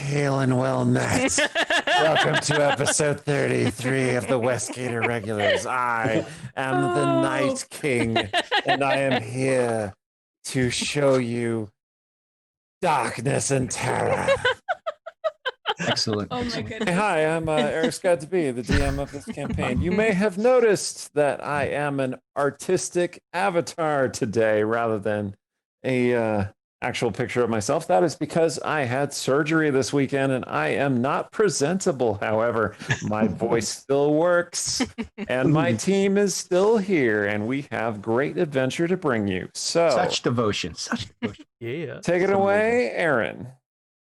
hail and well met. Welcome to episode 33 of the Westgate Irregulars. I am the Night King, and I am here to show you darkness and terror. Excellent. Oh my goodness. Hey, hi, I'm Eric Scott to be the DM of this campaign. You may have noticed that I am an artistic avatar today rather than a actual picture of myself. That is because I had surgery this weekend and I am not presentable. However, my voice still works and my team is still here and we have great adventure to bring you. So Such devotion. Yeah. take it away, Aaron.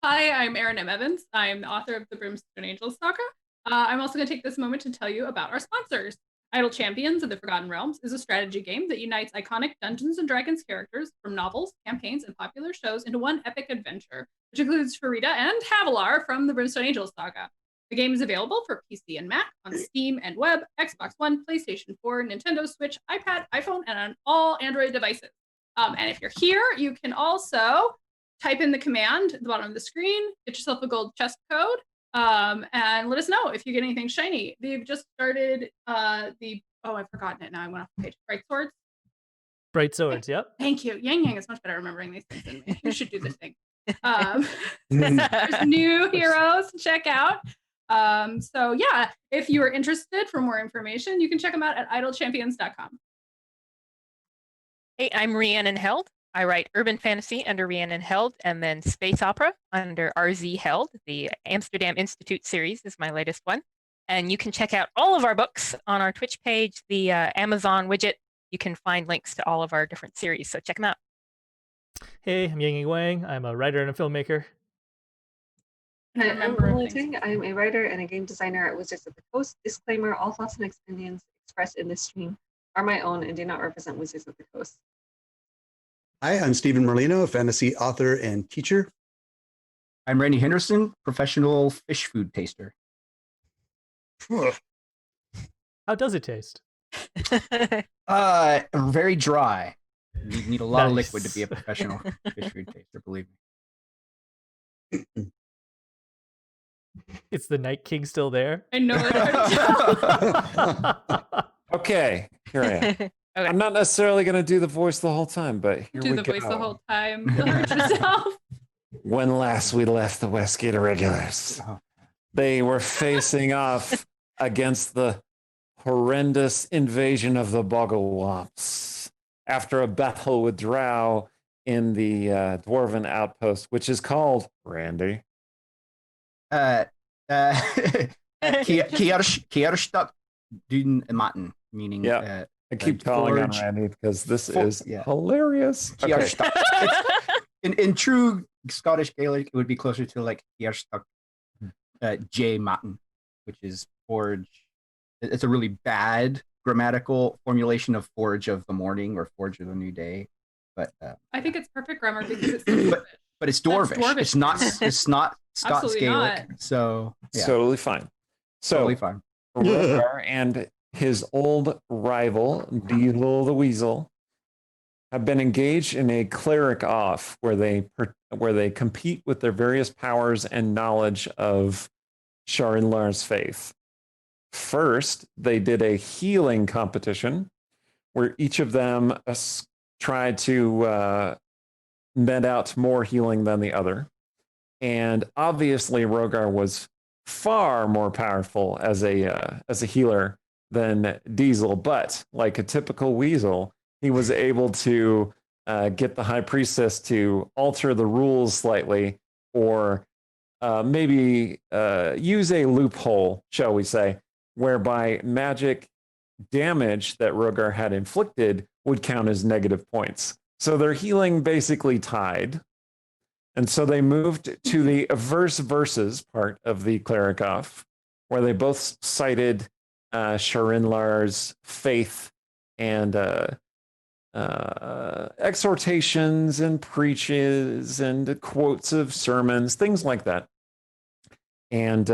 Hi, I'm Erin M. Evans. I'm the author of the Brimstone Angels saga. I'm also going to take this moment to tell you about our sponsors. Idle Champions of the Forgotten Realms is a strategy game that unites iconic Dungeons & Dragons characters from novels, campaigns, and popular shows into one epic adventure, which includes Farida and Havilar from the Brimstone Angels saga. The game is available for PC and Mac, on Steam and web, Xbox One, PlayStation 4, Nintendo Switch, iPad, iPhone, and on all Android devices. And if you're here, you can also type in the command at the bottom of the screen, get yourself a gold chest code, and let us know if you get anything shiny. They've just started I've forgotten it now. I went off the page. Bright Swords. Bright Swords, yep. Thank you. Yang Yang is much better at remembering these things than me. You should do this thing. There's new heroes to check out. So yeah, if you are interested for more information, you can check them out at idlechampions.com. Hey, I'm Rhiannon Held. I write urban fantasy under Rhiannon Held, and then space opera under RZ Held. The Amsterdam Institute series is my latest one. And you can check out all of our books on our Twitch page, the Amazon widget. You can find links to all of our different series, so check them out. Hey, I'm Yang Wang. I'm a writer and a filmmaker. Hi, I'm Emily Ting. I'm a writer and a game designer at Wizards of the Coast. Disclaimer, all thoughts and opinions expressed in this stream are my own and do not represent Wizards of the Coast. Hi, I'm Stephen Merlino, a fantasy author and teacher. I'm Randy Henderson, professional fish food taster. How does it taste? Very dry. You need a lot of Nice. liquid to be a professional fish food taster, believe me. It's the Night King still there? I know it. Okay, here I am. Okay. I'm not necessarily going to do the voice the whole time, but here Do we the go. voice the whole time. You'll hurt yourself. When last we left the Westgate Irregulars, Oh. they were facing off against the horrendous invasion of the Bogglewomps after a battle with Drow in the Dwarven outpost, which is called, Randy. Kierstak Dun Matten, meaning Yeah. I keep calling on forge- Randy because this for- is yeah. hilarious. Okay. Kierstak. In true Scottish Gaelic, it would be closer to like Kierstak J Matten, which is forge. It's a really bad grammatical formulation of forge of the morning or forge of the new day, but I think it's perfect grammar because it's Dwarvish. but it's Dwarvish. Dwarvish. It's not Scots Absolutely Gaelic. not. So yeah, Totally fine. So totally fine. Rogar and his old rival, Diesel the Weasel, have been engaged in a cleric off where they compete with their various powers and knowledge of Sharinlar's faith. First, they did a healing competition where each of them tried to net out more healing than the other. And obviously, Rogar was far more powerful as a healer than Diesel, but like a typical weasel, he was able to get the High Priestess to alter the rules slightly, or maybe use a loophole, shall we say, whereby magic damage that Rogar had inflicted would count as negative points. So their healing basically tied. And so they moved to the verse versus part of the cleric off, where they both cited Sharinlar's faith and exhortations and preaches and quotes of sermons, things like that. And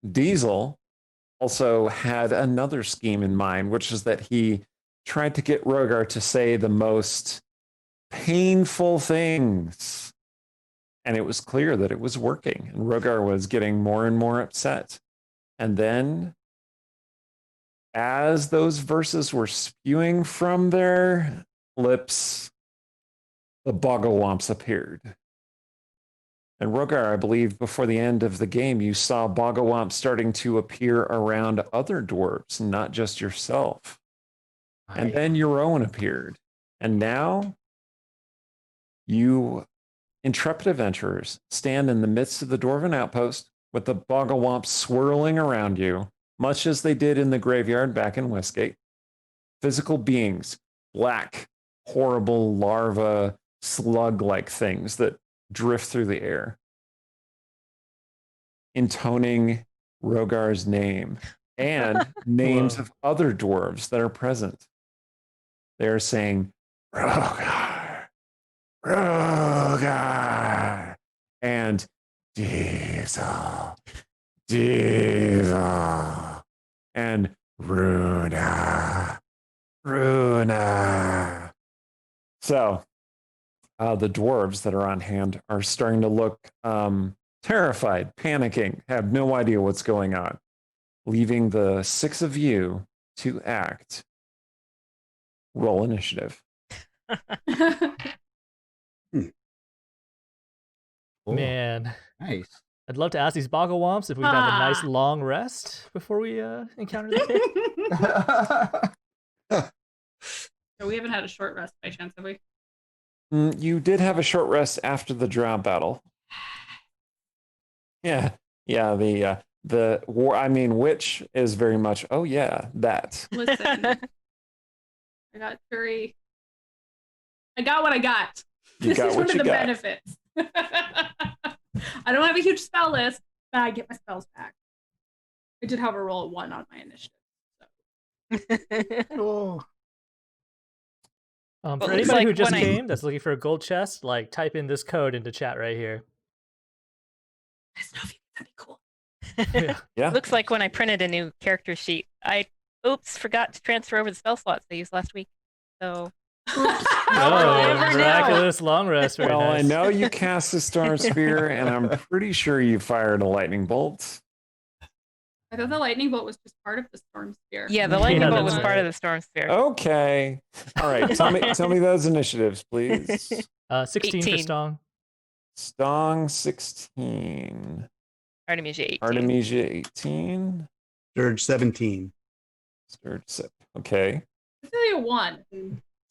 Diesel also had another scheme in mind, which is that he tried to get Rogar to say the most painful things And it was clear that it was working. And Rogar was getting more and more upset. And then, as those verses were spewing from their lips, the Bogglewomps appeared. And Rogar, I believe before the end of the game, you saw Bogglewomps starting to appear around other dwarves, not just yourself. And then your own appeared. And now you intrepid adventurers stand in the midst of the dwarven outpost with the Bogglewomps swirling around you, much as they did in the graveyard back in Westgate. Physical beings, black, horrible larva, slug-like things that drift through the air, intoning Rogar's name and names of other dwarves that are present. They're saying, Rogar, Rogar, and Diesel, Diesel, and Runa, Runa. So the dwarves that are on hand are starting to look terrified, panicking, have no idea what's going on, leaving the six of you to act. Roll initiative. Man, Nice. I'd love to ask these Bogglewomps if we could have a nice long rest before we encounter the pit. So we haven't had a short rest by chance, have we? You did have a short rest after the drow battle. Yeah, the war. I mean, which is very much. Oh yeah, that. Listen, I got very. I got what I got. You This got is what one of you the got. benefits. I don't have a huge spell list, but I get my spells back. I did have a roll of 1 on my initiative. Oh. For looks anybody like who just when came that's looking for a gold chest, like type in this code into chat right here. I just know if you that'd be cool. Yeah. Looks like when I printed a new character sheet, I forgot to transfer over the spell slots I used last week. So Oh, never know. miraculous long rest. Very Well, nice. I know you cast a storm spear, and I'm pretty sure you fired a lightning bolt. I thought the lightning bolt was just part of the storm spear. yeah, the lightning Yeah, bolt that's was part right. of the storm sphere. Okay. All right. Tell me those initiatives, please. 16 for 18. Stong. Stong 16. Artemisia 18. Artemisia 18. Dirge 17. Sturge Sip. Okay. Cecilia 1.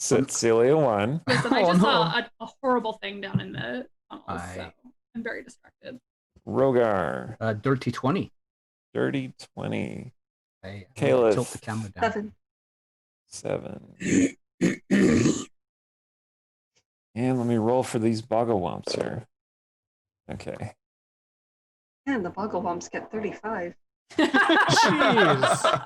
Cecilia 1. Listen, I Oh, just no. saw a horrible thing down in the tunnels, so Aye. I'm very distracted. Rogar. Dirty 20. Dirty 20. I Caliph. tilt the camera down. 7. 7. And let me roll for these Bogglewomps here. Okay. And the Bogglewomps get 35. Jeez.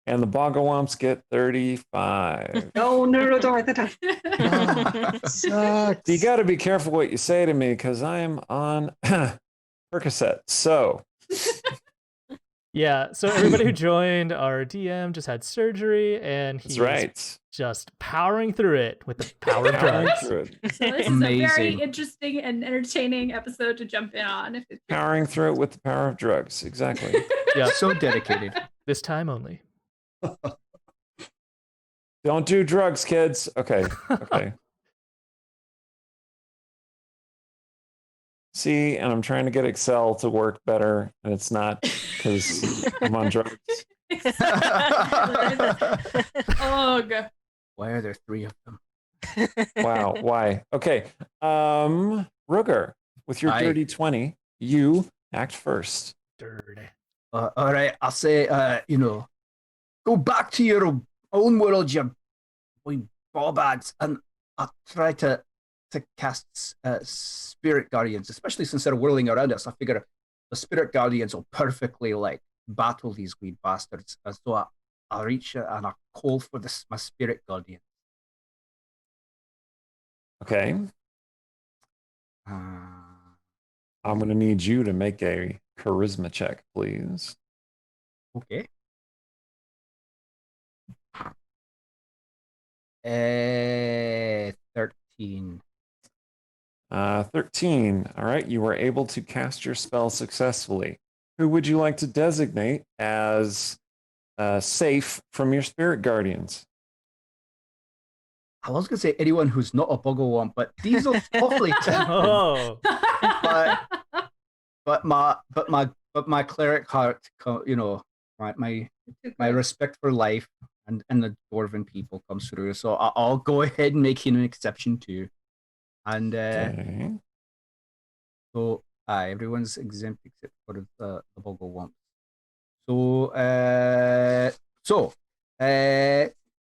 And the Bogglewomps get 35. No, Neurodor, the time. Sucks. You got to be careful what you say to me because I'm on Percocet. So, Yeah, so everybody who joined, our DM just had surgery, and that's he's right. just powering through it with the power of Powering drugs. through it. So this is a very Amazing. interesting and entertaining episode to jump in on. If it's Powering through it with the power of drugs. Exactly. Yeah, So dedicated. this time only. Don't do drugs, kids. Okay. Okay. See, and I'm trying to get Excel to work better, and it's not because I'm on drugs. Ugh. Why are there 3 of them? Wow. Why? Okay. Rogar, with your Aye. dirty 20, you act first. Dirty. All right, I'll say, go back to your own world, you boy bobads, and I'll try to cast spirit guardians, especially since they're whirling around us. I figure the spirit guardians will perfectly battle these wee bastards. And so I'll reach and I'll call for my spirit guardian. Okay. I'm going to need you to make a charisma check, please. Okay. 13. 13. All right, you were able to cast your spell successfully. Who would you like to designate as safe from your spirit guardians? I was going to say anyone who's not a Bogglewomp, but Diesel's awfully tempting. Oh, but my cleric heart, you know, my respect for life and the dwarven people comes through. So I'll go ahead and make an exception too. And Okay. so everyone's exempt except for the Bogglewomp. So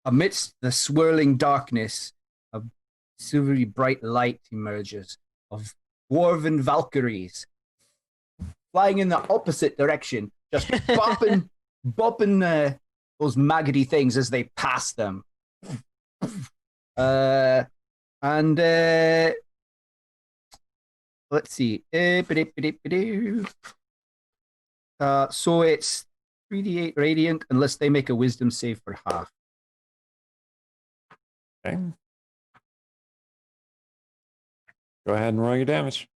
amidst the swirling darkness, a silvery bright light emerges of dwarven Valkyries flying in the opposite direction, just bopping those maggoty things as they pass them. And let's see. So it's 3d8 radiant unless they make a wisdom save for half. Okay. Go ahead and roll your damage.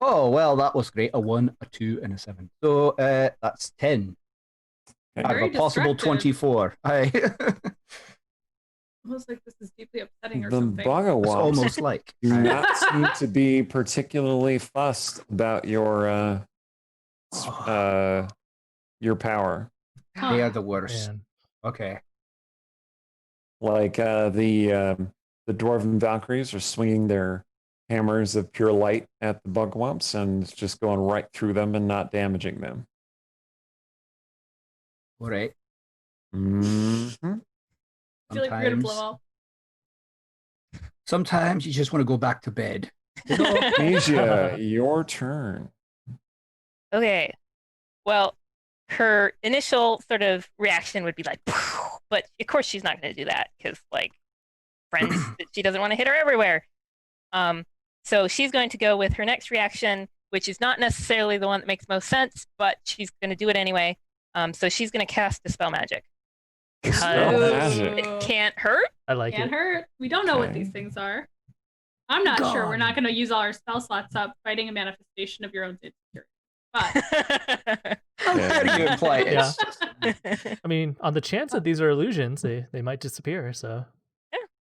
Oh, well, that was great. A 1, a 2, and a 7. So that's 10. Okay. Out of Very a possible destructive. 24. Almost like this is deeply upsetting or The something. It's Bogglewomps almost like. do not seem to be particularly fussed about your power. They are the worst. man. Okay. Like the dwarven Valkyries are swinging their hammers of pure light at the Bogglewomps and it's just going right through them and not damaging them. All right. Mm-hmm. I feel like we're gonna blow up. Sometimes you just want to go back to bed. Asia, your turn. Okay. Well, her initial sort of reaction would be like, "Phew," but of course she's not going to do that because, like, friends, she doesn't want to hit her everywhere. So she's going to go with her next reaction, which is not necessarily the one that makes most sense, but she's going to do it anyway. So she's going to cast Dispel Magic. Dispel Ooh. Magic. It can't hurt. I like Can't it. hurt. We don't know what Okay. these things are. I'm not sure. We're Gone. not going to use all our spell slots up fighting a manifestation of your own insecurity. But How do you imply it? Yeah. I mean, on the chance that these are illusions, they might disappear. So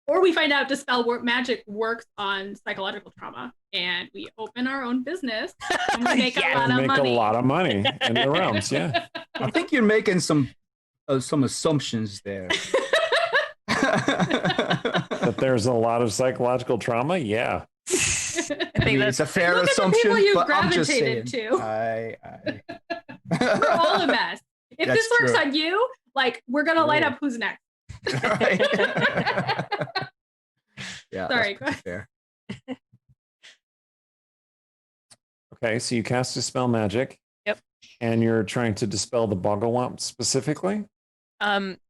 or we find out Dispel Magic works on psychological trauma, and we open our own business and we make Yes. a lot You of make money. a lot of money in the realms, yeah. I think you're making some assumptions there. That there's a lot of psychological trauma, yeah. I I think mean, that's it's a fair Look at the assumption, people you but I'm just saying. gravitated to. We're all a mess. If That's this works true. on you, like, we're gonna light Ooh. up who's next. Right. Yeah, Sorry, that's pretty fair. Okay, so you cast Dispel Magic. Yep. And you're trying to dispel the Bogglewomp specifically?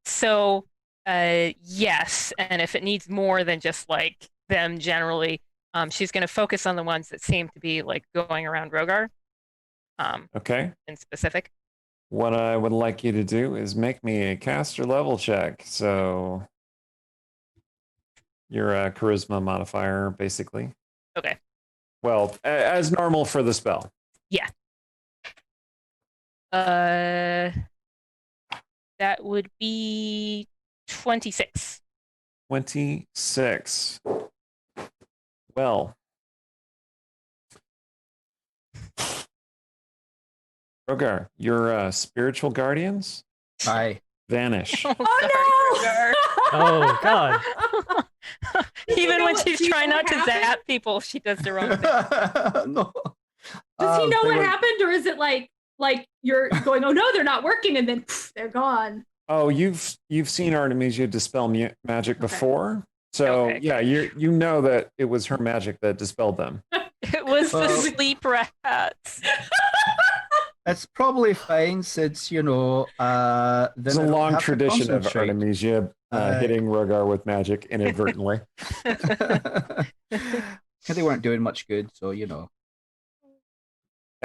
So yes, and if it needs more than just like them generally, she's going to focus on the ones that seem to be like going around Rogar, Okay. in specific. What I would like you to do is make me a caster level check. So your charisma modifier, basically. Okay. Well, as normal for the spell. That would be 26. 26. Well, Rogar, your spiritual guardians Aye. vanish. Oh, Oh Oh, God. Even when what- she's do you trying know not what to happened? zap people, she does the wrong thing. No. Does he know They what were- happened, or is it like you're going, oh no, they're not working, and then pff, they're gone? Oh, you've seen Artemisia dispel magic before, so Okay. yeah, you know that it was her magic that dispelled them. It was the Well- sleep rats. It's probably fine since, you know, then There's a I don't long have to tradition of concentrate. Artemisia hitting Rogar with magic inadvertently. They weren't doing much good, so, you know.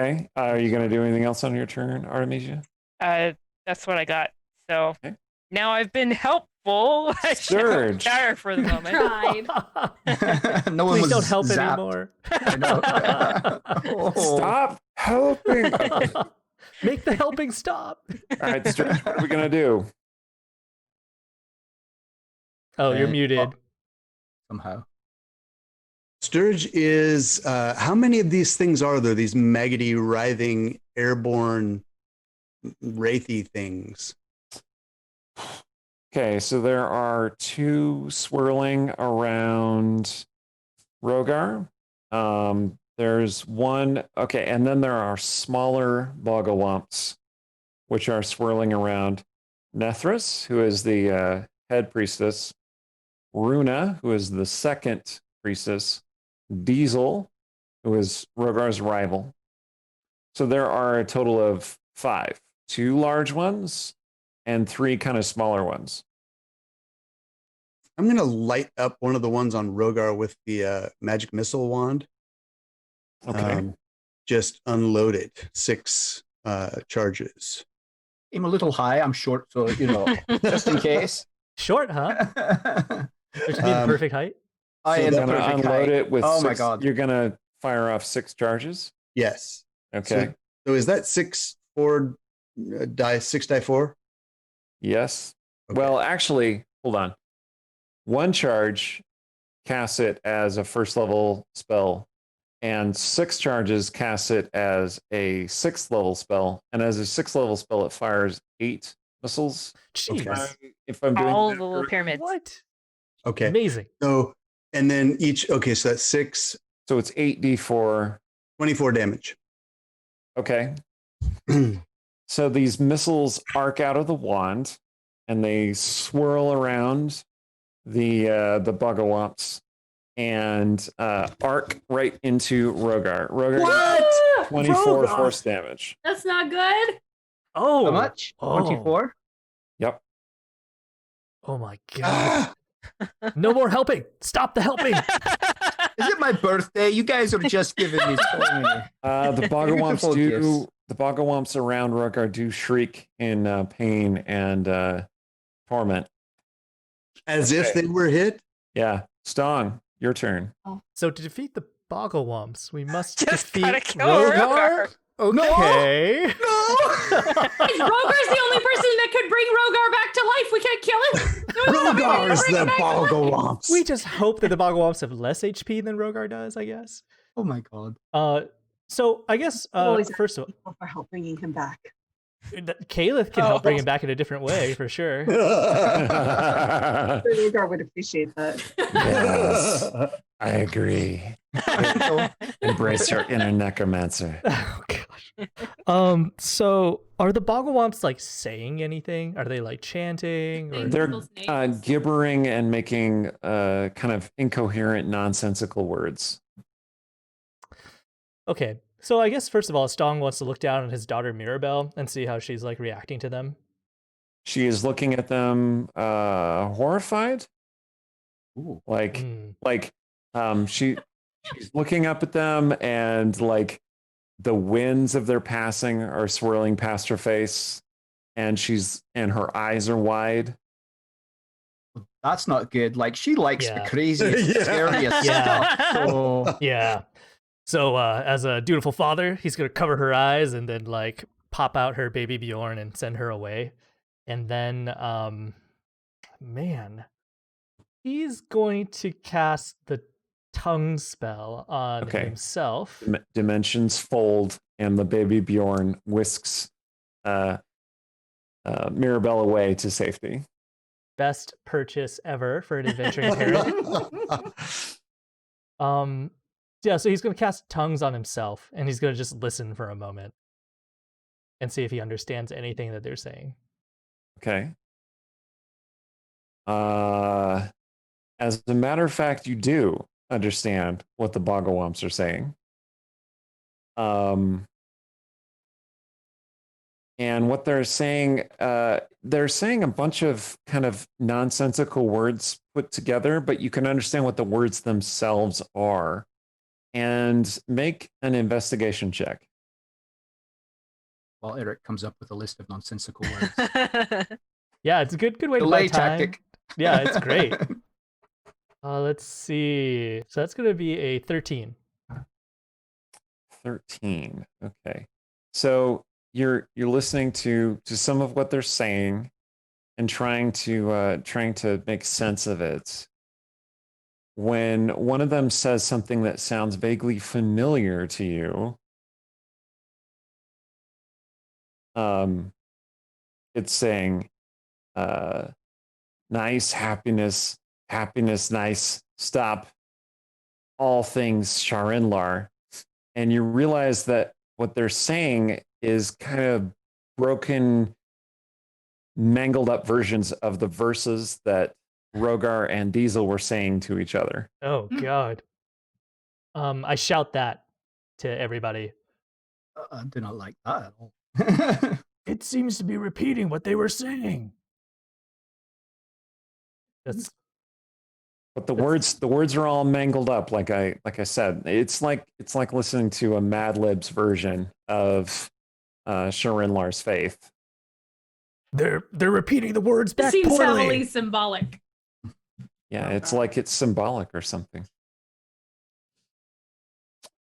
Okay, are you going to do anything else on your turn, Artemisia? That's what I got. So Okay. now I've been helped full Surge. shower for the moment. Tried. No one Please was don't help zapped. anymore. I know. Oh. Stop helping. Make the helping stop. All right, Stretch, what are we going to do? Oh, you're Uh, muted. Somehow. Sturge is how many of these things are there? These maggoty, writhing, airborne, wraithy things. Okay, so there are 2 swirling around Rogar. There's 1. Okay, and then there are smaller Bogglewomps, which are swirling around Nethris, who is the head priestess, Runa, who is the second priestess, Diesel, who is Rogar's rival. So there are a total of 5, 2 large ones and 3 kind of smaller ones. I'm going to light up one of the ones on Rogar with the magic missile wand. Okay. Just unload it. 6 charges. I'm a little high. I'm short, so just in case. Short, huh? Which would be the perfect height. I So am the You're gonna perfect unload height. it with Oh 6, my god. You're gonna fire off 6 charges. Yes. Okay. So is that 6 4 die 6 die 4? Yes. Okay. Well, actually, hold on. 1 charge casts it as a first level spell, and 6 charges casts it as a 6th level spell. And as a 6th level spell, it fires 8 missiles. Jeez. If I'm doing All that the little correctly. pyramids. What? Okay. Amazing. So and then each so that's 6, So it's 8d4. 24 damage. Okay. So these missiles arc out of the wand, and they swirl around the Bogglewomps and arc right into Rogar. Rogar What? 24 Rogar! force damage. That's not good. Oh. How much? Oh. 24? Yep. Oh my god. No more helping. Stop the helping. Is it my birthday? You guys are just giving me so many. The Bogglewomps Beautiful gifts. the Bogglewomps around Rogar do shriek in pain and torment. As if they were hit. Yeah. Stong, your turn. So to defeat the Bogglewomps, we must Just defeat gotta kill Rogar. Rogar. Okay. Rogar's the only person that could bring Rogar back to life. We can't kill him. Rogar's the Bogglewomps. We just hope that the Bogglewomps have less HP than Rogar does, I guess. Oh my god. So I guess Always first of all, people for help bringing him back. Caliph can help bring him back in a different way for sure. Rogar would appreciate that. Yes, I agree. Embrace your inner necromancer. Oh gosh. So are the Bogglewomps like saying anything? Are they like chanting? Or... Saying They're people's names. gibbering and making kind of incoherent, nonsensical words. Okay. So I guess first of all, Stong wants to look down at his daughter Mirabelle and see how she's like reacting to them. She is looking at them horrified. Ooh. Like she's looking up at them, and like the winds of their passing are swirling past her face, and her eyes are wide. That's not good. Like, she likes the Yeah. craziest, Yeah. scariest Yeah. stuff. So, Yeah. So as a dutiful father, he's gonna cover her eyes and then like pop out her baby Bjorn and send her away. And then he's going to cast the tongue spell on Okay. himself. Dimensions fold, and the baby Bjorn whisks Mirabelle away to safety. Best purchase ever for an adventuring parent. Yeah, so he's going to cast tongues on himself, and he's going to just listen for a moment and see if he understands anything that they're saying. Okay. As a matter of fact, you do understand what the Bogglewomps are saying. And what they're saying a bunch of kind of nonsensical words put together, but you can understand what the words themselves are. And make an investigation check. while Eric comes up with a list of nonsensical words. Yeah, it's a good way to Delay buy time. tactic. Yeah, it's great. Let's see. So that's gonna be a 13. 13. Okay. So you're listening to some of what they're saying and trying to make sense of it. When one of them says something that sounds vaguely familiar to you, it's saying, nice, happiness, happiness, nice, stop, all things Sharinlar. And you realize that what they're saying is kind of broken, mangled up versions of the verses that Rogar and Diesel were saying to each other. Oh God. I shout that to everybody. I do not like that at all. It seems to be repeating what they were saying. That's But the words are all mangled up, like I said. It's like listening to a Mad Libs version of Sharinlar's faith. they're repeating the words It back seems poorly. heavily symbolic. Yeah, it's like it's symbolic or something.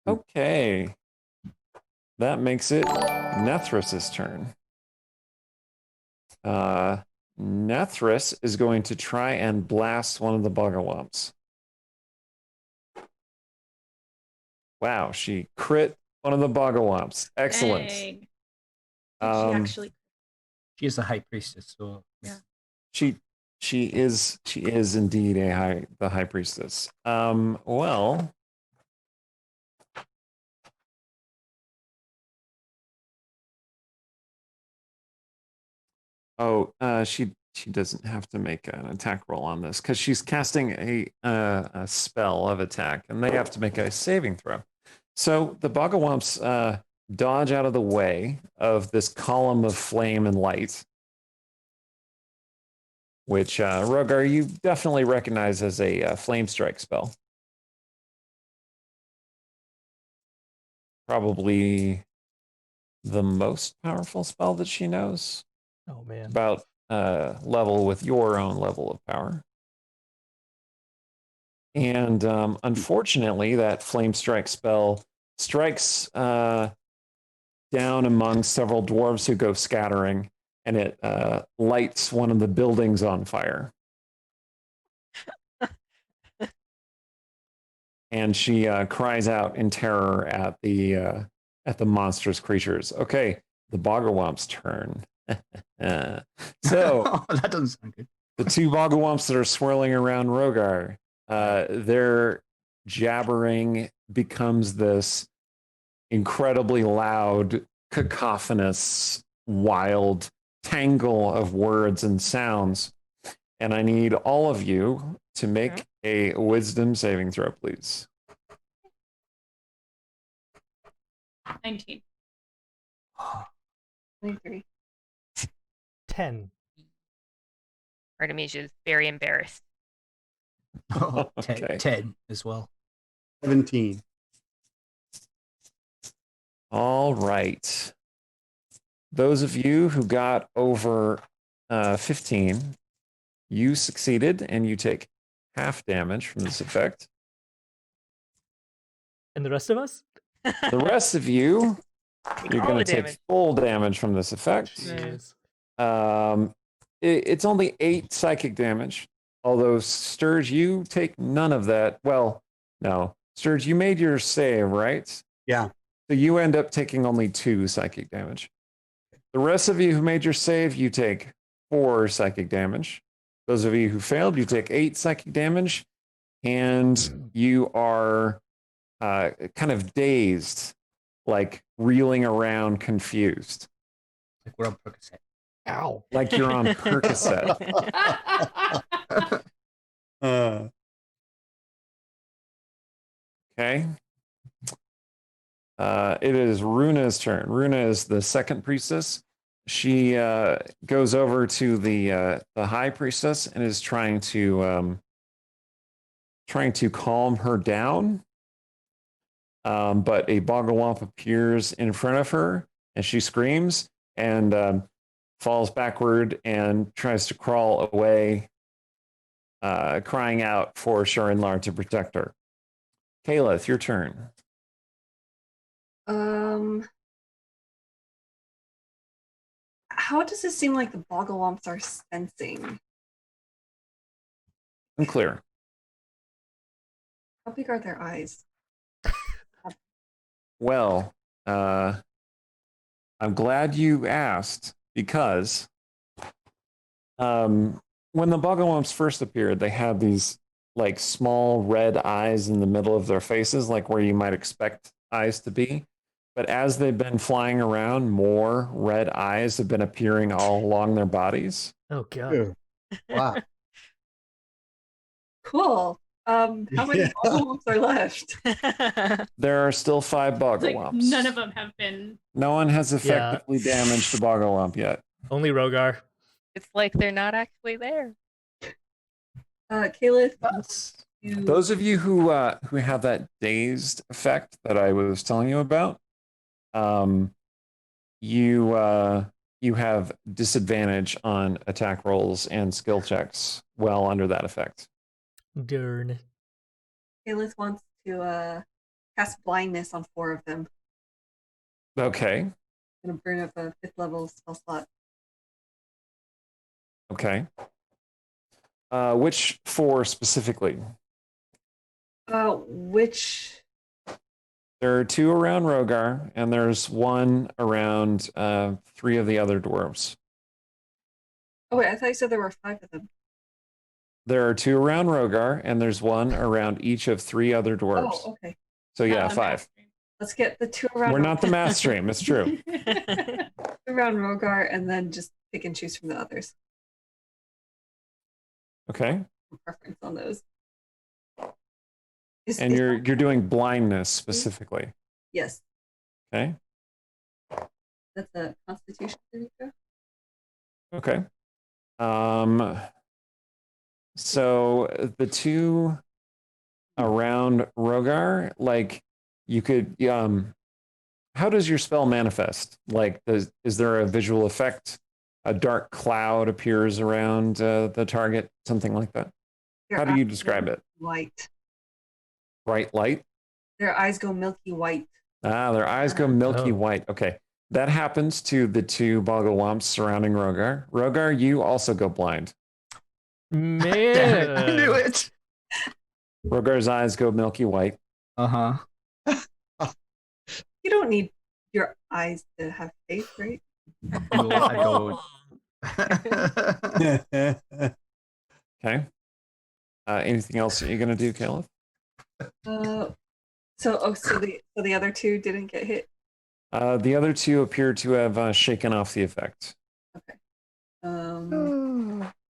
Okay. That makes it Nethrus's turn. Nethrus is going to try and blast one of the Bogglewomps. Wow, she crit one of the Bogglewomps. Excellent. Dang. She actually. She is a high priestess, so Yeah. She is indeed the high priestess. Well, she doesn't have to make an attack roll on this because she's casting a spell of attack, and they have to make a saving throw. So the Bogglewomps dodge out of the way of this column of flame and light, which Rogar, you definitely recognize as a flame strike spell. Probably the most powerful spell that she knows. Oh man. About level with your own level of power. And unfortunately, that flame strike spell strikes down among several dwarves who go scattering, and it lights one of the buildings on fire. And she cries out in terror at the monstrous creatures. Okay, the Bogglewomps' turn. So that doesn't sound good. the two Bogglewomps that are swirling around Rogar, their jabbering becomes this incredibly loud, cacophonous, wild tangle of words and sounds. And I need all of you to make a wisdom saving throw, please. 19. 23. 10. Artemisia is very embarrassed. Oh, Okay. 10 as well. 17. All right. Those of you who got over 15, you succeeded, and you take half damage from this effect. And the rest of us? The rest of you, you're all going the to take damage. full damage from this effect. Jeez. It's only 8 psychic damage, although Sturge, you take none of that. Well, no. Sturge, you made your save, right? Yeah. So you end up taking only 2 psychic damage. The rest of you who made your save, you take 4 psychic damage. Those of you who failed, you take 8 psychic damage, and you are kind of dazed, like reeling around, confused, Like we're on Percocet. Ow. like you're on Percocet. Okay. It is Runa's turn. Runa is the second priestess. She goes over to the high priestess and is trying to calm her down. But a Bogglewomp appears in front of her, and she screams and falls backward and tries to crawl away crying out for Sharinlar to protect her. Kayla, it's your turn. How does it seem like the Bogglewomps are sensing? Unclear. How big are their eyes? Well, I'm glad you asked because when the Bogglewomps first appeared, they had these like small red eyes in the middle of their faces, like where you might expect eyes to be. But as they've been flying around, more red eyes have been appearing all along their bodies. Oh god. Ew. Wow. Cool. How many Yeah. Bogglewomps are left? There are still 5 Like Bogglewomps. none of them have been. No one has effectively damaged a Bogglewomp yet. Only Rogar. It's like they're not actually there. Kayla, you... Those of you who have that dazed effect that I was telling you about, you have disadvantage on attack rolls and skill checks well under that effect. Darn. Kayla wants to cast blindness on 4 of them. Okay. Gonna burn up a 5th level spell slot. Okay. Which 4 specifically? Which? There are 2 around Rogar, and there's 1 around 3 of the other dwarves. Oh wait, I thought you said there were 5 of them. There are 2 around Rogar, and there's 1 around each of 3 other dwarves. Oh, okay. So yeah, the 5. Let's get the 2 around. We're not the math stream. It's true. around Rogar, and then just pick and choose from the others. Okay. Preference on those. And you're doing blindness specifically. Yes. Okay. That's a Constitution saving throw. Okay. So the 2 around Rogar, like you could how does your spell manifest? Like is there a visual effect? A dark cloud appears around the target, something like that? How do you describe it? White. Bright light? Their eyes go milky white. Ah, their eyes go milky Oh. white. Okay. That happens to the 2 Bogglewomps surrounding Rogar. Rogar, you also go blind. Damn it, I knew Man. it. Rogar's eyes go milky white. Uh-huh. You don't need your eyes to have faith, right? No, I don't. Okay. Anything else that you're gonna do, Caleb? So the other 2 didn't get hit. The other 2 appear to have shaken off the effect. Okay.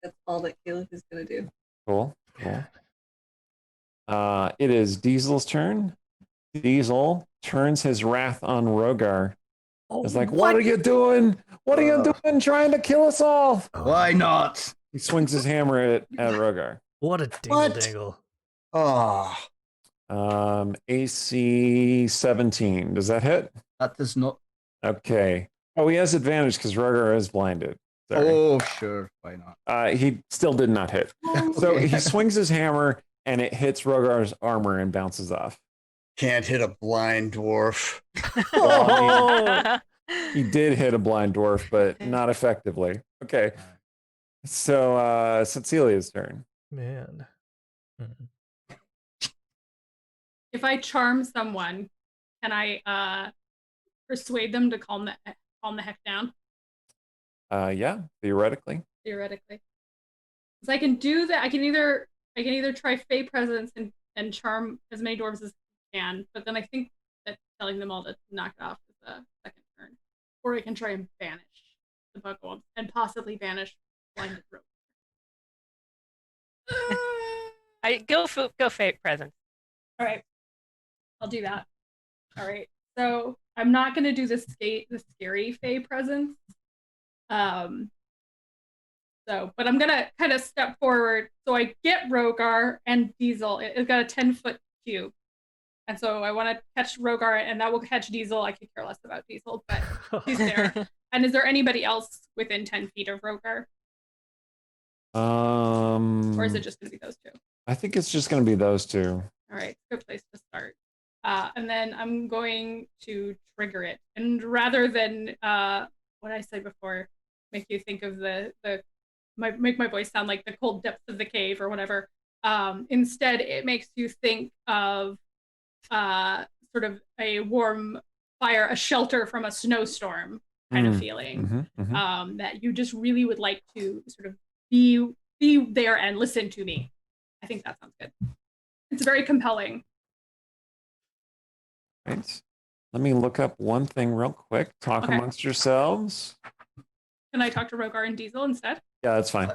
That's all that Caleb is gonna do. Cool. It is Diesel's turn. Diesel turns his wrath on Rogar. It's like, what are you doing? What are you doing trying to kill us all? Why not? He swings his hammer at Rogar. What a dingle dangle. Oh, AC 17. Does that hit? That does not. Okay. Oh, he has advantage because Rogar is blinded. Sorry. Oh, sure. Why not? He still did not hit. So he swings his hammer and it hits Rogar's armor and bounces off. can't hit a blind dwarf. Well, he did hit a blind dwarf, but not effectively. Okay. So Cecilia's turn. Man. If I charm someone, can I persuade them to calm the heck down? Yeah, theoretically. Theoretically, because I can do that. I can either try Fey Presence and charm as many dwarves as I can, but then I think that telling them all to knock it off is a second turn. Or I can try and banish the Bogglewomps and possibly banish blinded rope. Go Fey Presence. All right, I'll do that. All right, so I'm not gonna do the scary Fey Presence. But I'm gonna kind of step forward. So I get Rogar and Diesel. It's got a 10-foot cube. And so I want to catch Rogar, and that will catch Diesel. I could care less about Diesel, but he's there. And is there anybody else within 10 feet of Rogar? Or is it just going to be those two? I think it's just going to be those two. All right, good place to start. And then I'm going to trigger it. And rather than what I said before, make you think of make my voice sound like the cold depths of the cave or whatever. Instead, it makes you think of sort of a warm fire, a shelter from a snowstorm kind of feeling. That you just really would like to sort of be there and listen to me. I think that sounds good. It's very compelling. Right. Let me look up one thing real quick. Talk amongst yourselves. Can I talk to Rogar and Diesel instead? Yeah, that's fine.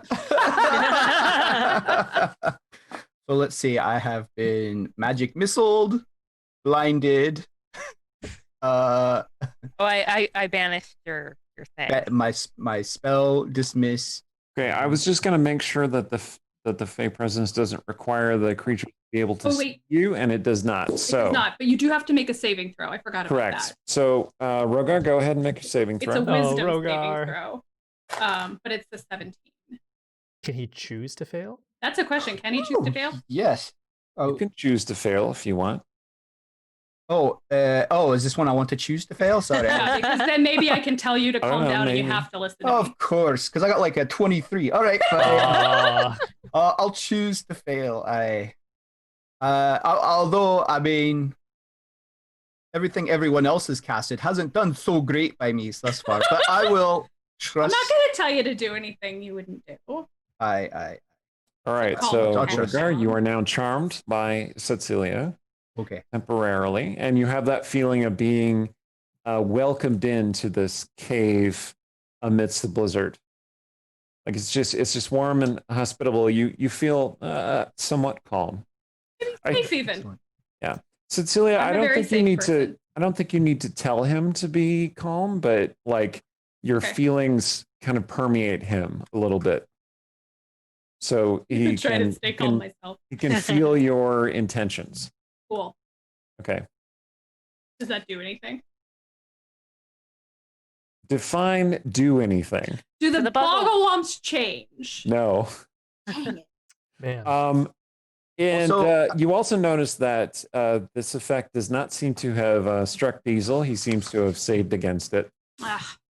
So let's see. I have been magic missiled, blinded. I banished your thing. My spell dismissed. Okay, I was just going to make sure that the Fey presence doesn't require the creature to be able to see you, and it does not. It does not, but you do have to make a saving throw. I forgot about that. So, Rogar, go ahead and make a saving throw. It's a wisdom saving throw, but it's a 17. Can he choose to fail? That's a question. Can he choose to fail? Yes. You can choose to fail if you want. Is this one I want to choose to fail? Sorry. Yeah, because then maybe I can tell you to calm down and you have to listen to me. Of course, because I got like a 23. All right. I'll choose to fail. Although, I mean, everything everyone else has casted hasn't done so great by me thus far, but I will trust. I'm not going to tell you to do anything you wouldn't do. All right, so Rogar, you are now charmed by Cecilia. Okay. Temporarily, and you have that feeling of being welcomed into this cave amidst the blizzard. Like it's just warm and hospitable. You feel somewhat calm. Safe even. Yeah, Cecilia, I don't think you need to tell him to be calm, but like your feelings kind of permeate him a little bit. So he try to stay calm myself. He can feel your intentions. Cool. Okay. Does that do anything? Define do anything. Do the Bogglewomps change? No. Dang it. Man. You also notice that this effect does not seem to have struck Diesel. He seems to have saved against it.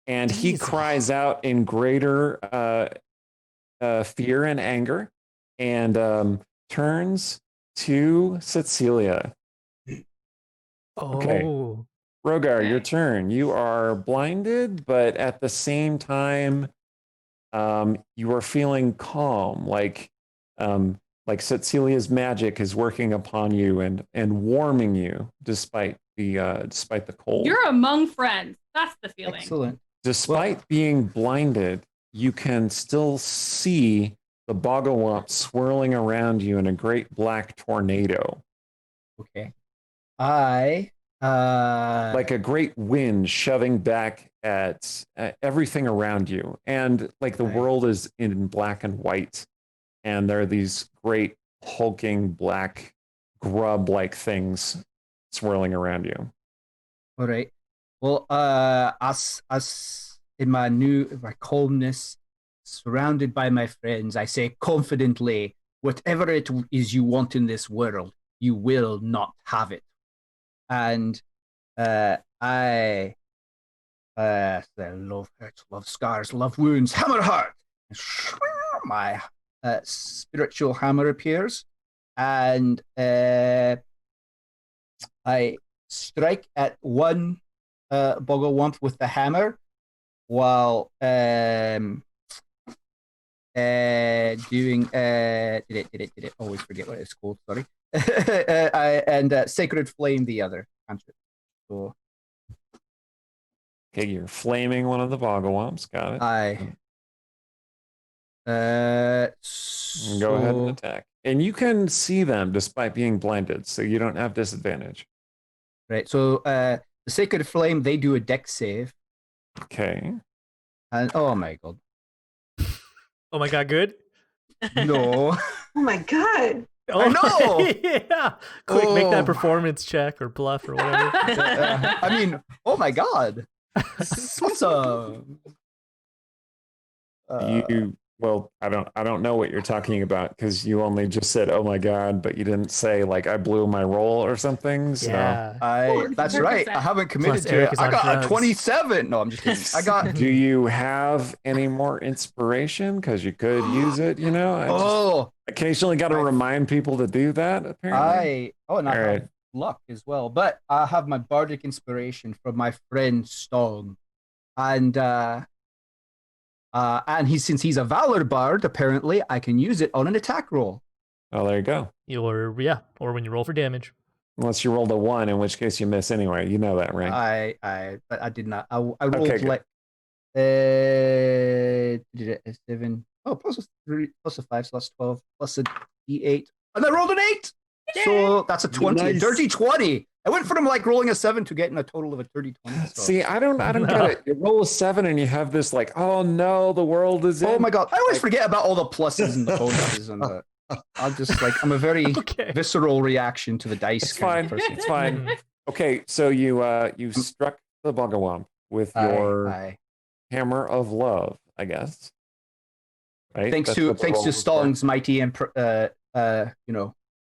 And he cries out in greater fear and anger and turns to Cecilia. Okay. Rogar, your turn. You are blinded, but at the same time, you are feeling calm, like Cecilia's magic is working upon you and warming you despite the cold. You're among friends. That's the feeling. Excellent. Despite being blinded, you can still see the Bogglewomps swirling around you in a great black tornado. Okay. Like a great wind shoving back at everything around you. And like the world is in black and white. And there are these great hulking black grub-like things swirling around you. All right. Well, as in my calmness, surrounded by my friends, I say confidently, whatever it is you want in this world, you will not have it. And I love hurts, love scars, love wounds, hammer heart. My spiritual hammer appears, and I strike at one Bogglewomp with the hammer while doing did it always forget what it's called, sorry. and Sacred Flame the other. So okay, you're flaming one of the Bogglewomps. Got it. Go ahead and attack. And you can see them despite being blinded, so you don't have disadvantage. Right. So the Sacred Flame, they do a dex save. Okay. And oh my god. Oh my god, good? No. Oh my god. Oh, I know. Yeah. Quick, make that performance check or bluff or whatever. I mean, oh my god. Awesome. Well, I don't know what you're talking about because you only just said, "Oh my god," but you didn't say like I blew my roll or something. So Yeah. That's Perfect right. set. I haven't committed Plus, to Eric it. is I on got drugs. a 27. No, I'm just kidding. I got. do you have any more inspiration? Because you could use it. You know, I just Oh, occasionally got to I- remind people to do that. Apparently, and I All have right. luck as well. But I have my bardic inspiration from my friend Stong, and since he's a valor bard, apparently I can use it on an attack roll. Oh, there you go. Or when you roll for damage. Unless you rolled a 1, in which case you miss anyway. You know that, right? But I did not. I rolled Okay, good. like did it a 7? Oh, plus a 3, plus a 5, so that's 12, plus a d8, and I rolled an 8. So that's a 20, a Nice. dirty 20. I went from like rolling a 7 to getting a total of a dirty 20. So. See, I don't get it. You roll a 7 and you have this like, oh no, the world is Oh in. my god, I always Like- forget about all the pluses and the bonuses and the. I'll just like I'm a very Okay. visceral reaction to the dice. It's kind of fine. person. It's fine. Mhm. Okay, so you struck the Bogglewomp with your Aye. hammer of love, I guess. Right. Thanks That's to what the thanks roll to was for. Stong's mighty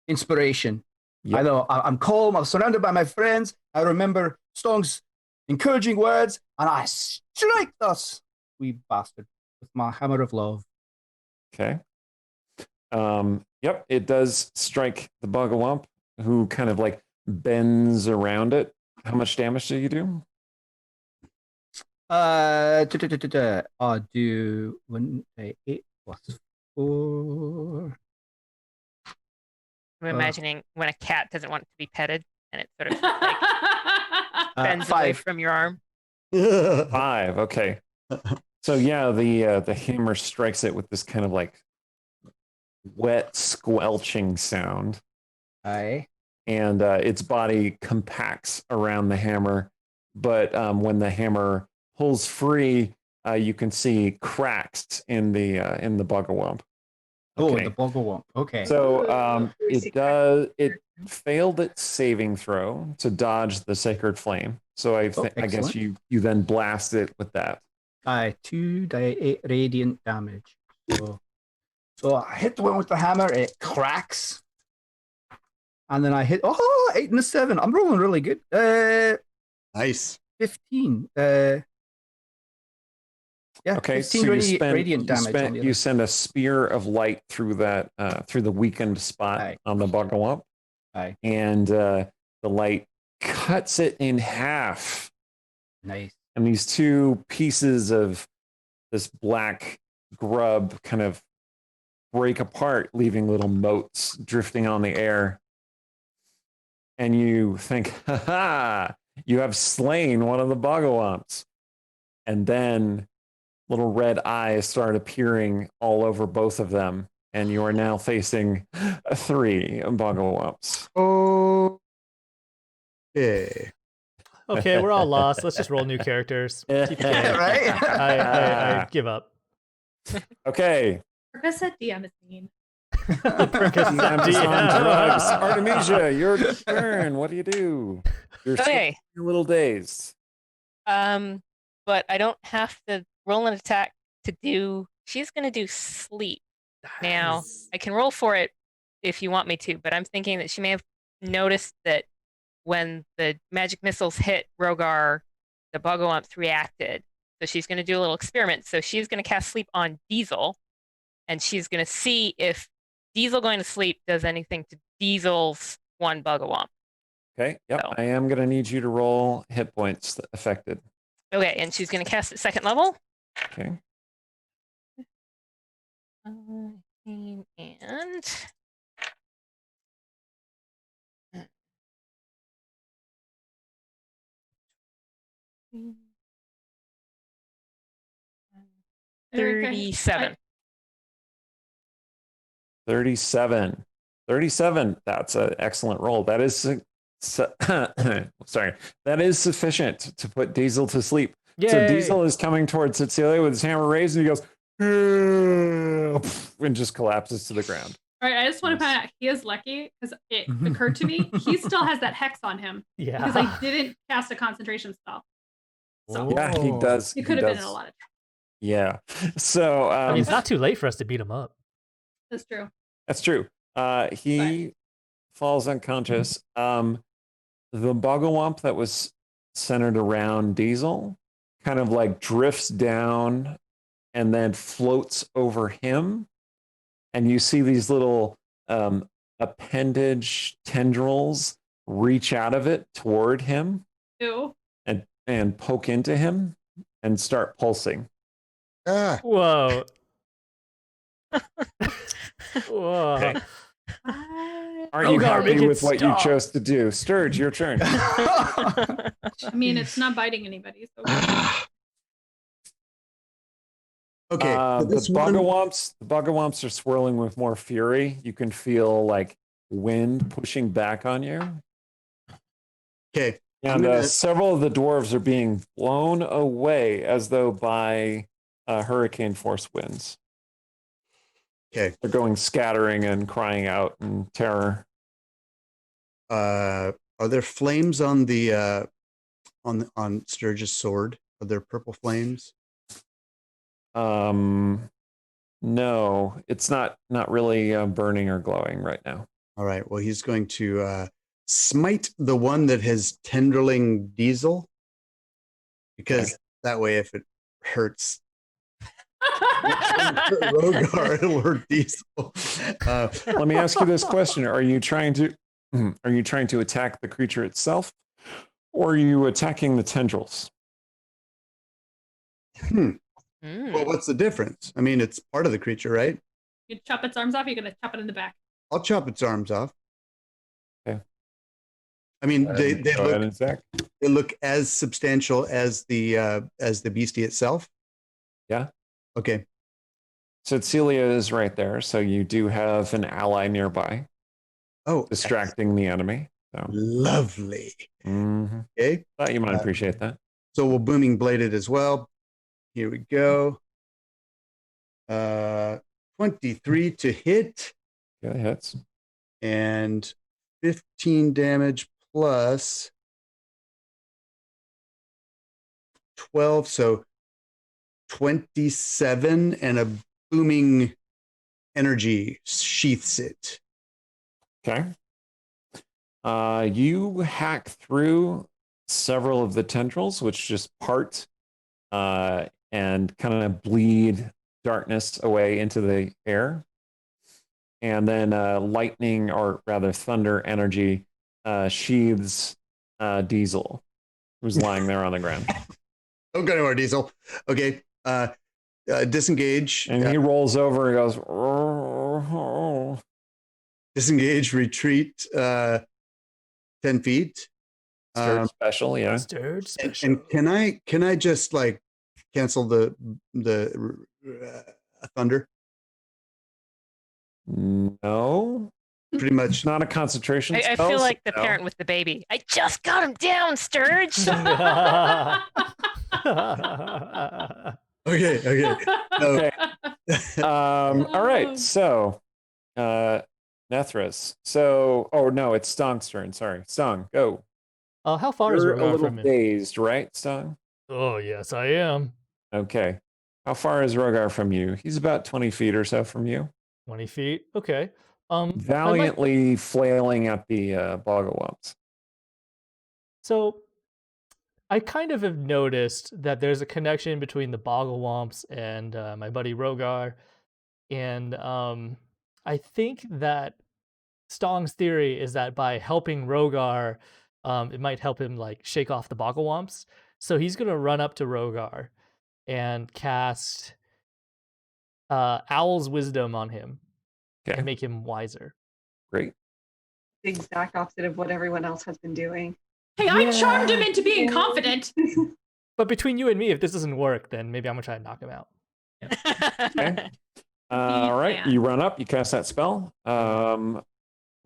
inspiration. Yep. I know I'm calm. I'm surrounded by my friends. I remember Stong's encouraging words, and I strike us, wee bastard, with my hammer of love. Okay. Yep, it does strike the Bogglewomp, who kind of like bends around it. How much damage do you do? I'll do 8 plus 4. I'm imagining when a cat doesn't want to be petted and it sort of like bends away 5. from your arm. 5. Okay. So yeah, the hammer strikes it with this kind of like wet squelching sound, Aye. and its body compacts around the hammer. But when the hammer pulls free, you can see cracks in the Bogglewomp. Oh, Okay. the Bogglewomp. Okay. So Ooh, it failed its saving throw to dodge the sacred flame. So I guess excellent. you then blast it with that. Aye, 2d8 radiant damage. So I hit the one with the hammer, it cracks. And then I hit 8 and a 7. I'm rolling really good. Nice. 15. Yeah, Okay, 15 so you radiant damage. on the you other. send a spear of light through that through the weakened spot Aye. on the Bogglewomp, Aye. and the light cuts it in half. Nice. And these two pieces of this black grub kind of break apart, leaving little motes drifting on the air. And you think, ha ha, you have slain one of the Bogglewomps. And then little red eyes start appearing all over both of them. And you are now facing 3 Bogglewomps. Oh. Okay. Okay, we're all lost. Let's just roll new characters. TPK. Right? I give up. Okay. Purpose said DM is mean. I'm just on drugs. Artemisia, your turn. What do you do? You're still Okay. a little dazed. But I don't have to roll an attack to do. She's going to do sleep. Now, I can roll for it if you want me to, but I'm thinking that she may have noticed that when the magic missiles hit Rogar, the Bogglewomps reacted. So she's going to do a little experiment. So she's going to cast sleep on Diesel, and she's going to see if Diesel going to sleep does anything to Diesel's one Bogglewomp. Okay. Yep. So. I am going to need you to roll hit points affected. Okay, and she's going to cast at 2nd level. Okay. And 37. 37. 37. That's an excellent roll. That is sorry. That is sufficient to put Diesel to sleep. So Yay. Diesel is coming towards Cecilia with his hammer raised, and he goes and just collapses to the ground. All right, I just want to point out he is lucky because it occurred to me he still has that hex on him because Yeah. I didn't cast a concentration spell. So Yeah, he does. he could have been in does. a lot of trouble. Yeah. So I mean, it's not too late for us to beat him up. That's true. that's true. He falls unconscious. The Bogglewomp that was centered around Diesel kind of like drifts down and then floats over him. And you see these little appendage tendrils reach out of it toward him Ew. and poke into him and start pulsing. Ah, Whoa. Whoa. Okay. Aren't you Rogar, happy make it with what you stop. chose to do? Sturge, your turn. I mean, it's not biting anybody. So okay. so The this one- Bogglewomps are swirling with more fury. You can feel like wind pushing back on you. okay. And gonna- several of the dwarves are being blown away as though by hurricane force winds. Okay. They're going scattering and crying out in terror. Are there flames on the on Sturge's sword? Are there purple flames? No, it's not really burning or glowing right now. All right. Well, he's going to smite the one that has tendriling Diesel, because that way, if it hurts Rogar, it'll hurt Diesel. Let me ask you this question: Are you trying to attack the creature itself, or are you attacking the tendrils? Mm. Well, what's the difference? I mean, it's part of the creature, right? you chop its arms off. You're gonna chop it in the back. I'll chop its arms off. Okay. I mean, they Go ahead and attack. look as substantial as the beastie itself. Yeah. Okay. So Celia is right there. So you do have an ally nearby, Oh, distracting the enemy. So lovely. Okay. thought you might appreciate that. So we'll booming blade it as well. Here we go. 23 to hit Yeah, it hits. and 15 damage plus 12. So 27, and a booming energy sheaths it. Okay. You hack through several of the tendrils, which just part and kind of bleed darkness away into the air. And then lightning, or rather thunder energy, sheathes Diesel, who's lying there on the ground. Don't go anywhere, Diesel. Okay. Disengage. And he rolls over and goes, "Oh." Disengage, retreat 10 feet. Stirred special, yeah. Stirred And, special. and can I just like cancel the thunder? No, Pretty much. it's not a concentration I spell. feel like the so no. parent with the baby. I just got him down, Sturge. Okay. Okay. Okay. All right. So, Nethris. So, oh no, it's Stong's turn. Sorry, Stong, go. How far is You're a Rogar little from me? dazed, right, Stong? Oh, yes, I am. Okay. How far is Rogar from you? He's about 20 feet or so from you. 20 feet. Okay. I might- Valiantly flailing at the Bogglewomps. So I kind of have noticed that there's a connection between the Bogglewomps and my buddy Rogar. And I think that Stong's theory is that by helping Rogar, it might help him like shake off the Bogglewomps. So he's going to run up to Rogar and cast Owl's Wisdom on him Okay. and make him wiser. Great. The exact opposite of what everyone else has been doing. Hey, I charmed him into being confident. But between you and me, if this doesn't work, then maybe I'm going to try and knock him out. Okay. All right. plan. You run up, you cast that spell.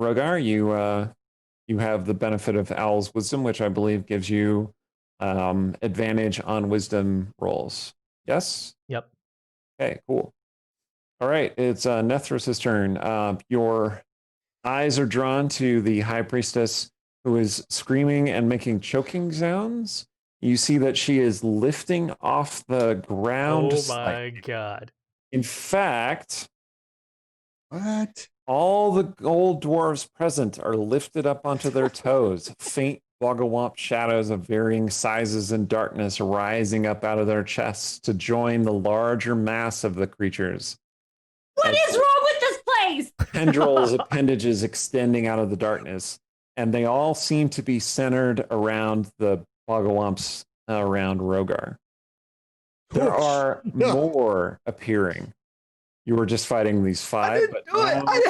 Rogar, you have the benefit of Owl's Wisdom, which I believe gives you advantage on wisdom rolls. Yes? Yep. Okay, cool. All right, it's Nethris's turn. Your eyes are drawn to the High Priestess, who is screaming and making choking sounds You see that she is lifting off the ground. Oh slightly. my god. In fact, What? all the old dwarves present are lifted up onto their toes, faint Bogglewomp shadows of varying sizes and darkness rising up out of their chests to join the larger mass of the creatures. What is wrong with this place? Tendrils, appendages extending out of the darkness, and they all seem to be centered around the Bogglewomps around Rogar. There are more appearing. You were just fighting these I five, didn't but do it. now,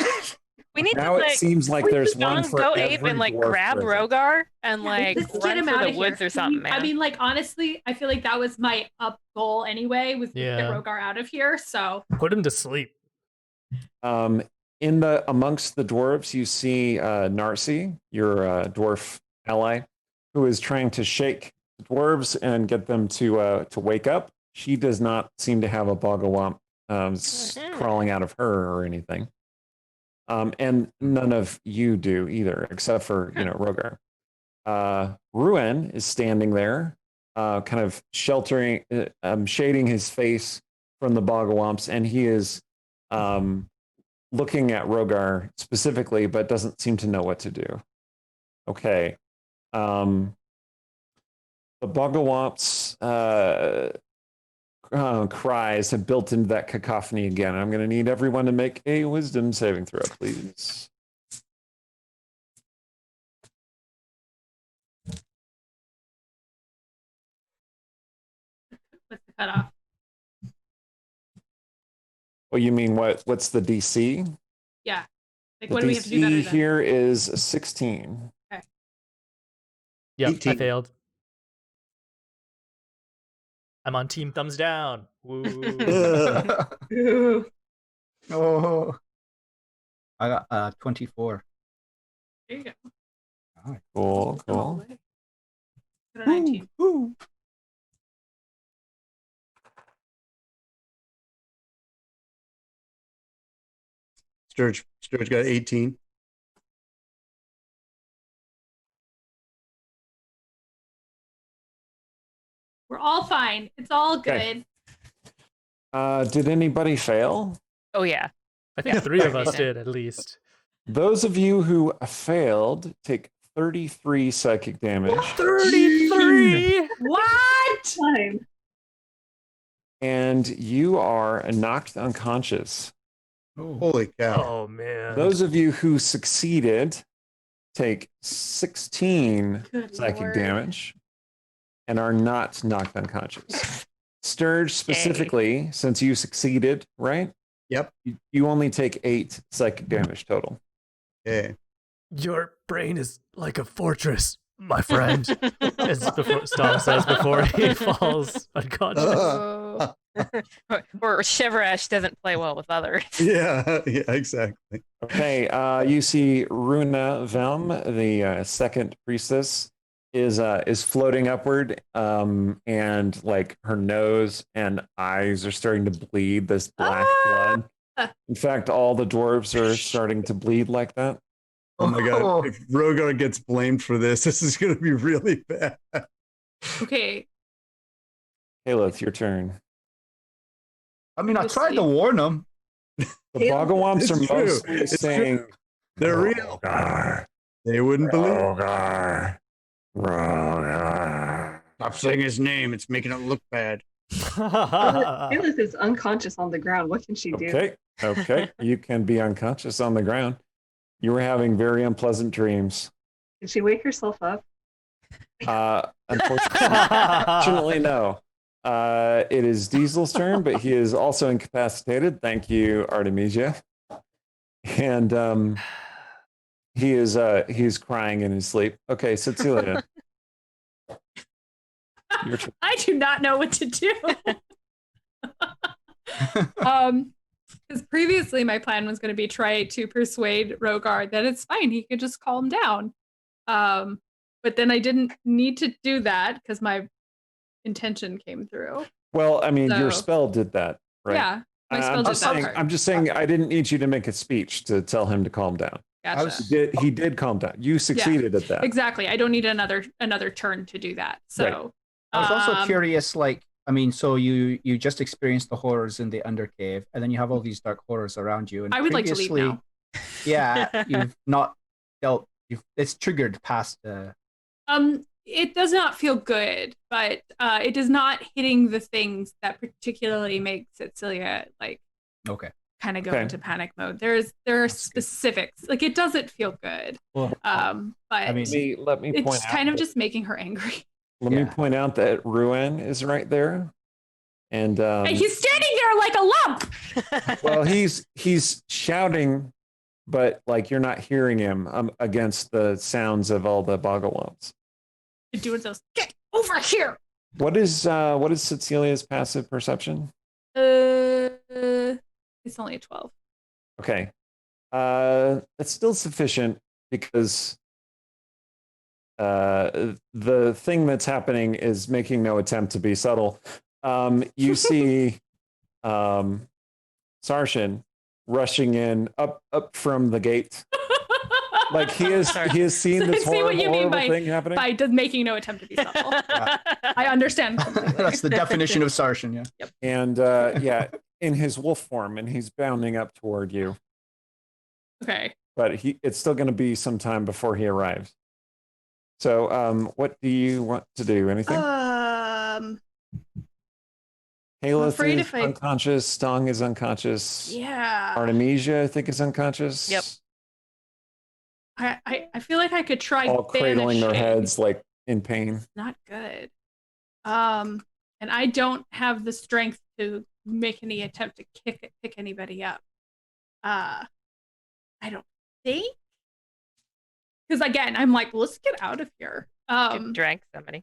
We need now to it seems like there's one John for go every ape and like dwarf grab present. Rogar and like Let's get run him for out the of woods here. or something, man. I mean, like, honestly, I feel like that was my up goal anyway, was to Yeah. get Rogar out of here. So Put him to sleep. In the amongst the dwarves, you see Narcy, your dwarf ally, who is trying to shake the dwarves and get them to wake up. She does not seem to have a Bogglewomp crawling out of her or anything. And none of you do either, except for Rogar. Ruin is standing there, kind of sheltering, shading his face from the Bogglewomps, and he is looking at Rogar specifically, but doesn't seem to know what to do. Okay. The Bogglewomps cries have built into that cacophony again. I'm going to need everyone to make a wisdom saving throw, please. what's the cutoff? Well, you mean what's the DC? Yeah. Like, The what do we have to do better DC than? here is 16. Yep, 18. I failed. I'm on team thumbs down. Woo. Oh, I got 24. There you go. Cool, cool. Go to 19. Sturge got 18. We're all fine. It's all Okay. good. Did anybody fail? Oh yeah. I think Yeah. 3 of us Yeah. did at least. Those of you who failed take 33 psychic damage, 33! What? Time. and you are knocked unconscious. Holy cow. Oh man. Those of you who succeeded take 16 Good psychic Lord. damage and are not knocked unconscious. Sturge specifically, since you succeeded, right? Yep. You only take 8 psychic damage total. Okay. Your brain is like a fortress, my friend. As Stom says before he falls unconscious. Oh. Or Shiverash doesn't play well with others. Yeah, exactly. Okay, you see Runa Velm, the second priestess, is floating upward, and like her nose and eyes are starting to bleed this black blood. In fact, all the dwarves are starting to bleed like that. Oh my god. If Rogar gets blamed for this, this is going to be really bad. Okay. Kalith, your turn. I mean, I We'll tried see. to warn them. The Bogglewomps It's are true. mostly It's saying, true. They're real. Rogar, They wouldn't believe. Rogar, Rogar. Stop saying his name. It's making it look bad. Phyllis is unconscious on the ground. What can she do? Okay. You can be unconscious on the ground. You were having very unpleasant dreams. Can she wake herself up? Unfortunately, no. It is Diesel's turn, but he is also incapacitated. Thank you, Artemisia. And he's crying in his sleep. Okay, Cecilia. Your turn. I do not know what to do. Because previously my plan was going to be try to persuade Rogar that it's fine, he could just calm down. But then I didn't need to do that because my intention came through. Well, I mean, your So- spell did that, right? Yeah, my spell I'm did just that saying, part. I'm just saying I didn't need you to make a speech to tell him to calm down. Gotcha. He did calm down. You succeeded at that. Exactly. I don't need another turn to do that. So I was also Um, curious, like, I mean, so you just experienced the horrors in the Undercave, and then you have all these dark horrors around you. And I would like to leave previously, now. yeah, you've not dealt. It's triggered past the. It does not feel good, but it is not hitting the things that particularly make Cecilia like Okay. kind of go Okay. into panic mode. There are That's good. specifics. Like it doesn't feel good. Well, But I mean, let me point it's out kind of that- just making her angry. let me Yeah. point out that Ruan is right there, and And he's standing there like a lump. well, he's shouting, but like you're not hearing him against the sounds of all the Bogglewomps. Doing those. Get over here. What is Cecilia's passive perception? It's only a 12. Okay, that's still sufficient because the thing that's happening is making no attempt to be subtle. You see Sarshan rushing in up from the gate. Like he has seen this I see what you mean horrible thing happening. by making no attempt to be subtle. I understand completely. That's the definition of Sarshan, yeah. And yeah, in his wolf form, and he's bounding up toward you. Okay. But it's still going to be some time before he arrives. So, what do you want to do? Anything? Haleth afraid is if I- unconscious. Stong is unconscious. Yeah. Artemisia, I think, is unconscious. Yep. I feel like I could try All cradling their banishing. heads like in pain. Not good. And I don't have the strength to make any attempt to pick anybody up. I don't think. Because again, I'm like, let's get out of here. Could drag somebody.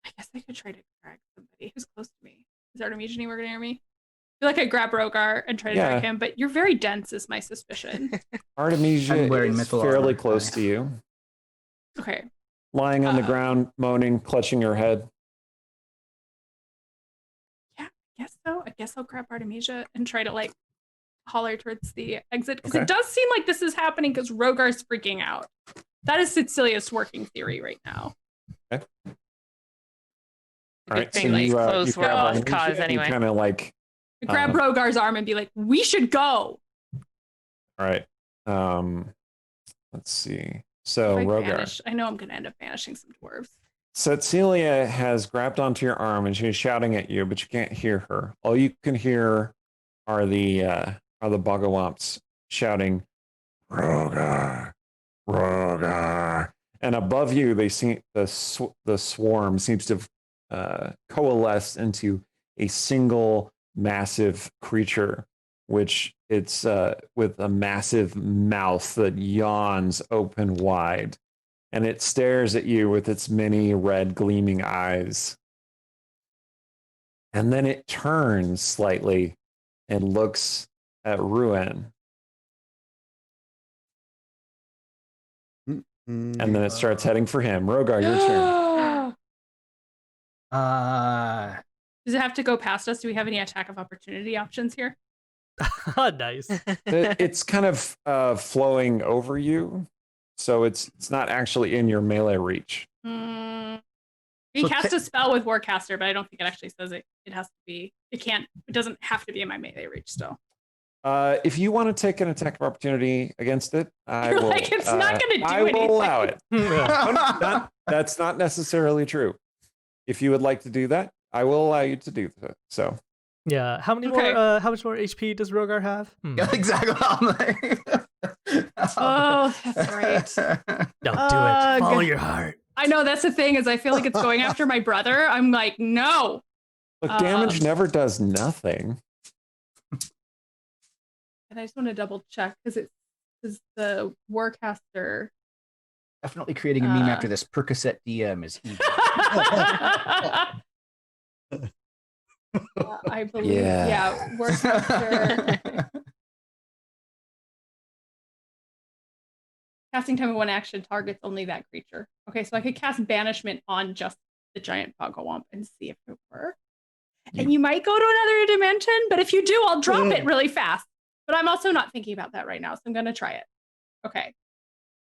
I guess I could try to drag somebody who's close to me. Is Artemisia anywhere near me? I feel like I grab Rogar and try to Yeah. drag him, but you're very dense, is my suspicion. Artemisia I'm wearing is mythical fairly armor. close to you, Okay. lying on the ground, moaning, clutching her head. Yeah, I guess so. I guess I'll grab Artemisia and try to like holler towards the exit because Okay. it does seem like this is happening because Rogar's freaking out. That is Cecilia's working theory right now. All right, so thing, like, you close grab world Artemisia cause and you anyway. kind of like, I grab Rogar's arm and be like, "We should go." all right. Let's see. So If I Rogar. vanish, I know I'm going to end up banishing some dwarves. Cecilia has grabbed onto your arm and she's shouting at you, but you can't hear her. All you can hear are the Bogglewomps shouting, "Rogar, Rogar!" And above you, they see the swarm seems to coalesce into a single massive creature, which it's with a massive mouth that yawns open wide. And it stares at you with its many red gleaming eyes. And then it turns slightly and looks at Ruan. And then it starts heading for him. Rogar, your turn. Does it have to go past us? Do we have any attack of opportunity options here? Nice. It's kind of flowing over you. So it's not actually in your melee reach. He So cast a spell with Warcaster, but I don't think it actually says it. It has to be. It can't. It doesn't have to be in my melee reach still. If you want to take an attack of opportunity against it, I You're will. like, it's not gonna do I will allow it. anything. That's not necessarily true. If you would like to do that, I will allow you to do that. So Yeah. How many Okay. more? How much more HP does Rogar have? Yeah, exactly. I'm like- Oh, that's right. Don't do Ugh. it. Follow your heart. I know that's the thing is I feel like it's going after my brother. I'm like, no. look, damage never does nothing. And I just want to double check because it is the Warcaster. Definitely creating a meme after this. Percocet DM is evil. I believe. Yeah. Yeah, Warcaster. Casting time of one action targets only that creature. Okay, so I could cast banishment on just the giant Bogglewomp and see if it works. And you might go to another dimension, but if you do, I'll drop it really fast. But I'm also not thinking about that right now, so I'm going to try it. Okay.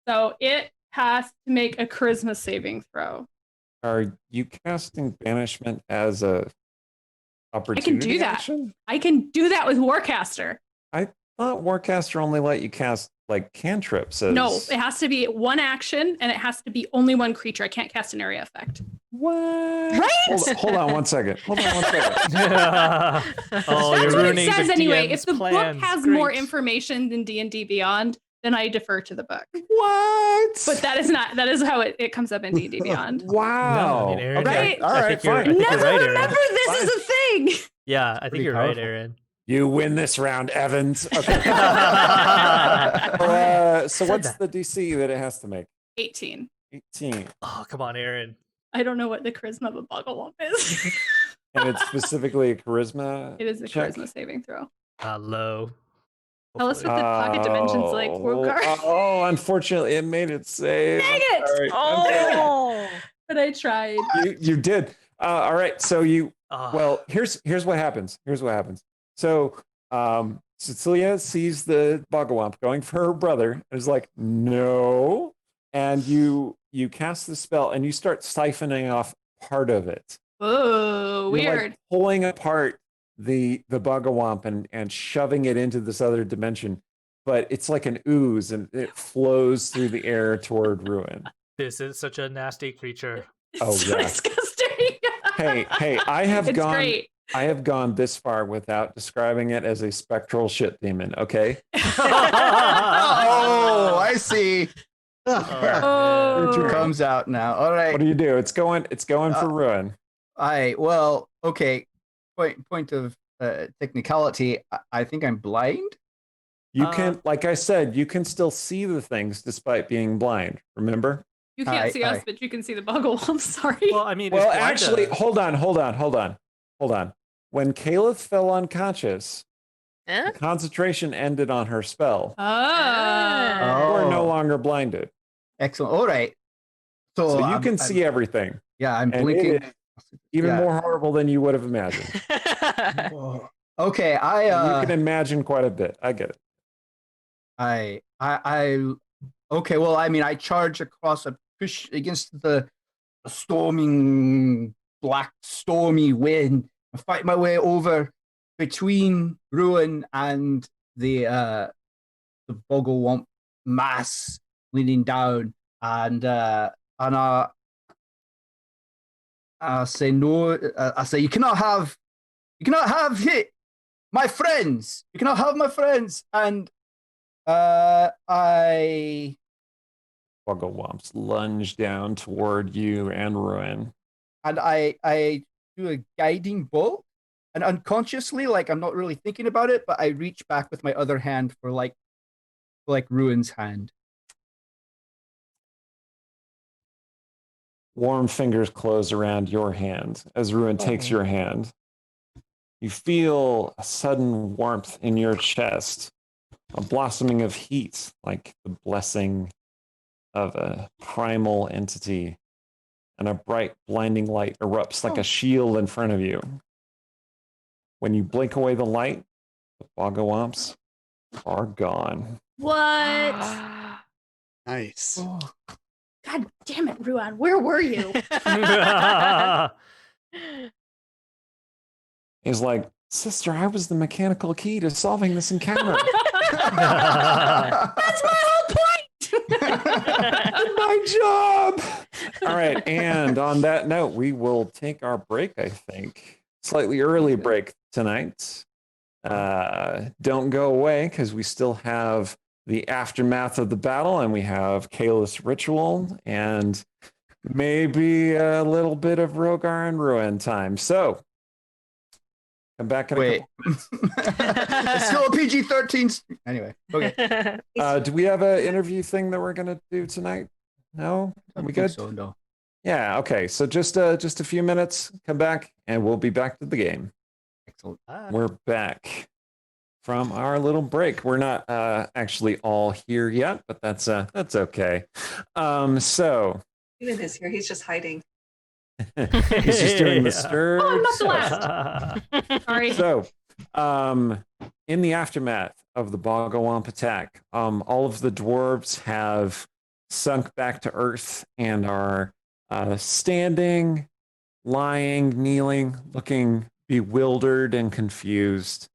So it has to make a charisma saving throw. are you casting banishment as a I opportunity can do that. action? I can do that with Warcaster. I thought Warcaster only let you cast like cantrips. No, it has to be one action and it has to be only one creature. I can't cast an area effect. What? Right? Hold on one second. Oh, That's you're what ruining it says the anyway. DM's If the plans. book has more Great. information than D&D Beyond, then I defer to the book. What? But that is how it comes up in D&D Beyond. Wow. No, I mean, Aaron, Right? All right, think you're- I fine. think you're Never right, Aaron. remember this is a thing. Yeah, I think Pretty you're right, powerful. Aaron. You win this round, Evans. Okay. So what's the DC that it has to make? 18. 18. Oh, come on, Aaron. I don't know what the charisma of a Bogglewomp is. And it's specifically a charisma. It is a check? charisma saving throw. Low. Tell us Hopefully. what the pocket dimension's like, Rogar. Oh, unfortunately, it made it save. Dang it! All right, I'm sorry. Oh. But I tried. You did. All right. So you. Ah. Well, here's what happens. So Cecilia sees the Bogglewomp going for her brother and is like, no. And you cast the spell and you start siphoning off part of it. Oh, You're, like, weird. pulling apart the Bogglewomp and shoving it into this other dimension. But it's like an ooze and it flows through the air toward ruin. This is such a nasty creature. Oh, so yeah. disgusting. Hey, I have It's gone. great. I have gone this far without describing it as a spectral shit demon. Okay. Oh, I see. Oh. Creature comes out now. All right. What do you do? It's going for ruin. Well, okay. Point of technicality. I think I'm blind. You can, like I said, you can still see the things despite being blind. Remember? You can't see us, but you can see the Bogglewomp. Sorry. Well, I mean, Well, it's blind actually, to- hold on. When Caleb fell unconscious, Huh? the concentration ended on her spell. Oh. You are no longer blinded, Excellent. All right. So, so you I'm- can I'm- see everything. Yeah, I'm And blinking. it is even Yeah. more horrible than you would have imagined. Whoa. Okay, You I can imagine quite a bit. I get it. okay, well, I mean, I charge across a push against the storming black stormy wind. I fight my way over between ruin and the Bogglewomp mass leaning down, and I say no. I say you cannot have hit my friends. You cannot have my friends, and I Bogglewomps lunge down toward you and ruin. I do a guiding bolt, and unconsciously, like I'm not really thinking about it, but I reach back with my other hand for like Ruin's hand. Warm fingers close around your hand as Ruin takes your hand. You feel a sudden warmth in your chest, a blossoming of heat, like the blessing of a primal entity, and a bright, blinding light erupts like a shield in front of you. When you blink away the light, the Bogglewomps are gone. What? Nice. Oh, God damn it, Ruan. Where were you? He's like, sister, I was the mechanical key to solving this encounter. That's my whole point. My job. All right, and on that note, we will take our break, I think. Slightly early break tonight. Don't go away because we still have the aftermath of the battle and we have Kalis Ritual and maybe a little bit of Rogar and Ruin time. So, come back in a wait. couple. It's still a PG-13. Anyway, okay. Do we have an interview thing that we're going to do tonight? No? Are we good? So no. Yeah, okay. So just a few minutes, come back, and we'll be back to the game. Excellent. We're back from our little break. We're not actually all here yet, but that's okay. So Steven is here. He's just hiding. he's just doing the stir. Oh, I'm not the last. Sorry. So, in the aftermath of the Bogglewomp attack, all of the dwarves have sunk back to earth and are standing, lying, kneeling, looking bewildered and confused.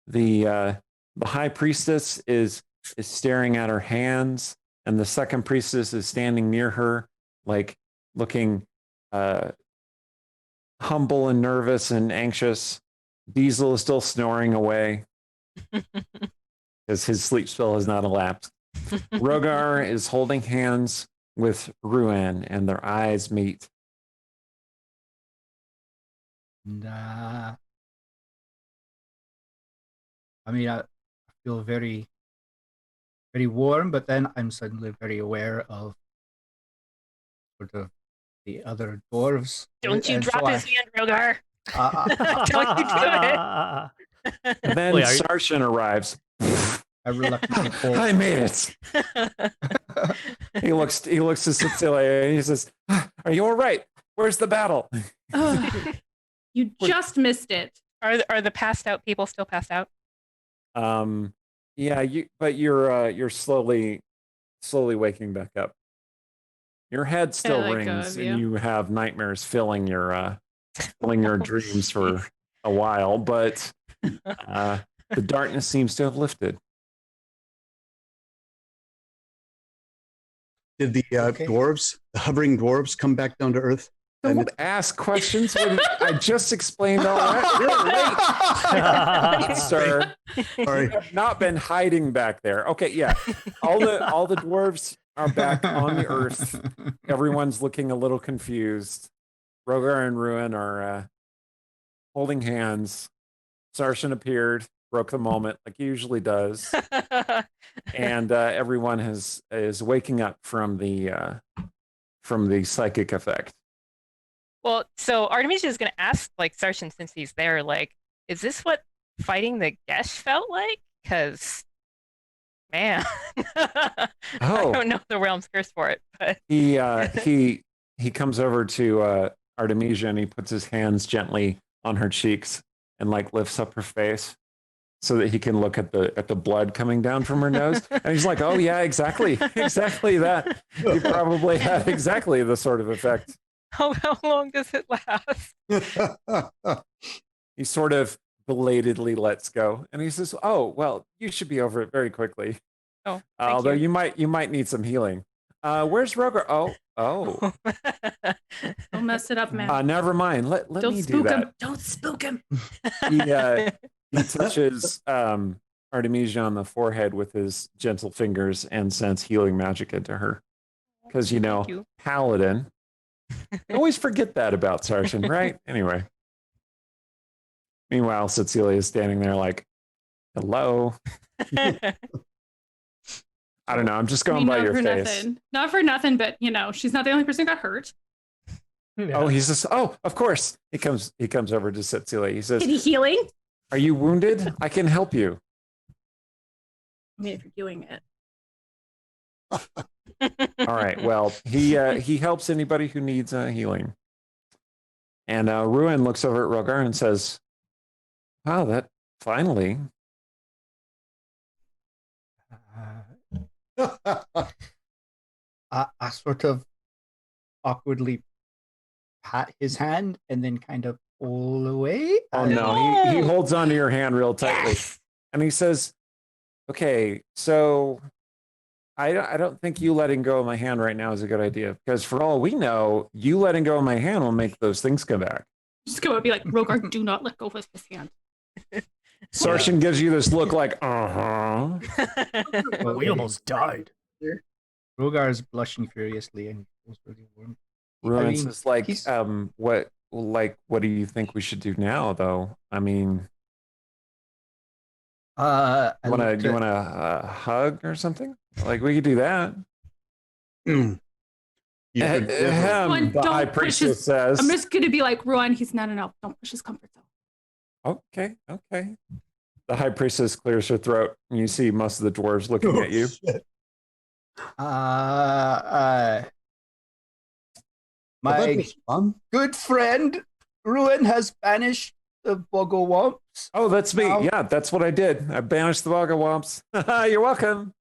The high priestess is staring at her hands, and the second priestess is standing near her, like looking humble and nervous and anxious. Diesel is still snoring away because his sleep spell has not elapsed. Rogar is holding hands with Ruan, and their eyes meet. And, I mean, I feel very, very warm, but then I'm suddenly very aware of sort of the other dwarves. Don't you And drop so his hand, Rogar. Don't you do it. And then Wait, are you- Sarshan arrives. I reluctantly pull. I made it. He looks to Cecilia and he says, "Are you all right? Where's the battle?" Ugh, you just missed it. Are the passed out people still passed out? Yeah, but you're slowly waking back up. Your head still Yeah, like, rings, yeah. and you have nightmares filling your dreams for a while, but the darkness seems to have lifted. Did the Okay. dwarves, the hovering dwarves, come back down to earth? Don't ask questions when I just explained all that. You're late, sir. Sorry. You have not been hiding back there. Okay, yeah. All the dwarves are back on the earth. Everyone's looking a little confused. Rogar and Ruin are holding hands. Sarshan appeared, broke the moment like he usually does, and everyone is waking up from the psychic effect. Well, so Artemisia is going to ask, like, Sarshan, since he's there, like, is this what fighting the Gesh felt like? Because, man, I Oh. don't know the realm's curse for it, but He comes over to Artemisia and he puts his hands gently on her cheeks and like lifts up her face so that he can look at the blood coming down from her nose. And he's like, "Oh yeah, exactly that. You probably had exactly the sort of effect." how long does it last? He sort of belatedly lets go, and he says, "Oh well, you should be over it very quickly. Oh, thank Although you. you might need some healing. Where's Rogar? Oh, Don't mess it up, man. never mind. Let Don't me do spook that." him. Don't spook him. He touches Artemisia on the forehead with his gentle fingers and sends healing magic into her. Because, Thank you. Paladin. I always forget that about Sarshan, right? Anyway. Meanwhile, Cecilia is standing there like, "Hello." I don't know. I'm just going by not your for face. nothing. Not for nothing, but she's not the only person who got hurt. Oh, he's just, oh, of course. He comes over to Cecilia. He says, Is he healing? "Are you wounded? I can help you." I mean, if you're doing it. All right. Well, he helps anybody who needs healing. And Ruin looks over at Rogar and says, "Wow, that finally." I sort of awkwardly pat his hand and then kind of pull away. Oh no, he holds onto your hand real tightly, and he says, "Okay, so I don't think you letting go of my hand right now is a good idea, because for all we know, you letting go of my hand will make those things come back." Just go and be like, Rogar, do not let go of his hand. Sarshan gives you this look like, "Uh-huh." We almost died. Rogar is blushing furiously and feels really warm. Ruin mean, says, like, he's- what do you think we should do now, though? I mean, I you looked want at- a hug or something? Like, we could do that. You could never- Ruin, The high don't push priestess his- says, I'm just gonna be like, Ruin, he's no. Don't push his comfort zone. Okay. The high priestess clears her throat, and you see most of the dwarves looking at you. Shit. my That was fun. good friend Ruin has banished the Bogglewomps, Oh, that's me. Wow. Yeah, that's what I did. I banished the Bogglewomps. You're welcome.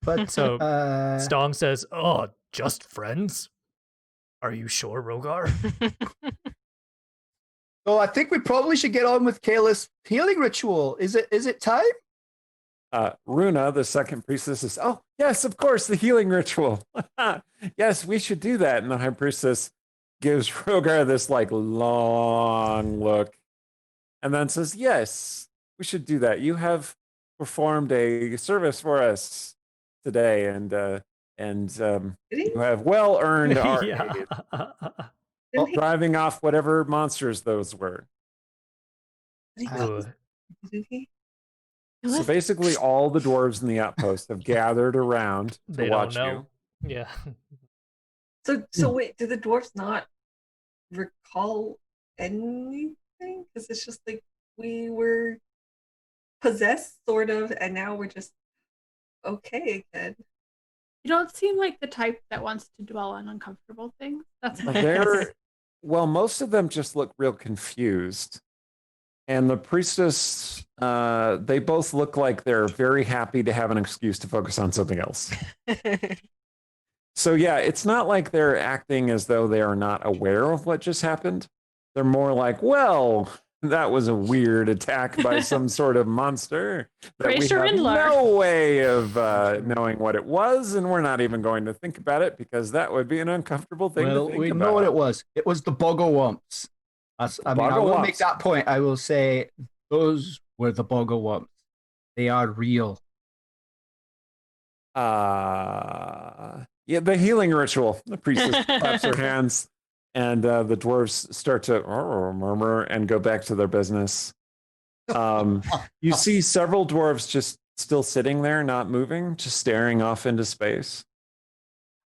but So uh, Stong says, "Oh, just friends? Are you sure, Rogar? So I think we probably should get on with Kayla's healing ritual. Is it time? Runa, the second priestess, says, "Oh, yes, of course, the healing ritual. Yes, we should do that." And the high priestess gives Rogar this like long look and then says, "Yes, we should do that. You have performed a service for us today, and you have well earned our aid, driving off whatever monsters those were." Ooh. So basically, all the dwarves in the outpost have gathered around to They watch don't know. you. Yeah. So wait, do the dwarves not recall anything? Because it's just like we were possessed, sort of, and now we're just okay again. You don't seem like the type that wants to dwell on uncomfortable things. That's my Well, most of them just look real confused. And the priestess, they both look like they're very happy to have an excuse to focus on something else. So yeah, it's not like they're acting as though they are not aware of what just happened. They're more like, well, that was a weird attack by some sort of monster that we have no way of knowing what it was, and we're not even going to think about it because that would be an uncomfortable thing to think we about. know what it was. It was the Bogglewomps. I will make that point. I will say those were the Bogglewomps. They are real. Yeah, the healing ritual. The priestess claps her hands, and the dwarves start to murmur and go back to their business. You see several dwarves just still sitting there, not moving, just staring off into space.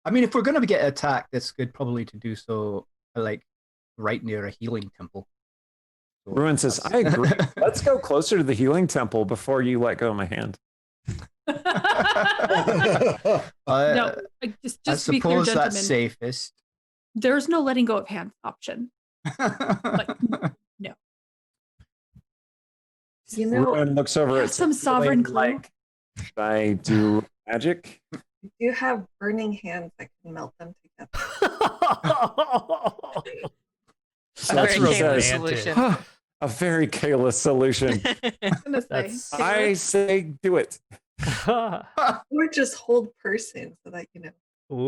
I mean, if we're going to get attacked, it's good probably to do so like right near a healing temple. So Ruin says, "I agree. Let's go closer to the healing temple before you let go of my hand." No, just I to be clear, suppose gentlemen, that's safest. there's no letting go of hands option. Like, no. You know, Ruin looks over at Some sovereign clue. like, "Should I do magic?" you have burning hands that can melt them together. So That's she a says, solution. "Huh, a very careless solution. I'm gonna say, That's- I say do it." Or just hold person so that you know.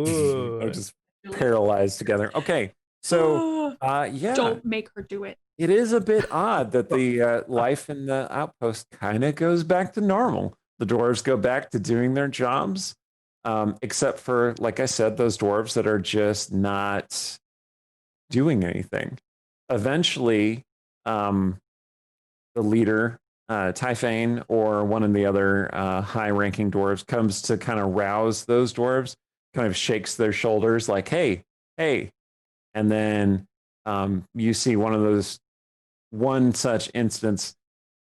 They're Ooh. just paralyzed together. Okay, so yeah, don't make her do it. it is a bit odd that the life in the outpost kind of goes back to normal. The dwarves go back to doing their jobs, except for, like I said, those dwarves that are just not doing anything. Eventually, the leader, Typhane, or one of the other high-ranking dwarves, comes to kind of rouse those dwarves, kind of shakes their shoulders like, hey, hey. And then you see one such instance,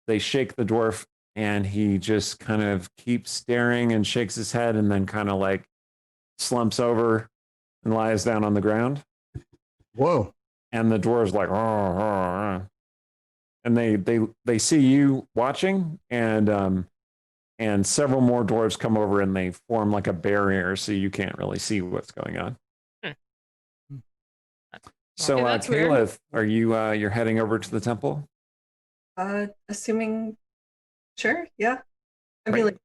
they shake the dwarf and he just kind of keeps staring and shakes his head and then kind of like slumps over and lies down on the ground. Whoa. And the dwarves like, and they see you watching, and several more dwarves come over and they form like a barrier so you can't really see what's going on. So, Okay, that's weird. Caleb, are you you're heading over to the temple? Assuming, sure, yeah. I mean, Right.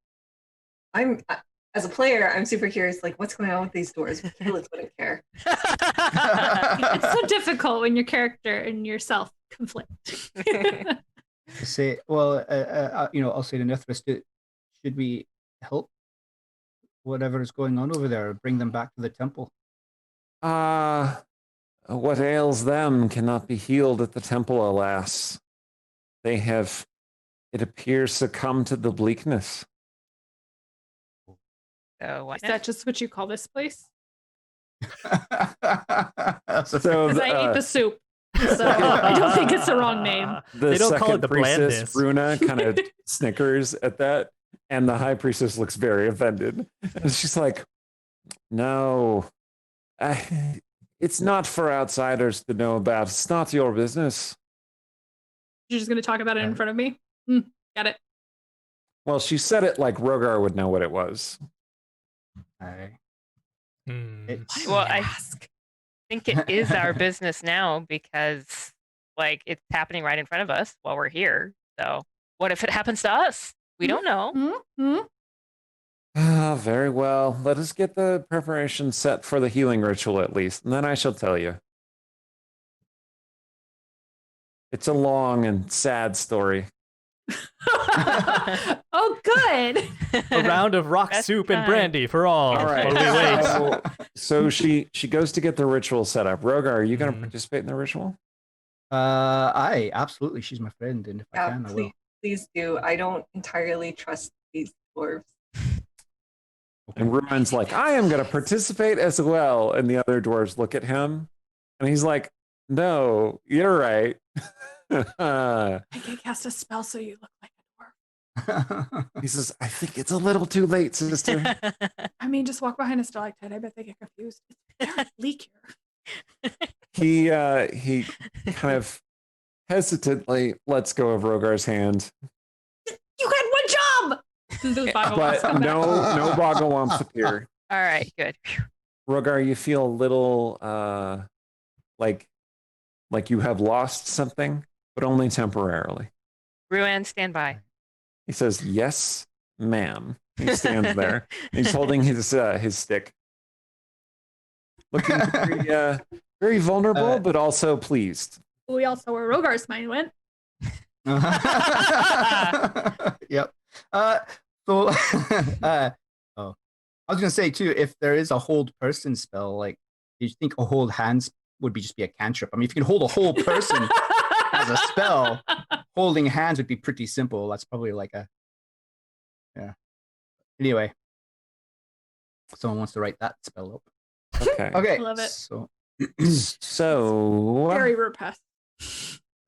like, as a player, I'm super curious, like, what's going on with these doors? Keyleth wouldn't care. It's so difficult when your character and yourself conflict. Say, well, I'll say to Nithris, should we help whatever is going on over there, or bring them back to the temple? What ails them cannot be healed at the temple, alas. They have, it appears, succumbed to the bleakness. So Is that just what you call this place? So Because I ate the soup. So I don't think it's the wrong name. The They don't call second it the priestess, blandness. Runa, kind of snickers at that, and the high priestess looks very offended. And she's like, "No, it's not for outsiders to know about. It's not your business." You're just going to talk about it in front of me? Got it. Well, she said it like Rogar would know what it was. Aye. Hmm. It's- Well, think it is our business now because, like, it's happening right in front of us while we're here. So, what if it happens to us? We don't know. Very well. Let us get the preparation set for the healing ritual at least, and then I shall tell you. It's a long and sad story. Oh, good. A round of rock Best soup and time. brandy for all. All right. While we wait. So she goes to get the ritual set up. Rogar, are you going to Mhm. participate in the ritual? I absolutely. She's my friend, and if I Yeah, can, I will. please do. I don't entirely trust these dwarves. And Ruin's like, I am going to participate as well. And the other dwarves look at him, and he's like, no, you're right. I can cast a spell so you look like a dwarf. He says, I think it's a little too late, sister. I mean, just walk behind a stalactite. I bet they get confused. It's very bleak here. He kind of hesitantly lets go of Rogar's hand, You had one job. Those Bogglewomps but come back. no Bogglewomps appear. All right, good. Rogar, you feel a little like you have lost something, but only temporarily. Ruan, stand by. He says, yes, ma'am. He stands there. He's holding his stick. Looking very, very vulnerable, but also pleased. We all saw where Rogar's mind went. Yep. So, I was gonna say too, if there is a hold person spell, like, do you think a hold hands would be just be a cantrip? I mean, if you can hold a whole person as a spell, holding hands would be pretty simple. That's probably like a, yeah. Anyway, someone wants to write that spell up. Okay. Okay. Love it. So Very repressed.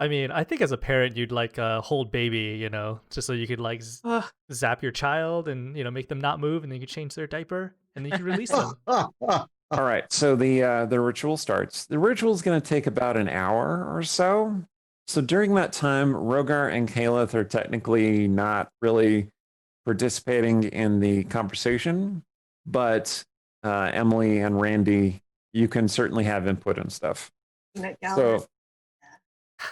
I mean, I think as a parent, you'd like hold baby, you know, just so you could like Ugh. zap your child and, you know, make them not move, and then you could change their diaper and then you can release them. all right. So the ritual starts. The ritual is going to take about an hour or so. So during that time, Rogar and Caleth are technically not really participating in the conversation, but Emily and Randy, you can certainly have input and stuff. So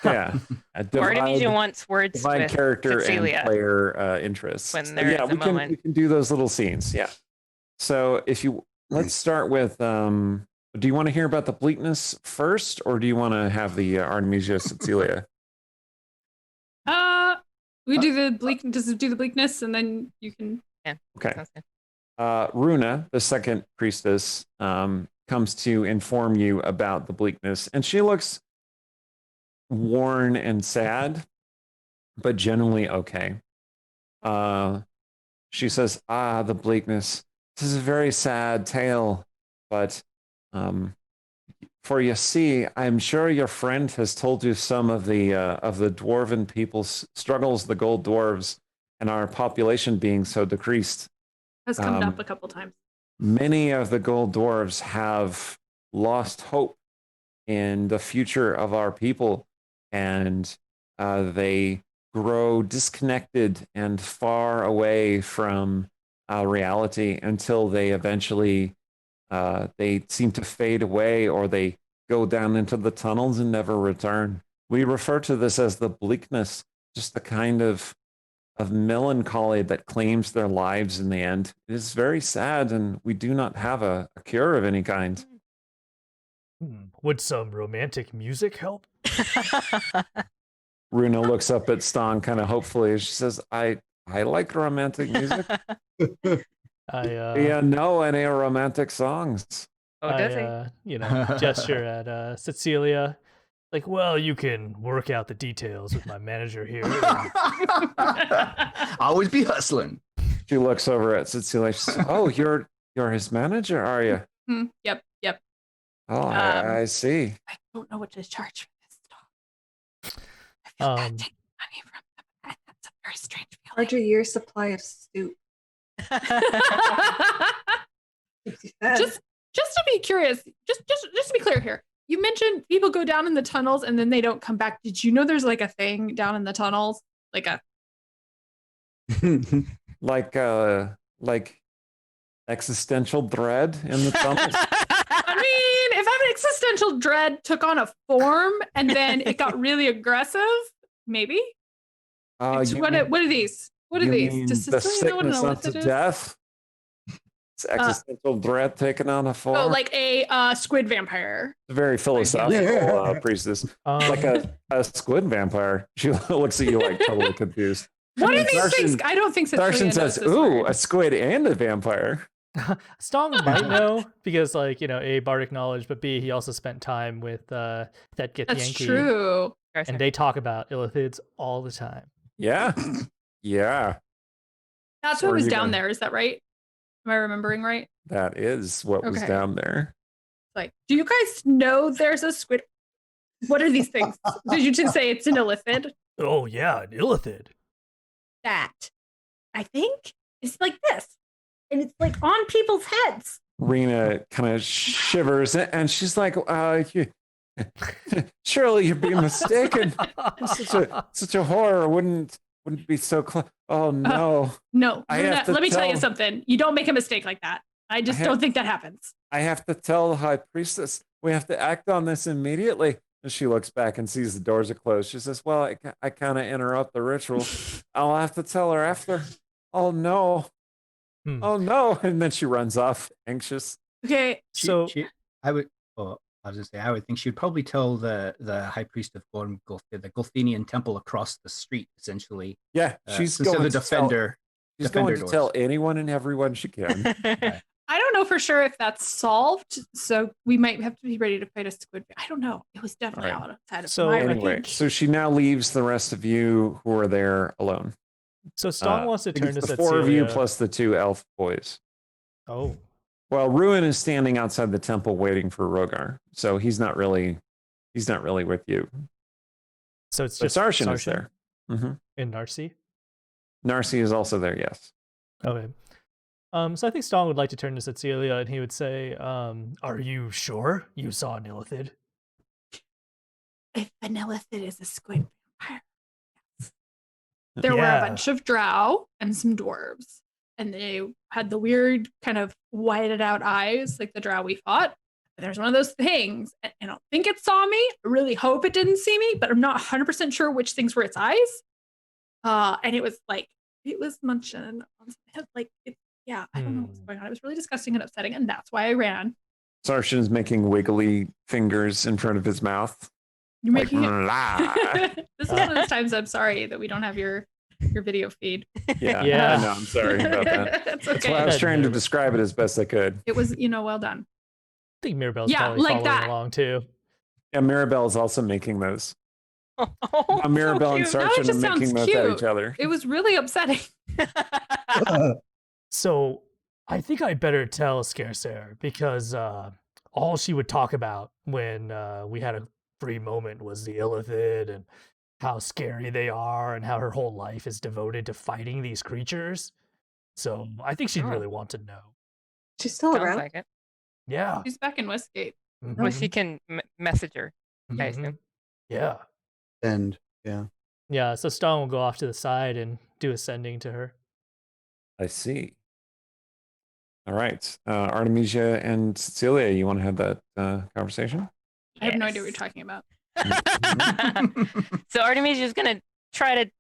yeah, Artemisia wants words divide with character Cecilia. and player interests. When So they're yeah, in the we can moment. do those little scenes. Yeah. So let's start with do you want to hear about the bleakness first, or do you want to have the Artemisia Cecilia? We do the bleak. Does it do the bleakness, and then you can. Okay. Sounds good. Runa, the second priestess, comes to inform you about the bleakness, and she looks worn and sad, but generally okay. She says, the bleakness. This is a very sad tale, but for you see, I'm sure your friend has told you some of the dwarven people's struggles, the gold dwarves, and our population being so decreased. Has come up a couple times. Many of the gold dwarves have lost hope in the future of our people, and they grow disconnected and far away from reality until they eventually they seem to fade away, or they go down into the tunnels and never return. We refer to this as the bleakness, just the kind of melancholy that claims their lives in the end. It is very sad, and we do not have a cure of any kind. Would some romantic music help? Runa looks up at Ston kind of hopefully. She says, I like romantic music. Yeah, know any romantic songs? Oh, does he? You know, gesture at Cecilia. Like, well, you can work out the details with my manager here. Always be hustling. She looks over at Cecilia. She says, oh, you're his manager, are you? Yep. Oh, I see. I don't know what to charge for this stuff. I feel bad taking money from them. That's a very strange feeling. Charge a year's supply of soup. Keeps you fed. Just to be curious, just to be clear here, you mentioned people go down in the tunnels and then they don't come back. Did you know there's like a thing down in the tunnels, like existential dread in the tunnels? I mean, if I'm an existential existential dread took on a form and then it got really aggressive. Maybe. What are these? What are you these? mean Does the Cecilia know what an sickness unto illithid is? death? It's existential dread taken on a form. Oh, like a squid vampire. Very philosophical priestess. Like a squid vampire. She looks at you like totally confused. What are these things? I don't think Cecilia Darshan knows says, this "Ooh, word. a squid and a vampire." Stong might know because, like, you know, A, bardic knowledge, but B, he also spent time with that Get That's Yankee. true. And they talk about illithids all the time. Yeah, yeah. That's So what are was you down gonna- there. Is that right? Am I remembering right? That is what was Okay. down there. Like, do you guys know there's a squid? What are these things? Did you just say it's an illithid? Oh, yeah, an illithid. That, I think, is like this. And it's like on people's heads. Rena kind of shivers and she's like, surely you're being mistaken. Such a horror wouldn't be so close. Oh no. No, I have to let me tell you tell- something. You don't make a mistake like that. I just don't think that happens. I have to tell the high priestess. We have to act on this immediately. And she looks back and sees the doors are closed. She says, well, I kind of interrupt the ritual. I'll have to tell her after. Oh no. Oh no. And then she runs off, anxious. Okay. I would think she would probably tell the high priest of the Golthenian temple across the street, essentially. Yeah, she's since they're going the to tell- defender. She's defender going to doors. tell anyone and everyone she can. I don't know for sure if that's solved, so we might have to be ready to fight a squid. I don't know. It was definitely All right. outside of So my Anyway, range. so she now leaves the rest of you who are there alone. So Stong wants to I think turn it's to the four of you Cecilia. plus the two elf boys. Oh, Well, Ruin is standing outside the temple waiting for Rogar, so he's not really with you. so it's But just Sarshan is there. hmm and Narcy. Narcy is also there. Yes. Okay. So I think Stong would like to turn to Cecilia and he would say, are you sure you saw an illithid? If an illithid is a squid vampire, yes. There were a Yeah. bunch of drow and some dwarves, and they had the weird kind of whited out eyes like the drow we fought. And there's one of those things, and I don't think it saw me. I really hope it didn't see me, but I'm not 100% sure which things were its eyes. And it was like, it was munching on some head. Like, I don't know what's going on. It was really disgusting and upsetting, and that's why I ran. Sarshan is making wiggly fingers in front of his mouth. You're Like, making it. "Blah." This is one of those times I'm sorry that we don't have your video feed. Yeah. Yeah. I know. I'm sorry about that. It's That's why I okay. was trying to describe it as best I could. It was, well done. I think Mirabelle's Yeah, probably like following that. along too. Yeah, Mirabelle is also making those. Oh, Mirabelle and so Now it Sarshan just are making sounds those at cute. each other. It was really upsetting. cute. So I think I better tell Scarcer because all she would talk about when we had a free moment was the illithid and how scary they are and how her whole life is devoted to fighting these creatures. So I think she'd Oh. really want to know. She's still Sounds around. like it. Yeah. She's back in Westgate. Well, she can message her. I Mhm. assume. Yeah. And yeah. Yeah. So Stone will go off to the side and do a sending to her. I see. All right. Artemisia and Cecilia, you want to have that conversation? I have no idea what you're Yes. talking about. So Artemisia is going to try to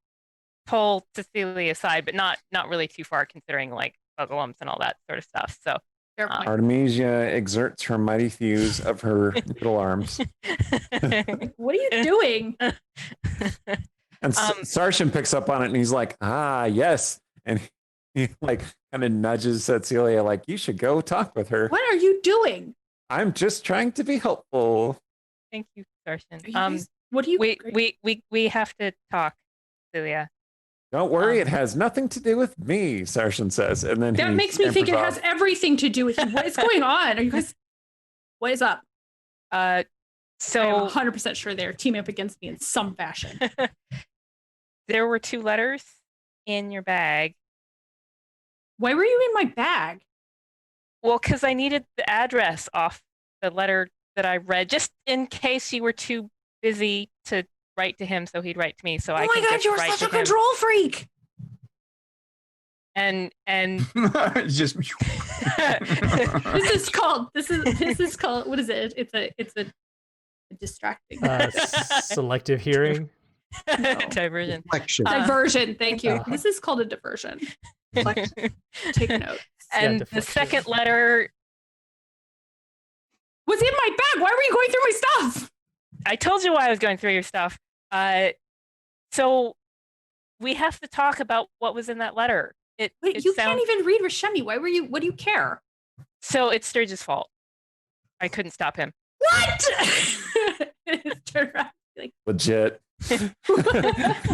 pull Cecilia aside, but not really too far, considering like Bogglewomps and all that sort of stuff. So Fair point. Artemisia exerts her mighty thews of her little arms. What are you doing? And Um, Sarshan picks up on it and he's like, yes. And he like kind of nudges Cecilia like, you should go talk with her. What are you doing? I'm just trying to be helpful. Thank you, Are you Sarshan. guys- what do you? We have to talk, Celia. Don't worry, Um, it has nothing to do with me, Sarshan says. And then That he makes me think it scampers has off. everything to do with you. What is going on? Are you guys? What is up? I am So 100% sure they're teaming up against me in some fashion. there were 2 letters in your bag. Why were you in my bag? Well, because I needed the address off the letter that I read, just in case you were too busy to write to him, so he'd write to me. So Oh I my could god, just you're write such to a him. control freak. And It's just This is called. What is it? It's a Distracting. Selective hearing. No. Diversion. Reflection. Diversion. Thank you. Uh-huh. This is called a diversion. Take note. And the deflection. second letter, Was in my bag. Why were you going through my stuff? I told you why I was going through your stuff. So we have to talk about what was in that letter. Wait, you can't even read Rashemi. Why were you? What do you care? So it's Sturge's fault. I couldn't stop him. What? Turn around. Like, Legit. We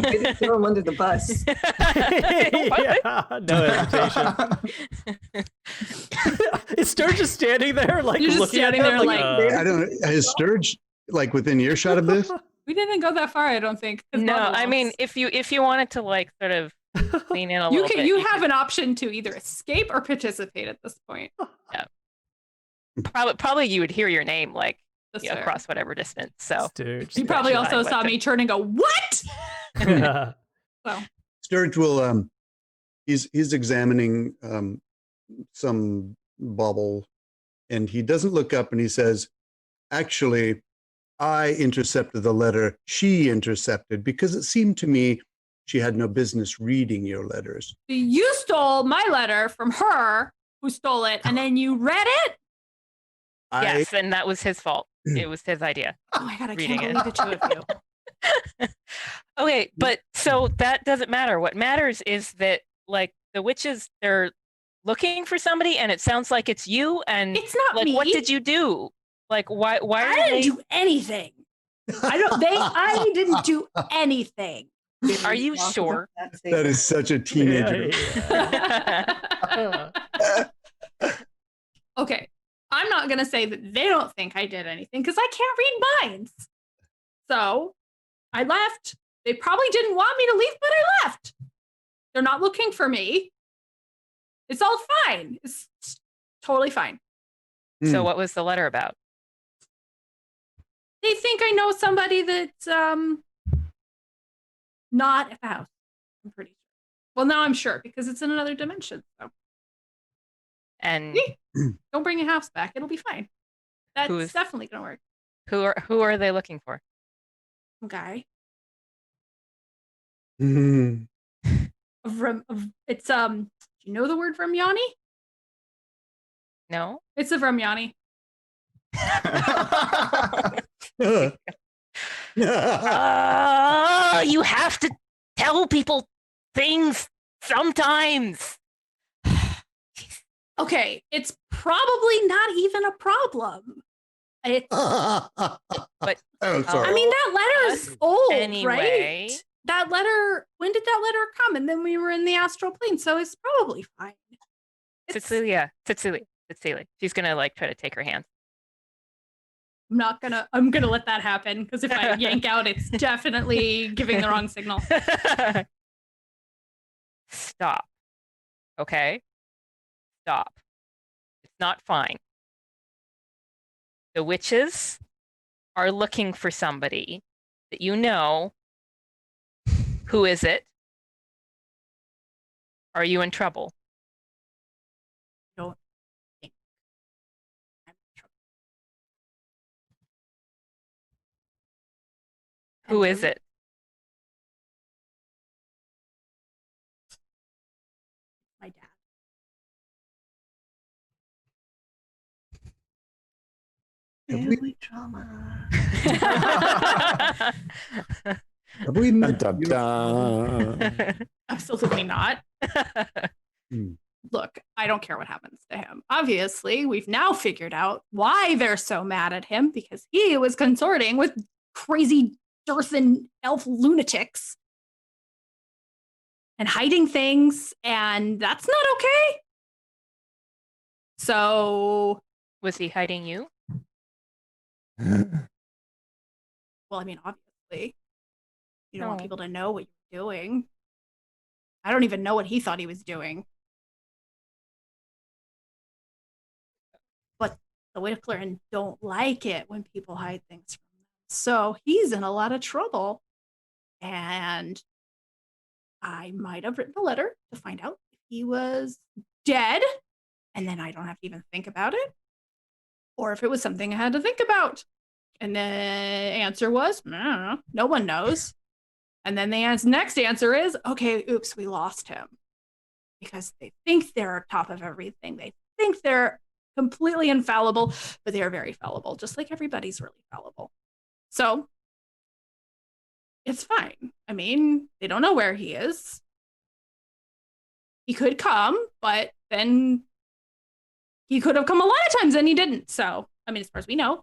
didn't throw him under the bus. Yeah, no hesitation. Is Sturge just standing there, like You're just looking standing at there him, like, I don't. Is Sturge like within earshot of this? we didn't go that far. I don't think. 'Cause No, I Bogglewomps. mean, if you wanted to like sort of lean in a little bit, you have an option to either escape or participate at this point. probably you would hear your name like That's you know, fair. across whatever distance. So Sturge. You probably Sturge. also saw me turn and go, "What?" Yeah. So Sturge will. He's examining some bauble, and he doesn't look up, and he says, "Actually, I intercepted the letter she intercepted because it seemed to me she had no business reading your letters." you stole my letter from her, who stole it, and then you read it. yes, and that was his fault. It was his idea. Oh my god, I Reading can't it. believe the two of you. Okay, but so that doesn't matter. What matters is that like the witches, they're looking for somebody, and it sounds like it's you. And It's not like, me. what did you do? Like, why are I they? didn't do anything. I didn't do anything. Are you sure? That is such a teenager. Yeah. Okay, I'm not gonna say that they don't think I did anything because I can't read minds. So I left. They probably didn't want me to leave, but I left. They're not looking for me. It's all fine. It's totally fine. So what was the letter about? They think I know somebody that's not at the house. I'm pretty sure. Well, now I'm sure because it's in another dimension. So And don't bring your house back. It'll be fine. That's Who is- definitely gonna work. who are they looking for? Some guy. Mm. It's do you know the word Vremyani? No. It's a Vremyani. You have to tell people things sometimes. Okay, it's probably not even a problem. It's, Oh, But, sorry. I mean, that letter is old, Anyway. right? That letter, when did that letter come? And then we were in the astral plane, so it's probably fine. It's- Cecilia. She's gonna like try to take her hand. I'm gonna let that happen because if I yank out, it's definitely giving the wrong signal. Stop. Okay? Stop. It's not fine. The witches are looking for somebody that you know. Who is it? Are you in trouble? Don't think I'm in trouble. Who is it? My dad. Family drama. Have we met Dun, dun, dun. Absolutely not. Hmm. Look, I don't care what happens to him. Obviously, we've now figured out why they're so mad at him because he was consorting with crazy Durthan elf lunatics and hiding things, and that's not okay. So, Was he hiding you? well, I mean, obviously, you don't want No. people to know what you're doing. I don't even know what he thought he was doing. But the Whittler don't like it when people hide things from them. So he's in a lot of trouble. And I might have written a letter to find out if he was dead. And then I don't have to even think about it. Or if it was something I had to think about. And the answer was, I don't know, no one knows. And then the next answer is, okay, oops, we lost him. Because they think they're on top of everything. They think they're completely infallible, but they are very fallible, just like everybody's really fallible. So it's fine. I mean, they don't know where he is. He could come, but then he could have come a lot of times and he didn't. So, I mean, as far as we know.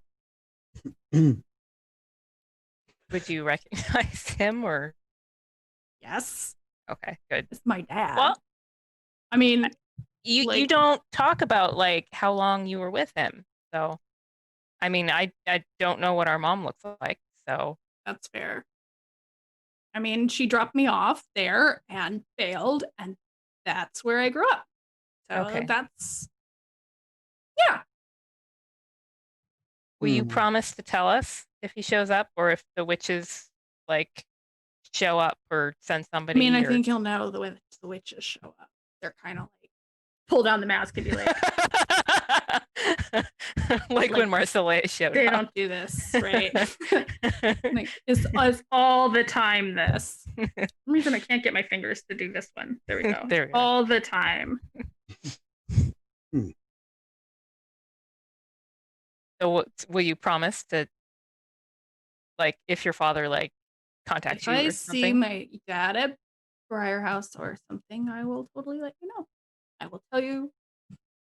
Would you recognize him or? Yes. Okay, good. It's my dad. Well, I mean, you don't talk about like how long you were with him. So, I mean, I don't know what our mom looks like. So that's fair. I mean, she dropped me off there and failed, and that's where I grew up. So Okay. that's, yeah. Will you promise to tell us if he shows up or if the witches like show up or send somebody? I mean, I or... think you'll know the way the witches show up. They're kind of like pull down the mask and be like, like when Marcellus showed they up. don't do this, right? Like, it's us all the time. This. For some reason I can't get my fingers to do this one. There we go. There we go. All the time. So will you promise to, like, if your father like contacts If you I or see something? my dad at Briar House or something, I will totally let you know. I will tell you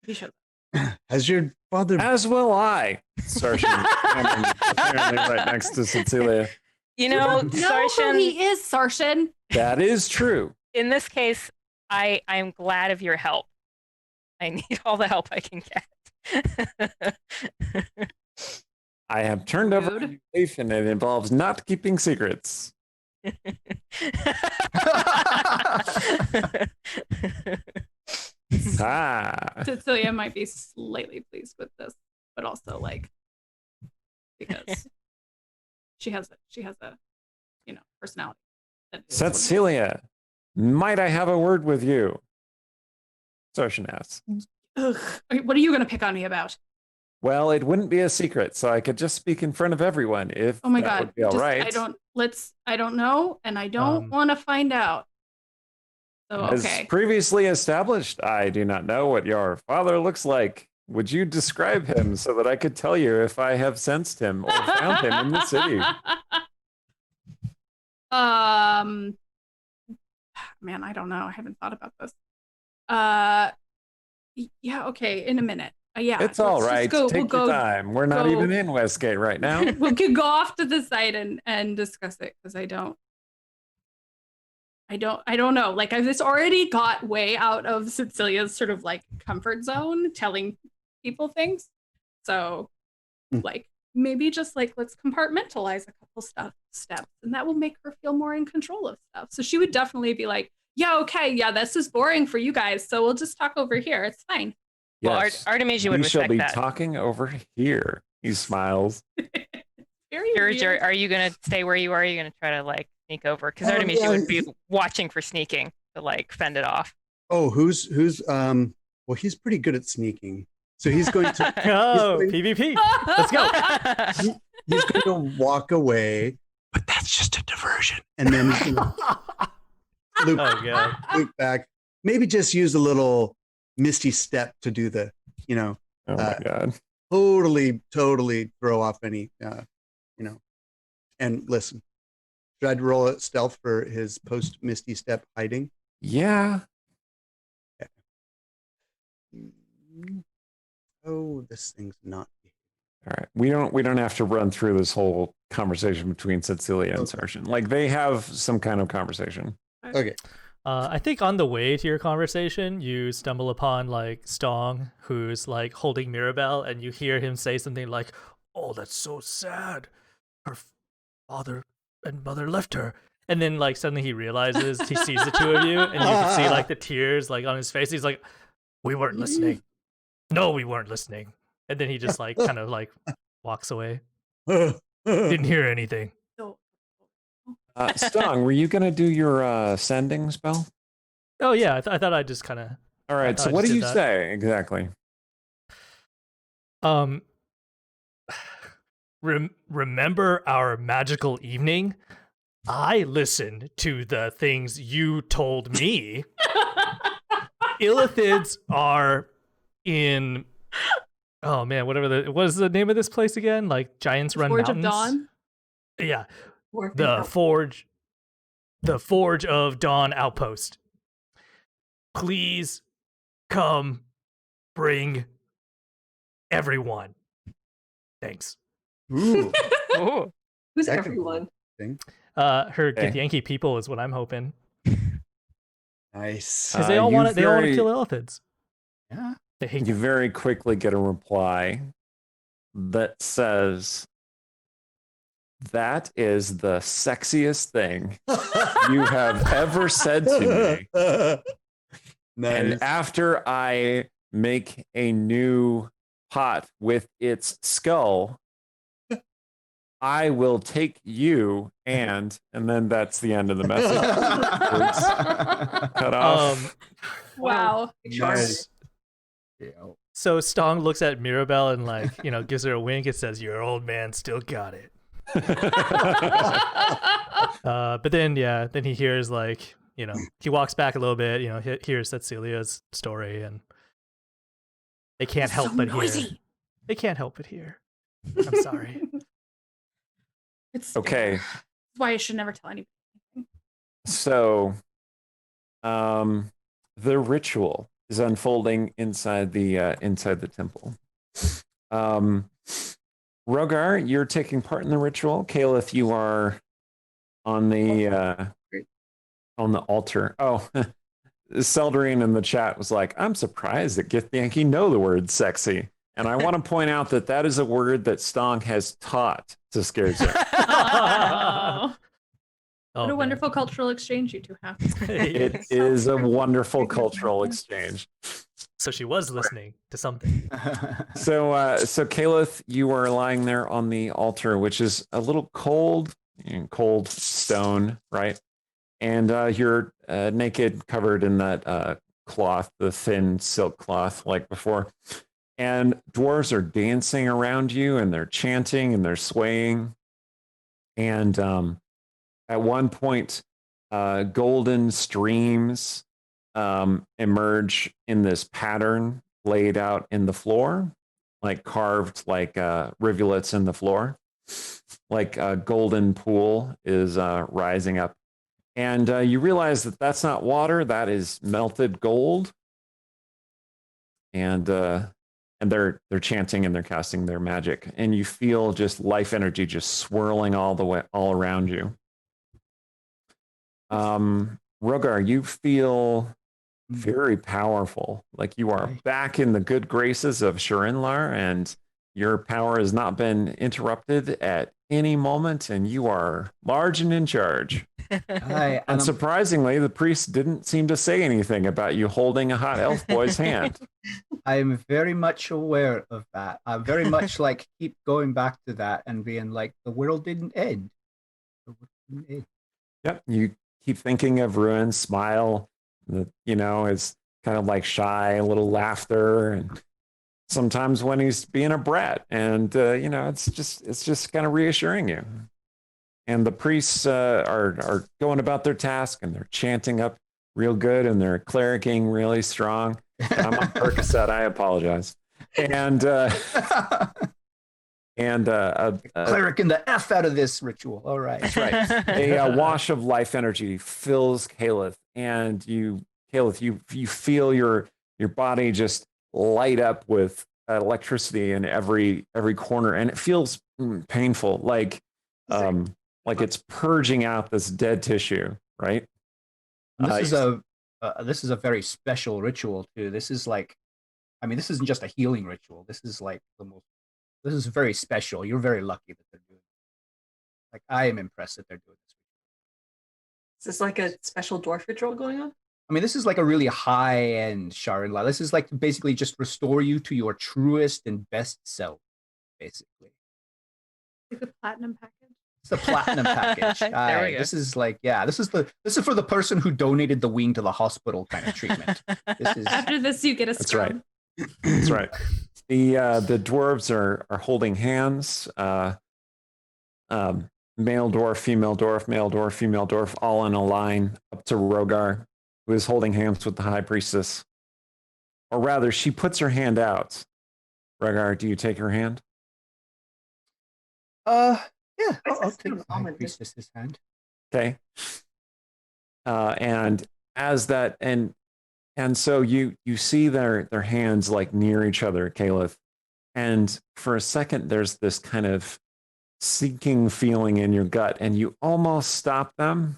if he shows up. Has your father? As will I. Sarshan, apparently right next to Cecilia. You know, Know who Sarshan, he is, Sarshan. That is true. in this case, I'm glad of your help. I need all the help I can get. I have turned over a Rude. new leaf, and it involves not keeping secrets. Ah. Cecilia might be slightly pleased with this, but also like because she has a personality. that is what it is. Cecilia, might I have a word with you? Sarshan asks. Ugh. What are you going to pick on me about? Well, it wouldn't be a secret, so I could just speak in front of everyone if Oh my that god! would be all right. I don't know, and I don't want to find out. So As okay. previously established, I do not know what your father looks like. Would you describe him so that I could tell you if I have sensed him or found him in the city? Man, I don't know. I haven't thought about this. Yeah, okay, in a minute. Yeah, It's all let's just right. go- Take we'll your go- time. We're not go- even in Westgate right now. We could go off to the side and discuss it because I don't know. Like I've just already got way out of Cecilia's sort of like comfort zone telling people things. So like maybe just like let's compartmentalize a couple steps and that will make her feel more in control of stuff. So she would definitely be like, yeah, okay, yeah, this is boring for you guys. So we'll just talk over here. It's fine. Well, Yes. Artemisia would We shall respect be that. talking over here. He smiles. Very George, weird. are you going to stay where you are? Or are you going to try to like sneak over? Because Artemisia yeah, would be watching for sneaking to like fend it off. Oh, who's well, he's pretty good at sneaking. So he's going to Oh, going- PvP. Let's go. he's going to walk away, but that's just a diversion. And then he's going to loop, Oh god. loop back. Maybe just use a little misty step to do the, Oh my god. totally throw off any, and listen. Should I roll a stealth for his post misty step hiding? Yeah. Oh, this thing's not. All right. We don't have to run through this whole conversation between Cecilia and Okay. Sarshan. Like they have some kind of conversation. Okay. I think on the way to your conversation, you stumble upon like Stong, who's like holding Mirabelle, and you hear him say something like, "Oh, that's so sad. Her father and mother left her." And then like suddenly he realizes he sees the two of you, and you can see like the tears like on his face. He's like, "We weren't listening. No, we weren't listening." And then he just like kind of like walks away. Didn't hear anything. So- Stong, were you going to do your sending spell? Oh yeah, I thought I'd just kind of All right. thought So I what just do did you that. say exactly? remember our magical evening? I listened to the things you told me. Illithids are in, oh man, what is the name of this place again? Like Giants Run Forge Mountains? of Dawn. Yeah, Dwarf the Outpost. Forge of Dawn outpost. Please come bring everyone. Thanks. Ooh, Ooh. Who's that could be everyone? interesting. Her Okay. Githyanki people is what I'm hoping. Nice. Because they all want to very- kill Illithids. Yeah. They hate You very quickly get a reply that says, "That is the sexiest thing you have ever said to me. Nice. And after I make a new pot with its skull, I will take you and then that's the end of the message. Cut off. Wow. Nice. Yeah. So Stong looks at Mirabelle and gives her a wink and says, "Your old man still got it." But then he hears he walks back a little bit, hears Cecilia's story, and they can't It's help so but hear. noisy. They can't help but hear. I'm sorry. It's Okay. That's why I should never tell anybody. So, the ritual is unfolding inside the temple. Rogar, you're taking part in the ritual. Caliph, you are on the altar. Oh, Seldrine in the chat was like, "I'm surprised that Githyanki know the word sexy." And I want to point out that is a word that Stong has taught to Scarezer. Oh, Oh, what a man. wonderful cultural exchange you two have. It is a wonderful cultural exchange. So she was listening to something. So Caliph, you are lying there on the altar, which is a little cold stone, right? And you're naked, covered in that cloth, the thin silk cloth, like before. And dwarves are dancing around you, and they're chanting and they're swaying. And at one point, golden streams emerge in this pattern laid out in the floor, like carved like rivulets in the floor, like a golden pool is rising up. And you realize that that's not water, that is melted gold. And they're chanting and they're casting their magic, and you feel just life energy just swirling all around you. Rogar, you feel very powerful, like you are back in the good graces of Sharinlar, and your power has not been interrupted at any moment, and you are large and in charge. Hi, And surprisingly, the priest didn't seem to say anything about you holding a hot elf boy's hand. I'm very much aware of that. I'm very much keep going back to that and being like, the world didn't end. The world didn't end. Yep, you keep thinking of Ruin, smile, it's kind of like shy, a little laughter, and sometimes when he's being a brat, and it's just kind of reassuring you. And the priests are going about their task, and they're chanting up real good, and they're clericing really strong. I'm on Percocet, I apologize. And Clericing the F out of this ritual. All right. that's right. A wash of life energy fills Caliph, and you feel your body just light up with electricity in every corner, and it feels painful, like it's purging out this dead tissue, right? This is a very special ritual too. This is this isn't just a healing ritual. This is this is very special. You're very lucky that they're doing it. I am impressed that they're doing this. Is this like a special dwarf ritual going on? This is a really high-end Sharinla. This is basically just restore you to your truest and best self, basically. Like the platinum package. It's the platinum package. There we go. This is this is for the person who donated the wing to the hospital kind of treatment. This is After this, you get a That's right. scrub. That's right. The dwarves are holding hands. male dwarf, female dwarf, male dwarf, female dwarf, all in a line up to Rogar, who is holding hands with the high priestess. Or rather, she puts her hand out. Rogar, do you take her hand? Yeah, That's I'll kind take of the high ominous. priestess's hand. Okay. And as that and so you see their hands like near each other, Caliph. And for a second, there's this kind of sinking feeling in your gut, and you almost stop them,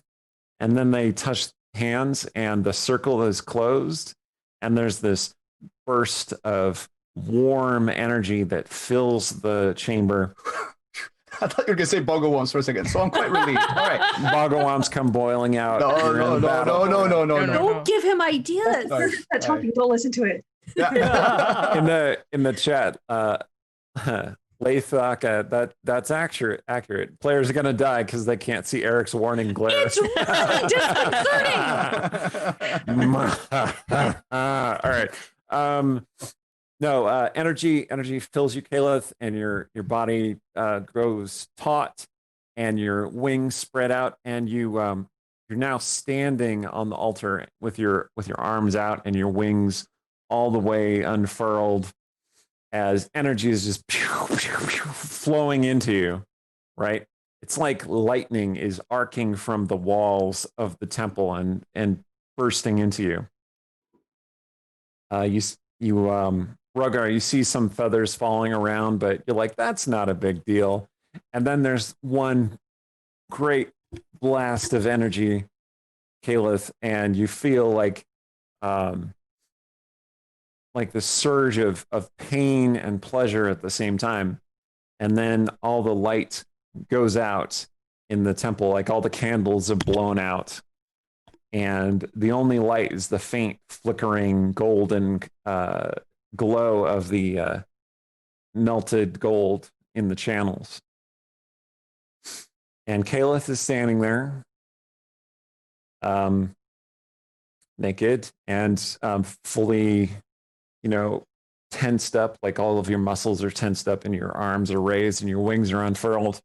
and then they touch hands, and the circle is closed, and there's this burst of warm energy that fills the chamber. I thought you were going to say Bogglewomps for a second, so I'm quite relieved. All right. Bogglewomps come boiling out. No. Don't give him ideas. Sorry. That talking, don't listen to it. Yeah. In the chat, Laythaka, that's accurate. Players are gonna die because they can't see Eric's warning glare. It's really disconcerting. All right. No, energy fills you, Caliph, and your body grows taut, and your wings spread out, and you're now standing on the altar with your arms out and your wings all the way unfurled, as energy is just flowing into you, right? It's like lightning is arcing from the walls of the temple and bursting into you. Rogar, you see some feathers falling around, but you're like, that's not a big deal. And then there's one great blast of energy, Caliph, and you feel like the surge of pain and pleasure at the same time. And then all the light goes out in the temple, like all the candles are blown out. And the only light is the faint flickering golden glow of the melted gold in the channels. And Caliph is standing there, naked and fully, tensed up, like all of your muscles are tensed up and your arms are raised and your wings are unfurled.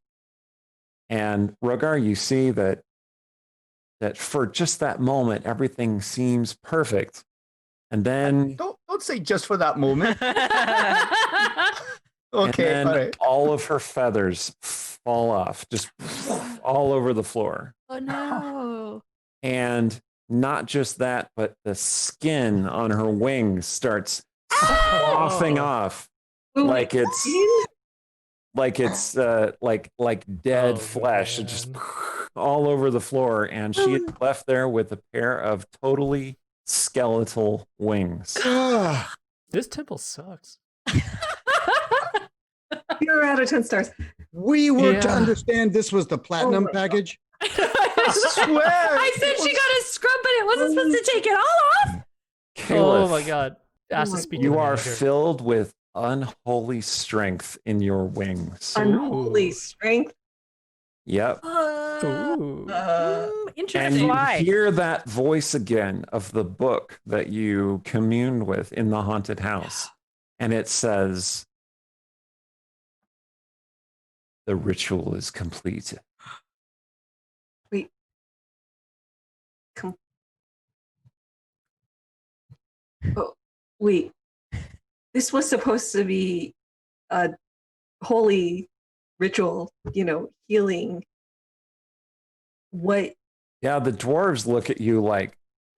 And Rogar, you see that for just that moment, everything seems perfect. And then Don't say just for that moment. Okay, and then all right. all of her feathers fall off, just all over the floor. Oh no. And not just that, but the skin on her wings starts sloughing off, like it's dead flesh. It just all over the floor, and she is left there with a pair of totally skeletal wings. This temple sucks. You're out of 10 stars. We were to Yeah. understand this was the platinum my package. I swear. I said she got a scrub, but it wasn't supposed to take it all off. Oh Caliph, my god. Ask to my speak to you the are manager. filled with unholy strength in your wings. Unholy strength. Yep. Ooh. And Interesting. you Why? hear that voice again of the book that you communed with in the haunted house. And it says, the ritual is complete. Oh, wait. This was supposed to be a holy ritual, healing. What? Yeah, the dwarves look at you like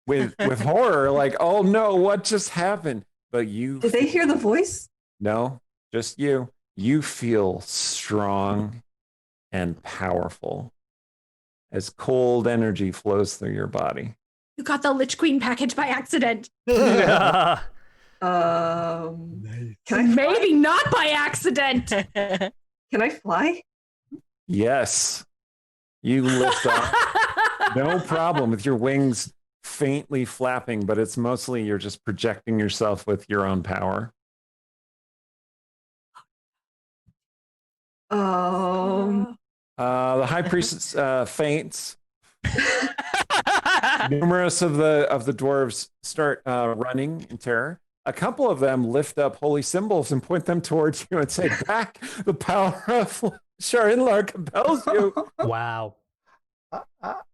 with horror, like, oh no, what just happened? But you Did they hear the voice? No, just you. You feel strong and powerful as cold energy flows through your body. You got the Lich Queen package by accident. Yeah. Can I fly? Maybe not by accident. Can I fly? Yes, you lift off. No problem with your wings faintly flapping, but it's mostly you're just projecting yourself with your own power. Um, The high priestess faints. Numerous of the dwarves start running in terror. A couple of them lift up holy symbols and point them towards you and say, "Back the power of Sharinlar compels you. Wow.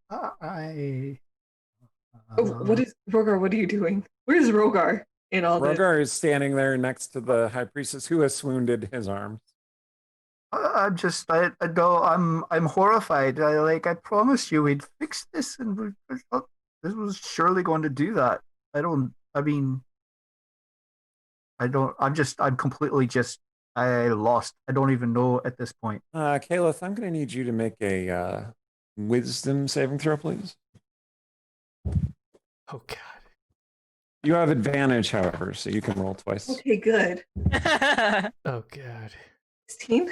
I. What is Rogar? What are you doing? Where's Rogar in all this? Rogar is standing there next to the high priestess who has swounded his arms. I'm just, I know, I'm horrified. I promised you we'd fix this, and this was surely going to do that. I'm completely I lost. I don't even know at this point. Caliph, I'm going to need you to make a wisdom saving throw, please. Oh God. You have advantage, however, so you can roll twice. Okay, good. Oh God. 16?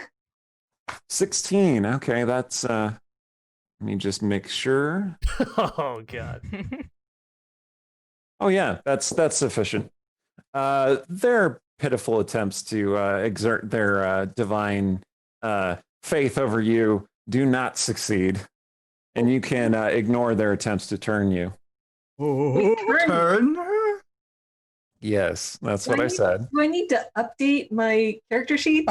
16. Okay, that's let me just make sure. Oh God. Oh yeah, that's sufficient. Their pitiful attempts to exert their divine faith over you do not succeed, and you can ignore their attempts to turn you. Wait, Turn her? Yes, that's what I said. Do I need to update my character sheet?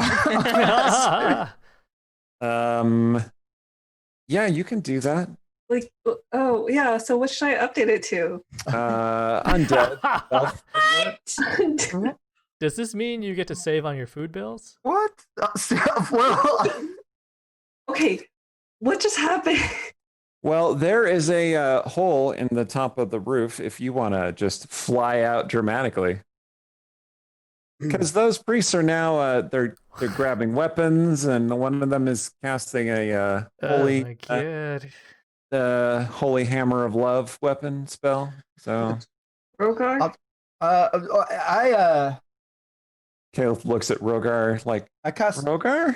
Yeah, you can do that. Like, oh yeah. So what should I update it to? Undead. Does this mean you get to save on your food bills? What? Well, Okay, what just happened? Well, there is a hole in the top of the roof if you want to just fly out dramatically. Because those priests are now they're grabbing weapons, and one of them is casting a holy Oh my God. the holy hammer of love weapon spell. So Rogar? Caleb looks at Rogar like, I cast. Rogar?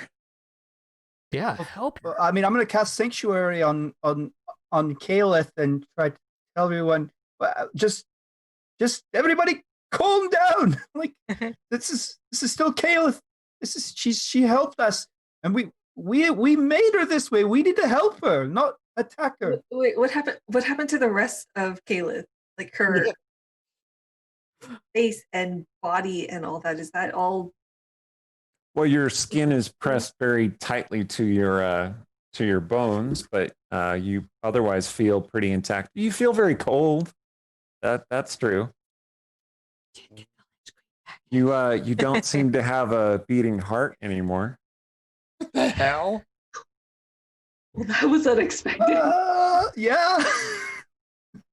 Yeah, help her. I mean, I'm going to cast Sanctuary on Calith and try to tell everyone, just everybody calm down. Like, this is still Calith. She helped us, and we made her this way. We need to help her, not attack her. Wait, what happened? What happened to the rest of Caleb? Like her face and body and all that? Is that all? Well, your skin is pressed very tightly to your bones, but you otherwise feel pretty intact. You feel very cold. That's true. You don't seem to have a beating heart anymore. What the hell? Well, that was unexpected. Yeah.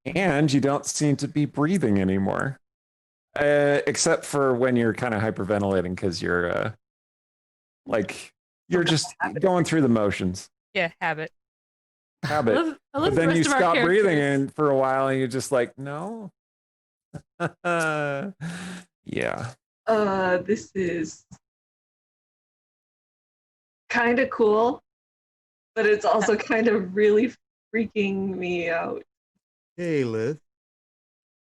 And you don't seem to be breathing anymore, except for when you're kind of hyperventilating because you're you're just going through the motions. Yeah, habit. Habit. I love But the then you rest of our stop breathing characters. in for a while, and you're just like, no. Yeah. This is kind of cool, but it's also kind of really freaking me out. Caliph.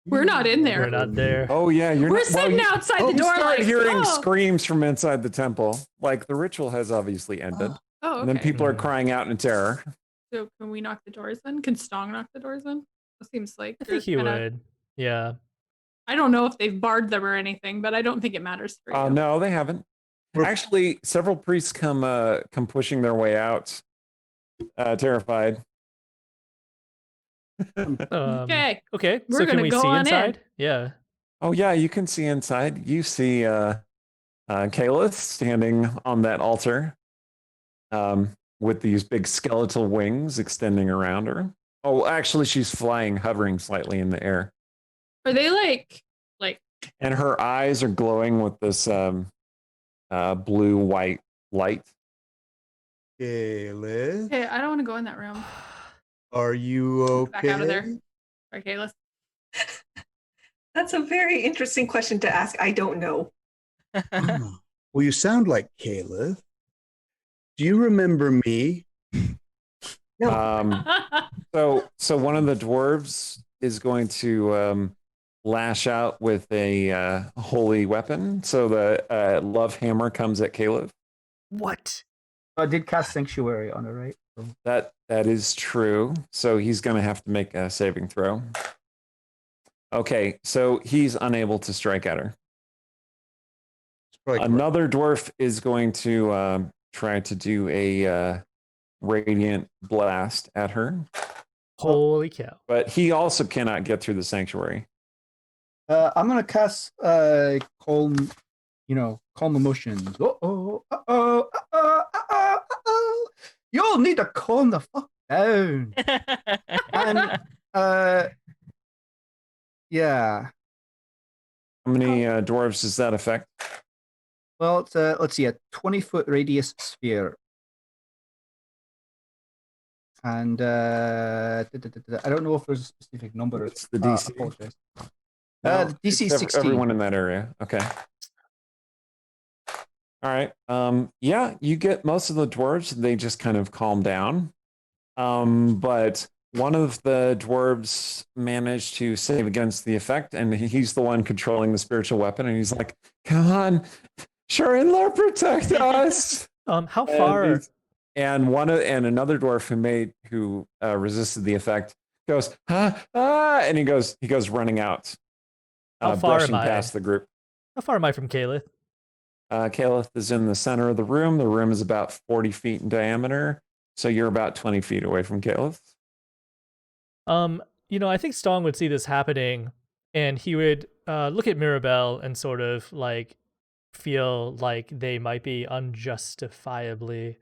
We're not in there. We're not there. Oh yeah, you're We're not, well, sitting you- outside you the door start like, hearing oh. screams from inside the temple. Like the ritual has obviously ended, Oh, okay. and then people are Mm. crying out in terror. So can we knock the doors in? Can Stong knock the doors in? It seems like I think there's he kinda- would. Yeah. I don't know if they've barred them or anything, but I don't think it matters for you. No, they haven't. We're- Actually, several priests come pushing their way out, terrified. Okay. Okay. We're So can gonna we go see on in. inside? Yeah. Oh yeah, you can see inside. You see Caliph standing on that altar, with these big skeletal wings extending around her. Oh, actually, she's flying, hovering slightly in the air, Are they like and her eyes are glowing with this blue-white light. Caliph, okay, I don't want to go in that room. are you okay? Back out of there. Okay, let's That's a very interesting question to ask. I don't know. Oh, well, you sound like Caliph. Do you remember me? No. So one of the dwarves is going to lash out with a holy weapon. So the love hammer comes at Caliph. What? I did cast Sanctuary on her, right? So. That is true. So he's going to have to make a saving throw. Okay, so he's unable to strike at her. Strike right. Another dwarf is going to try to do a radiant blast at her, Holy cow. but he also cannot get through the sanctuary. I'm gonna cast calm, calm emotions. You'll need to calm the fuck down. And yeah. How many dwarves does that affect? Well, it's let's see, a 20-foot radius sphere. And I don't know if there's a specific number. What's the DC? Apologize. No, The DC it's 16. Everyone in that area. Okay. All right. Yeah, you get most of the dwarves. They just kind of calm down. But one of the dwarves managed to save against the effect, and he's the one controlling the spiritual weapon. And he's like, "Come on, Sharinla, protect us!" How far? And another dwarf who resisted the effect goes, and he goes running out, How far brushing am I? past the group. How far am I from Caleth? Caleth is in the center of the room. The room is about 40 feet in diameter, so you're about 20 feet away from Caleth. I think Stong would see this happening, and he would look at Mirabelle and sort of like feel like they might be unjustifiably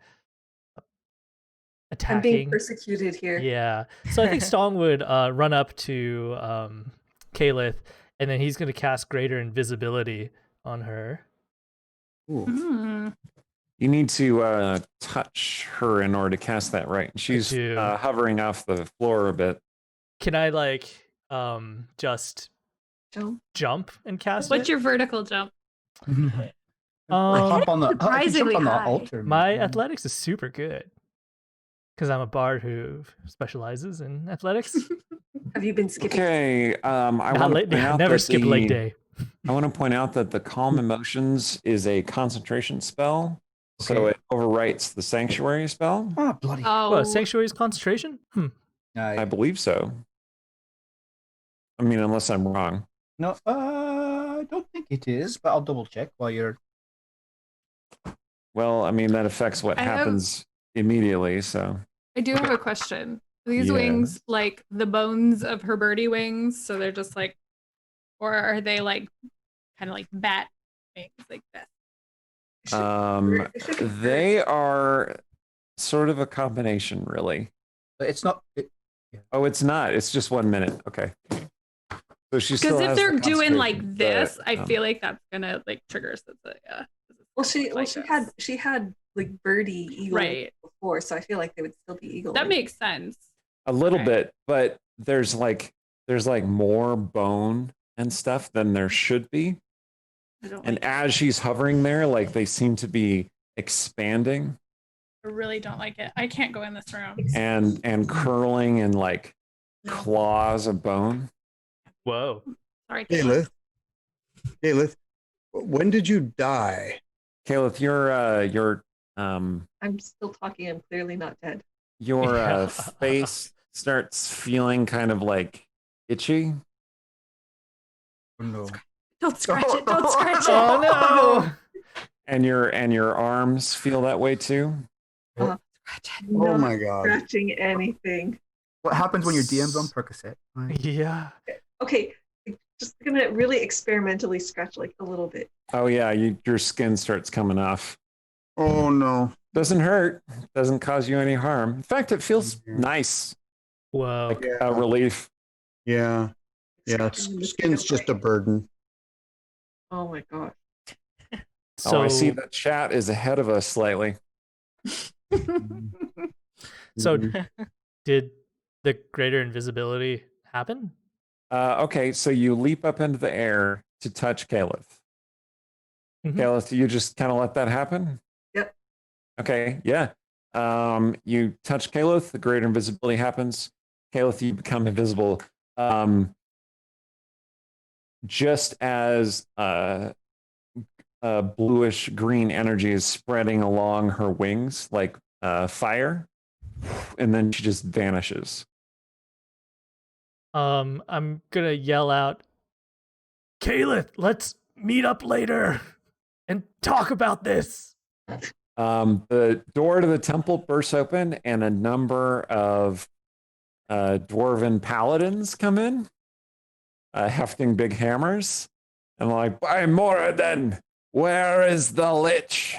attacking. I'm being persecuted here. Yeah. So I think Stong would run up to Caleth, and then he's going to cast Greater Invisibility on her. Ooh. Mm. You need to touch her in order to cast that, right? She's do. hovering off the floor a bit. Can I just jump and cast What's it? your vertical jump? Hop on the Surprisingly jump on the high. altar. My man. athletics is super good because I'm a bard who specializes in athletics. Have you been skipping? Okay, I Not want late, to point out never that skip leg day. I want to point out that the Calm Emotions is a concentration spell, so Okay. it overwrites the Sanctuary spell. Ah, bloody. What, Sanctuary's concentration? I believe so. I mean, unless I'm wrong. No, I don't think it is, but I'll double check while you're. Well, I mean, that affects what I have- happens immediately, so. I do have a question. Are these Yeah. wings like the bones of her birdie wings? So they're just like, or are they like kind of like bat wings like this? They are sort of a combination, really. But it's not. Oh, it's not. It's just 1 minute. Okay. So she still Because if has they're the doing like concentration, this, but, I feel like that's gonna like trigger. So yeah. Well, she this. she had like birdie eagle Right. before, so I feel like they would still be eagle. That makes sense. a little Okay. bit, but there's like more bone and stuff than there should be. I don't And like as she's hovering there, like they seem to be expanding I really don't like it. I can't go in this room. and curling and like claws of bone. Whoa. Sorry. Caleb. Caleth, when did you die? Caleb, your I'm still talking. I'm clearly not dead. your face starts feeling kind of like itchy. Oh, no. Don't scratch it. Don't scratch it. Oh no. And your arms feel that way too. Oh Not my god. scratching anything. What happens when your DM's on Percocet? Right? Yeah. Okay, just gonna really experimentally scratch like a little bit. Oh yeah, your skin starts coming off. Oh no. Doesn't hurt. Doesn't cause you any harm. In fact, it feels nice. Whoa. Like Yeah. a relief. Yeah. Yeah. Scratching in the Skin's just a way. burden. Oh my god. So Oh, I see the chat is ahead of us slightly. So Mhm. did the greater invisibility happen? Okay, so you leap up into the air to touch Caleb. Mhm. Caleb, you just kind of let that happen? Yep. Okay, yeah. You touch Caleb, the greater invisibility happens. Caleb, you become invisible. Just as bluish green energy is spreading along her wings like fire, and then she just vanishes. I'm gonna yell out, Caleth, let's meet up later and talk about this. The door to the temple bursts open, and a number of dwarven paladins come in, hefting big hammers, and like, by Moradin, where is the lich?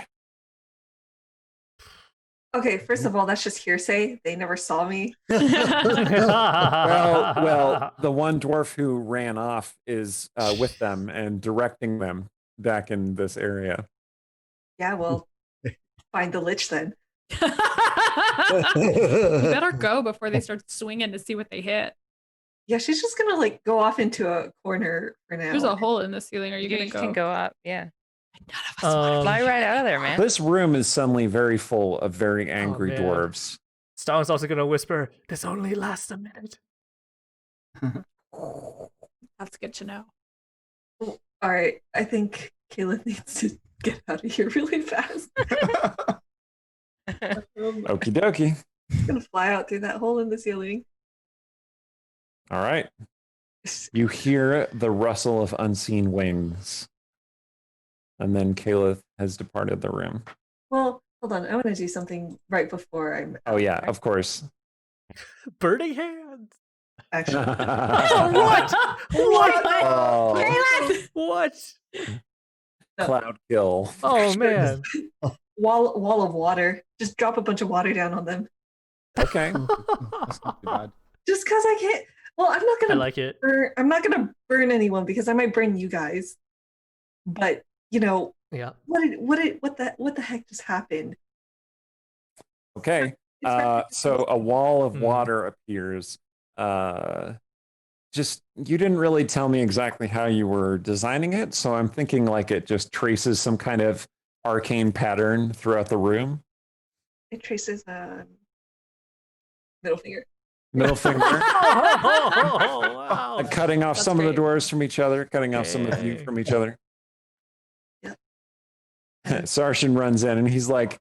Okay, first of all, that's just hearsay. They never saw me. Well, the one dwarf who ran off is with them and directing them back in this area. Yeah, well, find the lich then. You better go before they start swinging to see what they hit. Yeah, she's just gonna like go off into a corner for now. There's a hole in the ceiling. Are you gonna You go? can go up. Yeah. None of us want to Fly right out of there, man. This room is suddenly very full of very angry man. dwarves. Stone's also gonna whisper, "This only lasts a minute." That's good to know. All right, I think Caleb needs to get out of here really fast. Okie dokie. He's gonna fly out through that hole in the ceiling. All right. You hear the rustle of unseen wings. And then Caleb has departed the room. Well, hold on. I want to do something right before I'm. Oh, yeah, of course. Burning hands. Actually, What? Oh, What? cloud kill. Oh man. wall of water. Just drop a bunch of water down on them. Okay. That's not too bad. Just because I can't. Well, I'm not I gonna. like it. I'm not gonna burn anyone because I might burn you guys. But you know Yeah. what the heck just happened? Okay. It's right- So a wall of water appears. Just, you didn't really tell me exactly how you were designing it, so I'm thinking like it just traces some kind of arcane pattern throughout the room. It traces middle finger. Middle finger. Wow. Cutting off That's some of the great. doors from each other, cutting off some of you Yay. from each other. Yep. Sarshan runs in and he's like,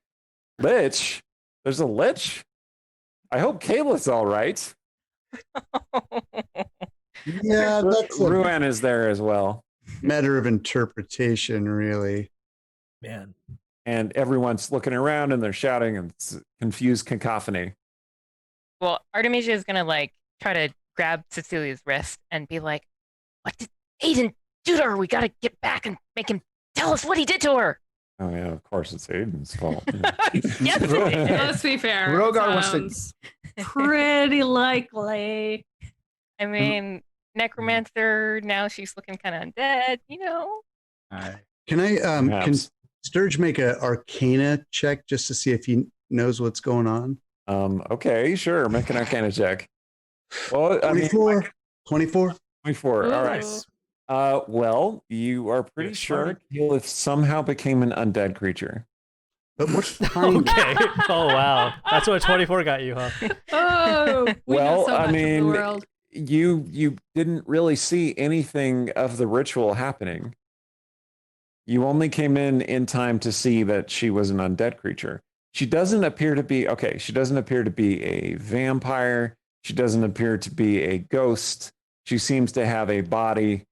Lich? There's a lich? I hope Caleb's all right. Yeah, that's a Ruan is there as well. matter of interpretation, really. Man. And everyone's looking around and they're shouting and it's confused cacophony. Well, Artemisia is gonna like try to grab Cecilia's wrist and be like, "What did Aiden do to her? We gotta get back and make him tell us what he did to her." Oh, yeah, of course it's Aiden's fault. Yes, it is. Let's be fair. Rogar wants to- Sounds pretty likely. I mean, necromancer. Now she's looking kind of undead. You know. Can I can Perhaps. Sturge make a Arcana check just to see if he knows what's going on? Okay, sure. Make an Arcana check. Well, I mean, 24. 24. 24. All right. Nice. Well, you are pretty Good sure start. Keyleth somehow became an undead creature. But what's behind Okay. Oh wow. That's what 24 got you, huh? Oh, we know Well, so I much mean, of the world. You didn't really see anything of the ritual happening. You only came in time to see that she was an undead creature. She doesn't appear to be she doesn't appear to be a vampire. She doesn't appear to be a ghost. She seems to have a body.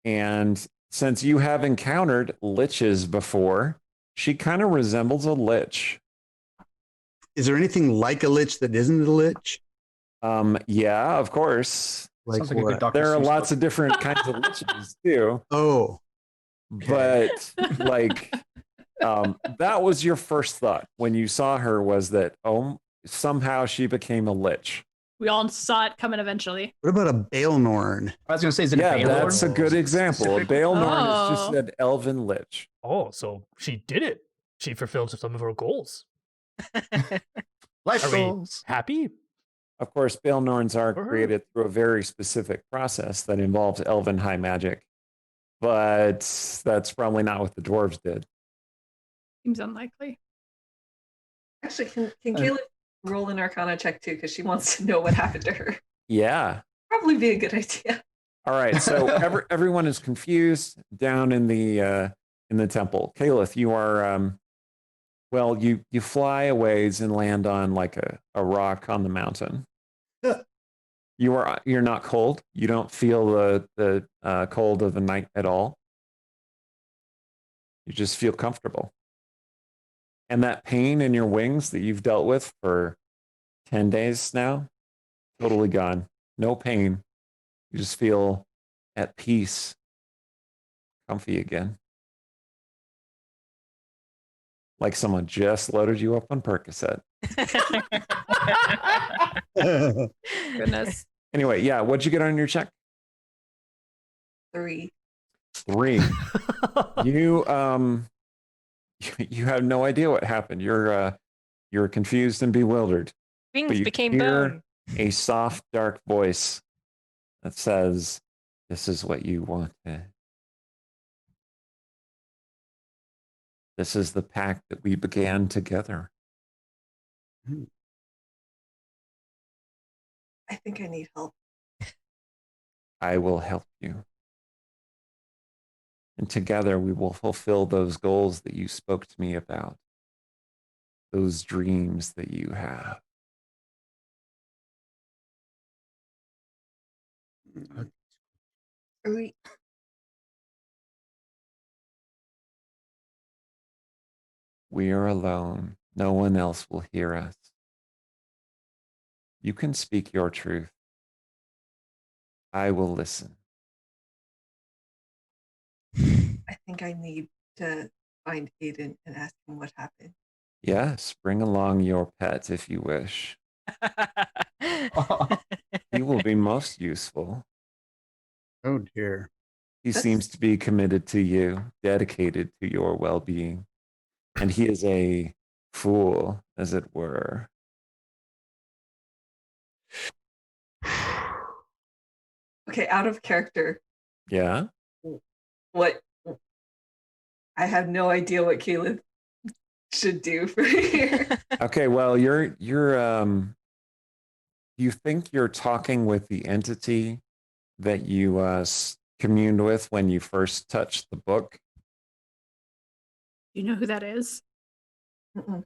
And since you have encountered liches before, she kind of resembles a lich. Is there anything like a lich that isn't a lich? Yeah, of course. Like Sounds like a good what? Dr. There are Seuss lots book. of different kinds of liches too. Oh, But like that was your first thought when you saw her, was that somehow she became a lich. We all saw it coming eventually. what about a Baelnorn? I was gonna say, is it Yeah, a Baelor? that's a good example. A Specific? Baelnorn is just Oh. an elven lich. Oh, so she did it. She fulfilled some of her goals. Life Are we goals. happy? Of course, Baelnorns are For her. created through a very specific process that involves elven high magic. But that's probably not what the dwarves did. Seems unlikely. Actually, can Caleb roll an Arcana check too? Because she wants to know what happened to her. Yeah. Probably be a good idea. All right. So everyone is confused down in the temple. Caleth, you are well, you fly a ways and land on like a rock on the mountain. You're not cold. You don't feel the cold of the night at all. You just feel comfortable. And that pain in your wings that you've dealt with for 10 days now, totally gone. No pain. You just feel at peace, comfy again. Like someone just loaded you up on Percocet. Goodness. Anyway, yeah, what'd you get on your check? 3. 3. You you have no idea what happened. You're confused and bewildered. Wings you became hear bone. a soft, dark voice that says, "This is what you wanted. This is the pact that we began together." I think I need help. I will help you. And together we will fulfill those goals that you spoke to me about, those dreams that you have. Are we? We are alone. No one else will hear us. You can speak your truth. I will listen. I think I need to find Aiden and ask him what happened. Yes, bring along your pet if you wish. He will be most useful. Oh dear. He seems to be committed to you, dedicated to your well-being. And he is a fool, as it were. Okay, out of character. Yeah? What? I have no idea what Caleb should do for here. Okay, well, you think you're talking with the entity that you communed with when you first touched the book? You know who that is? Mm-mm.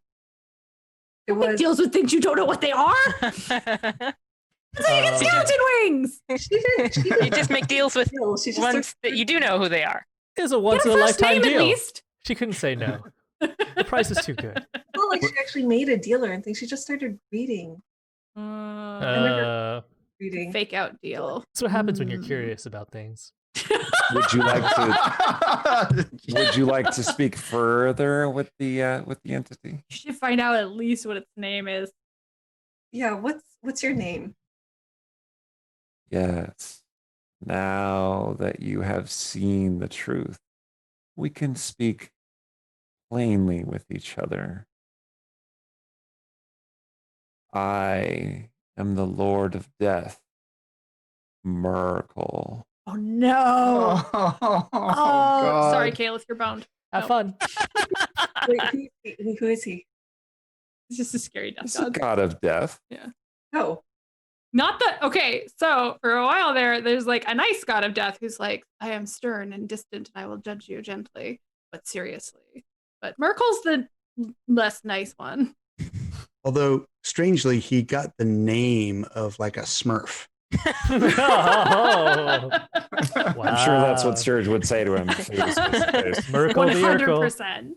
It It was. deals with things you don't know what they are. It's like skeleton wings. You just make deals with She just ones that you do know who they are. It's a Get once a in a first lifetime name at deal. least. She couldn't say no. The price is too good. Well, like she actually made a deal or anything. She just started reading. Reading. Fake out deal. That's what happens when you're curious about things. Would you like to speak further with the entity? You should find out at least what its name is. Yeah, what's your name? Yes. Now that you have seen the truth, we can speak plainly with each other. I am the Lord of Death, Merkel. Oh no. God. Sorry, Kalis, you're boned. Have fun. Wait, who is he? It's just a scary death He's a god. god of death. Oh, Not that, okay, so for a while there's like a nice god of death who's like, I am stern and distant and I will judge you gently, but seriously. But Merkel's the less nice one. Although strangely, he got the name of like a Smurf. Oh. I'm sure that's what Sturge would say to him. If he was face-to-face. Merkel the Urkel.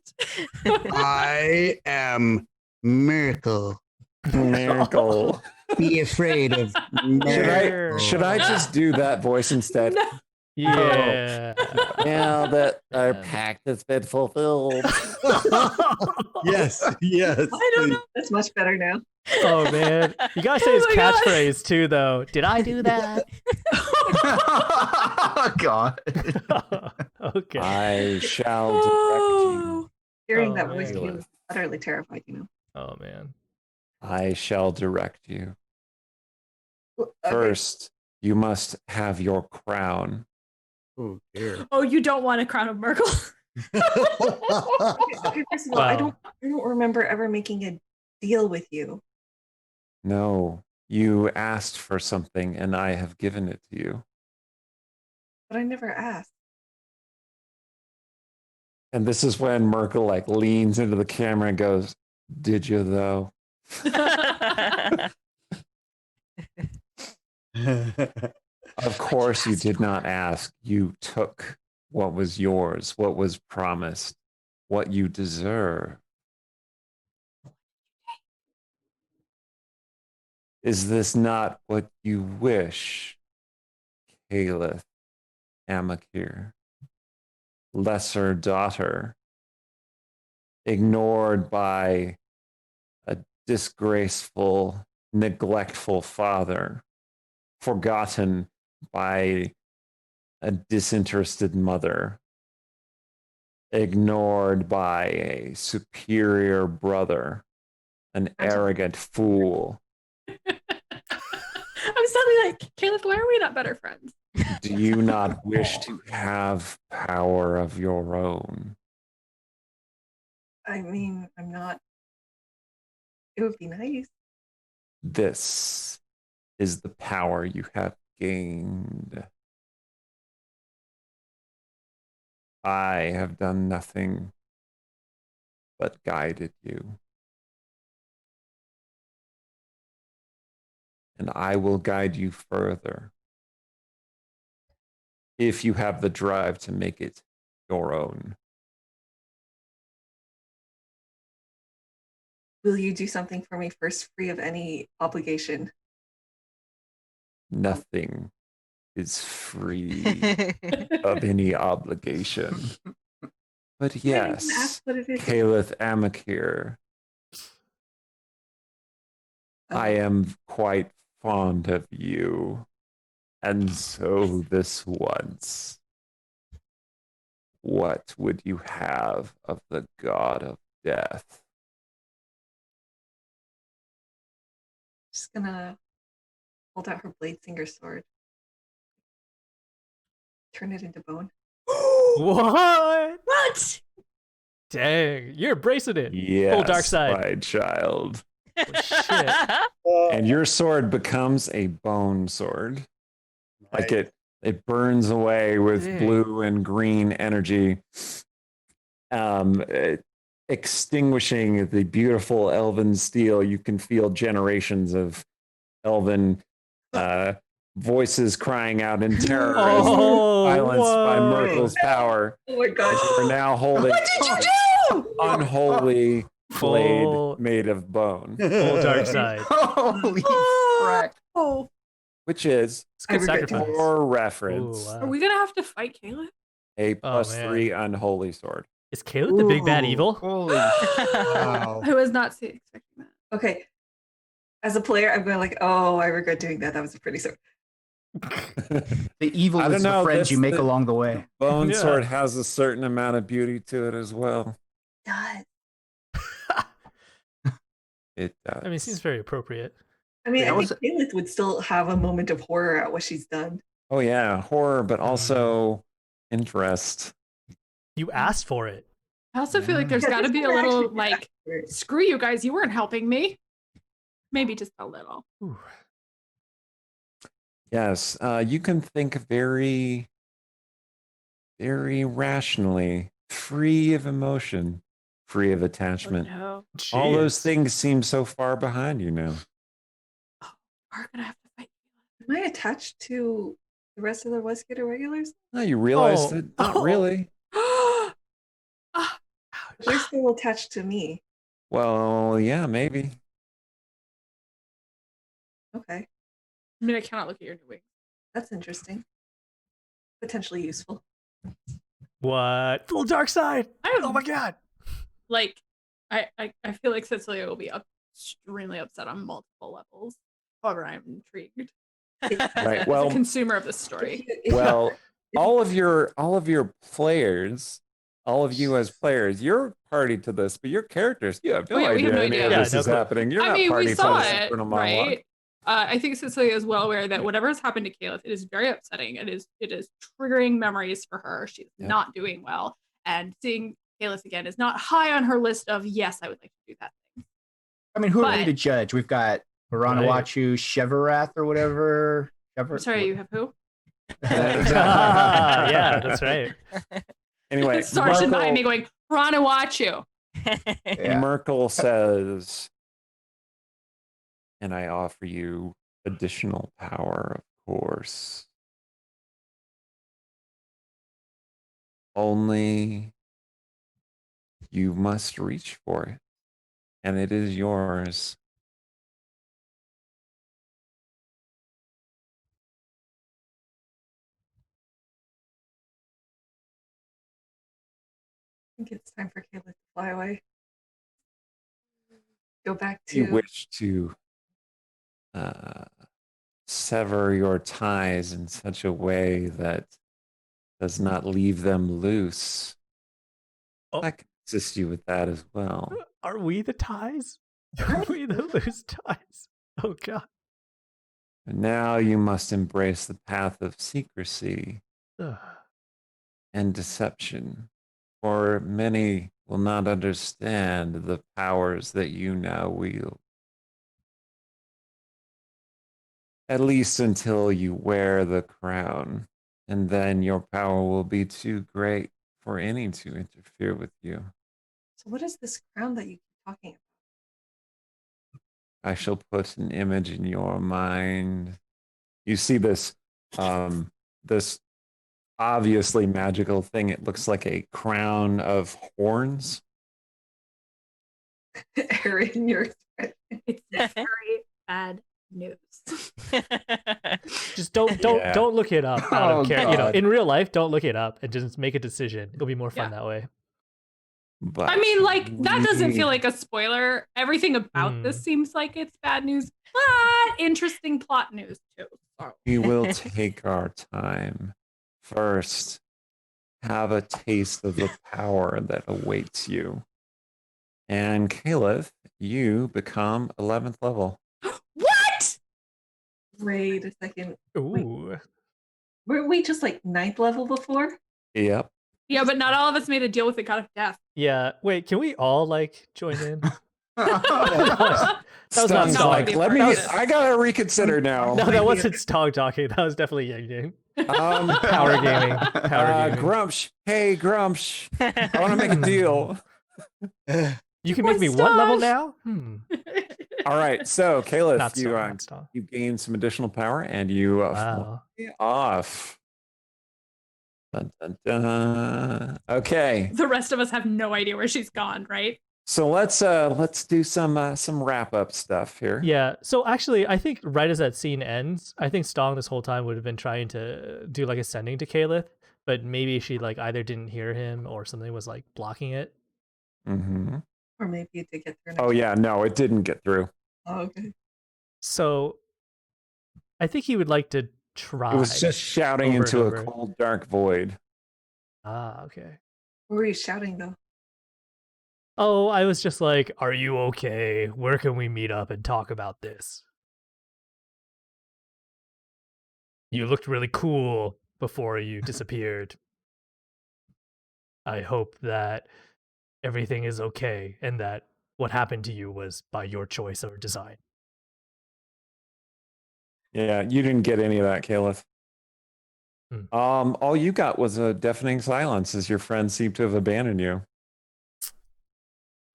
100%. I am Miracle. Merkel. Be afraid of Should I just do that voice instead? No. Yeah. Now that our pact has been fulfilled. Yes, yes. I don't know. That's much better now. Oh man. You gotta say his Oh my God. catchphrase too though. Did I do that? Oh, God. Okay. I shall direct you. Hearing Oh, that voice man. made me utterly terrified, you know. Oh man. I shall direct you. Okay. First, you must have your crown. Oh dear. Oh, you don't want a crown of Merkel? Okay, first of all, I Wow. don't remember ever making a deal with you. No, you asked for something and I have given it to you. But I never asked. And this is when Merkel like leans into the camera and goes, "Did you though?" Of course you did not ask. You took what was yours, what was promised, what you deserve. Is this not what you wish, Caliph Amakir? Lesser daughter, ignored by a disgraceful, neglectful father, forgotten by a disinterested mother, ignored by a superior brother, an arrogant fool. I'm suddenly like, Caliph, why are we not better friends? Do you not wish to have power of your own? I mean, I'm not. It would be nice. This is the power you have gained. I have done nothing but guided you. And I will guide you further if you have the drive to make it your own. Will you do something for me first, free of any obligation? Nothing is free of any obligation. But You didn't even yes, ask what it is. Caliph Amakir, I am quite fond of you. And so this once, what would you have of the god of death? Just gonna hold out her blade singer sword. Turn it into bone. What? What? Dang, you're embracing it. Yes, Full dark side. my child. Holy shit. And your sword becomes a bone sword. Like it burns away with Dang. blue and green energy, extinguishing the beautiful elven steel. You can feel generations of elven voices crying out in terror as Oh, silenced by whoa. Merkel's power. Oh my god. We're now holding What did you do? unholy blade Full- made of bone, Full dark side. Holy frack. Oh, which is, It's a good I regret sacrifice. for reference, Ooh, wow. Are we gonna have to fight Caliph? a Oh, +3 unholy sword. Is Caleb the big bad Ooh. evil? Holy Wow. I was not expecting that. Okay. As a player, I'm going like, oh, I regret doing that. That was a pretty sword. The evil I don't is the know, friends that's you make the- along the way. Bone Yeah. sword has a certain amount of beauty to it as well. God. It does. I mean, it seems very appropriate. I mean, That I think was- Caliph would still have a moment of horror at what she's done. Oh yeah, horror, but also interest. You asked for it. I also feel like there's Yeah, got to this be a one little actually like, accurate. screw you guys, you weren't helping me. Maybe just a little. Ooh. Yes, you can think very, very rationally, free of emotion, free of attachment. Oh, no. All those Jeez. things seem so far behind you now. We're gonna have to fight. Am I attached to the rest of the Westgate Irregulars? No, you realize Oh. that not Oh. really. Ah, They're still attached to me. Well, yeah, maybe. Okay. I mean, I cannot look at your new wings. That's interesting. Potentially useful. What? Full dark side. I have Oh my god. like, I feel like Cecilia will be extremely upset on multiple levels. However, I'm intrigued Right. as Well, a consumer of this story. well, all of your players, all of you as players, you're party to this, but your characters, you have no Oh, yeah, we idea have no any idea. of Yeah, this no is clue. happening. You're I not mean, party we to saw this it, internal monologue. right? I think Cecilia is well aware that whatever has happened to Caliph, it is very upsetting. It is triggering memories for her. She's Yep. not doing well, and seeing Caliph again is not high on her list of yes, I would like to do that thing. I mean, who are we But- to judge? We've got Varanawatu, Shevarath, or whatever. I'm sorry, you have who? Yeah, that's right. Anyway, It's Sergeant behind me Merkel, going, Rana, watch you. Yeah. Merkel says, and I offer you additional power, of course. Only you must reach for it, and it is yours. think it's time for Caleb to fly away. Go back You to. wish to sever your ties in such a way that does not leave them loose. Oh. I can assist you with that as well. Are we the ties? Are we the loose ties? Oh god. And now you must embrace the path of secrecy Ugh. and deception, for many will not understand the powers that you now wield. At least until you wear the crown, and then your power will be too great for any to interfere with you. So what is this crown that you keep talking about? I shall put an image in your mind. You see this this obviously magical thing. It looks like a crown of horns. Aaron, you're It's very bad news. Just don't Yeah. don't look it up out Oh, of care. You know, God. in real life, don't look it up and just make a decision. It'll be more fun Yeah. that way. But I mean, like, that doesn't we- feel like a spoiler. Everything about this seems like it's bad news, but interesting plot news too. So. We will take our time. First, have a taste of the power that awaits you. And Caliph, you become 11th level. What? Wait a second. Ooh. Weren't we just like 9th level before? Yep. Yeah, but not all of us made a deal with the god of death. Yeah. Wait, can we all like join in? That was not Stung's Stog. like, let me. That was- I gotta reconsider now. No, that wasn't Stog talking. That was definitely Yang Yang. Um, Power gaming. Power gaming. Grumsh. Hey, Grumsh. I want to make a deal. You can make me what level now? All right. So, Caliph, Not you Stog, not Stog. you gain some additional power, and you Wow. fly off. Dun, dun, dun. Okay. The rest of us have no idea where she's gone, right? So let's do some wrap up stuff here. Yeah. So actually, I think right as that scene ends, I think Stong this whole time would have been trying to do like a sending to Caliph, but maybe she like either didn't hear him or something was like blocking it. Mm-hmm. Or maybe it did get through. Oh yeah, no, it didn't get through. Oh, okay. So I think he would like to try. It was just shouting Over into and a over. cold, dark void. Ah, okay. What were you shouting though? Oh, I was just like, are you okay? Where can we meet up and talk about this? You looked really cool before you disappeared. I hope that everything is okay and that what happened to you was by your choice or design. Yeah, you didn't get any of that, Caliph. All you got was a deafening silence as your friends seemed to have abandoned you.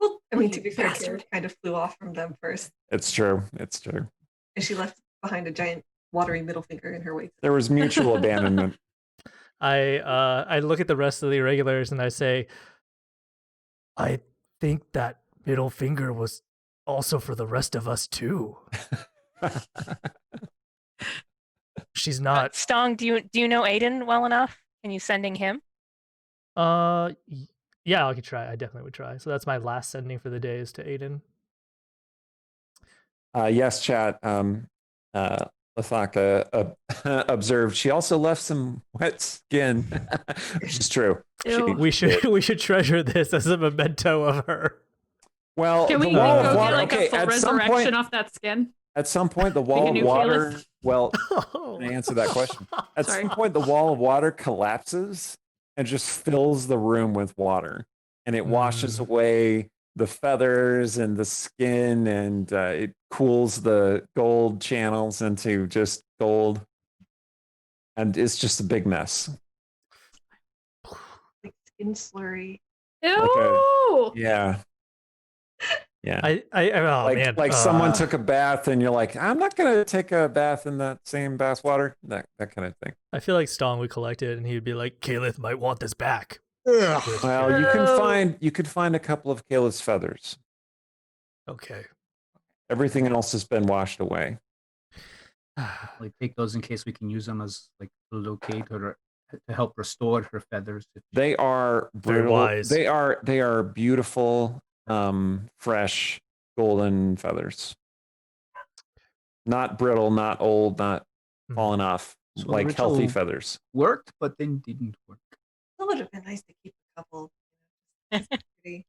Well, I mean, to be fair, bastard. Caleb kind of flew off from them first, It's true. It's true. and she left behind a giant watery middle finger in her wake. There was mutual abandonment. I look at the rest of the irregulars and I say, I think that middle finger was also for the rest of us too. She's not. Stong, do you know Aiden well enough? Can you sending him? Yeah, I could try. I definitely would try. So that's my last sending for the day is to Aiden. Yes, chat. Lathaka observed she also left some wet skin, which is true. Ew. We should treasure this as a memento of her. Well, Can we the go wall of get water. like Okay, a full at some resurrection point, off that skin? at some point, the wall of new water. Caliph? Well, Oh. can I answer that question? At Sorry. some point, the wall of water collapses and just fills the room with water, and it washes away the feathers and the skin, and it cools the gold channels into just gold, and it's just a big mess. Like skin slurry. Ew! Yeah, yeah. Oh like man, like someone took a bath, and you're like, I'm not gonna take a bath in that same bath water. That kind of thing. I feel like Stong would collect it and he would be like, Caliph might want this back. Ugh. Well, you could find a couple of Kayla's feathers. Okay. Everything else has been washed away. Like take those in case we can use them as like a locator to help restore her feathers. They are Very brittle. wise. They are beautiful, fresh golden feathers. Not brittle, not old, not fallen off. So the Like healthy ritual feathers. worked, but then didn't work. It would have been nice to keep a couple. Pretty.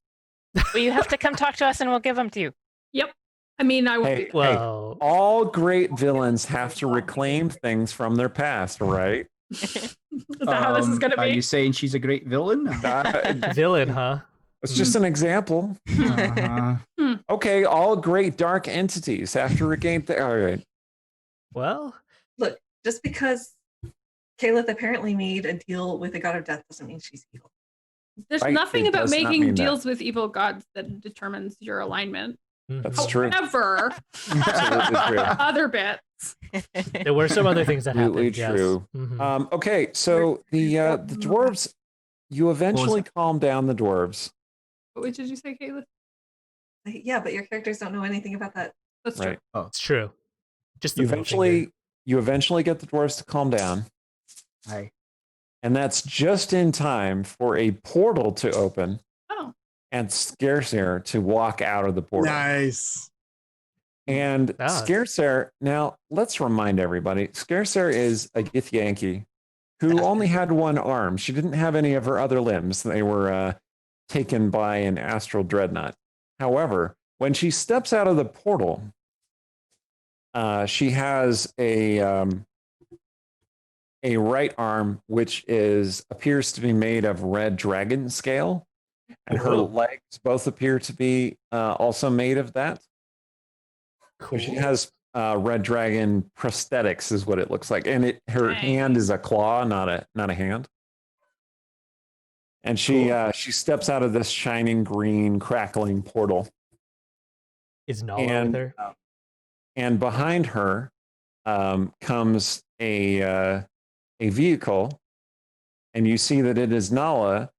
Well, you have to come talk to us and we'll give them to you. Yep. I mean, I Hey, Well, all great villains have to reclaim things from their past, right? is that how this is going to Are be? you saying she's a great villain? villain, huh? It's just an example. Uh-huh. Okay, all great dark entities have to regain. All right. Well, Look, just because Caleb apparently made a deal with the god of death doesn't mean she's evil. There's Right, nothing it about does not making mean that. deals with evil gods that determines your alignment. That's true. However, Absolutely true. other bits. there were some other things that Absolutely happened. true. Yes. Mhm. Okay, so the dwarves, you eventually calm down the dwarves, What did you say, Caitlin? Yeah, but your characters don't know anything about that. That's true. right? It's true. Just the You middle finger. eventually get the dwarves to calm down, Hi. and that's just in time for a portal to open Oh, and Scaresair to walk out of the portal. Nice. And Ah. Scaresair, now let's remind everybody, Scaresair is a Githyanki who only had one arm. She didn't have any of her other limbs. They were taken by an astral dreadnought. However, when she steps out of the portal, she has a right arm which appears to be made of red dragon scale, and her legs both appear to be also made of that. So she has red dragon prosthetics, is what it looks like, and her Dang. hand is a claw, not a hand. And she steps out of this shining green crackling portal, Is Nala and with her? and behind her comes a vehicle, and you see that it is Nala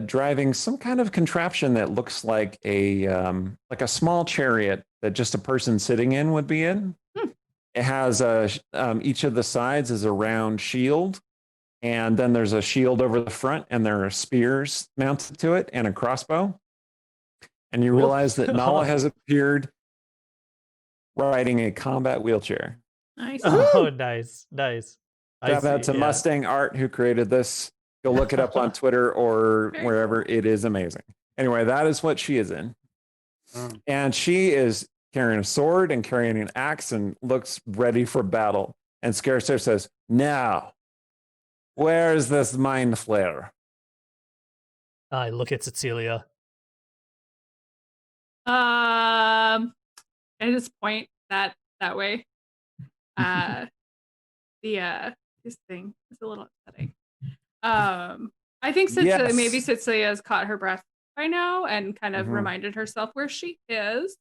driving some kind of contraption that looks like a small chariot that just a person sitting in would be in. It has each of the sides is a round shield, and then there's a shield over the front, and there are spears mounted to it and a crossbow. And you Cool. realize that Nala has appeared riding a combat wheelchair. nice. Oh, nice. Shout out to Mustang Art who created this. Go look it up on Twitter or Very wherever. It is amazing. Anyway, that is what she is in. Oh. And she is carrying a sword and carrying an axe and looks ready for battle. And Scaresair says, "Now, where is this mind flare?" I look at Cecilia. I just point that way. This thing is a little upsetting. I think maybe Yes. Cecilia has caught her breath by now and kind of Mhm. reminded herself where she is.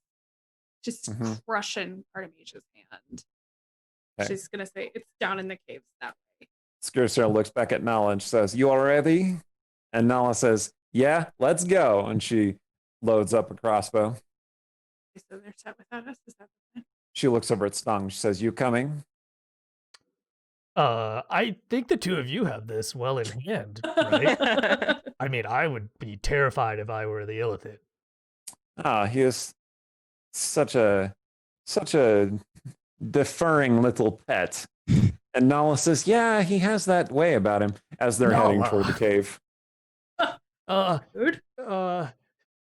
Just Mhm. crushing Artemisia's hand. Okay. She's gonna say it's down in the caves that way. Scaresair looks back at Nala and says, "You all ready?" And Nala says, "Yeah, let's go." And she loads up a crossbow. Okay, so they're set without us. Is that the plan? She looks over at Stung. She says, "You coming?" I think the two of you have this well in hand, right? I mean, I would be terrified if I were the Illithid. Ah, he is such a deferring little pet. And Nala says, "Yeah, he has that way about him," as they're heading Nala. toward the cave. Dude.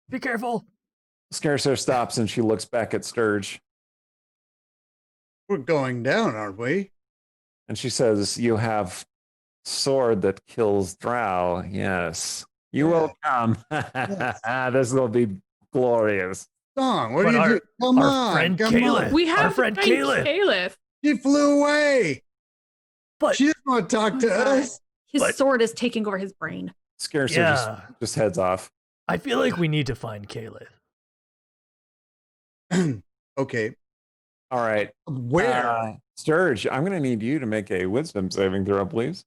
Be careful. Scaresair stops and she looks back at Sturge We're going down, aren't we? and she says, "You have sword that kills drow. Yes. You will come. This will be glorious." Song, what But do you our- do? Come our on, friend come Caleb- on. We have friend to fight Caleb. Caleb. She flew away. But She doesn't want to talk to us. His But- sword is taking over his brain. Scaresair yeah, just heads off. I feel like we need to find Caleb. Okay, All right. where? Sturge, I'm going to need you to make a wisdom saving throw, please.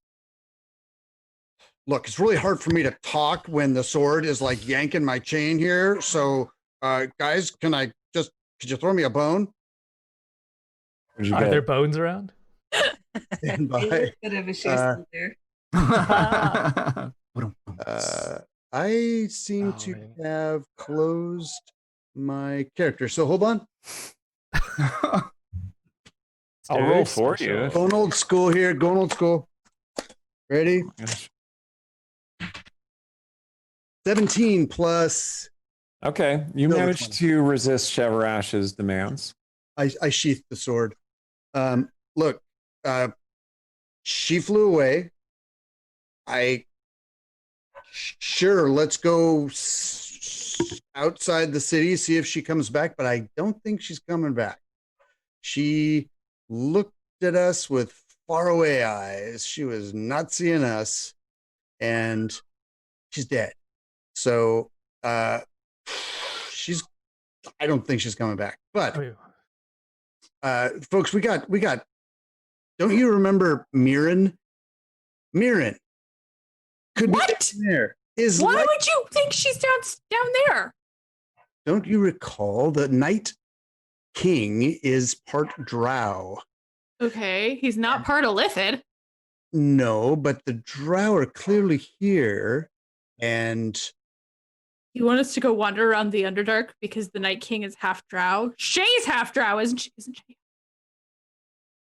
Look, it's really hard for me to talk when the sword is like yanking my chain here. So, guys, could you throw me a bone? What'd you Are get? there bones around? Stand A by. bit of a share there. I seem Oh, to man. have closed my character. So hold on. I'll Very roll for you. special. Going old school here. Going old school. Ready? 17 plus. Okay, you Over managed 20. to resist Chevrash's demands. I sheathed the sword. Look, she flew away. Sure, let's go outside the city, see if she comes back, but I don't think she's coming back. She looked at us with faraway eyes. She was not seeing us, and she's dead. So, I don't think she's coming back. But, folks, we got, don't you remember Mirren? Mirren. Could be What? down there. Why would you think she's down there? Don't you recall the Night King is part drow? Okay, he's not part of Lithid. No, but the drow are clearly here, and You want us to go wander around the Underdark because the Night King is half drow? Shay's half drow, isn't she?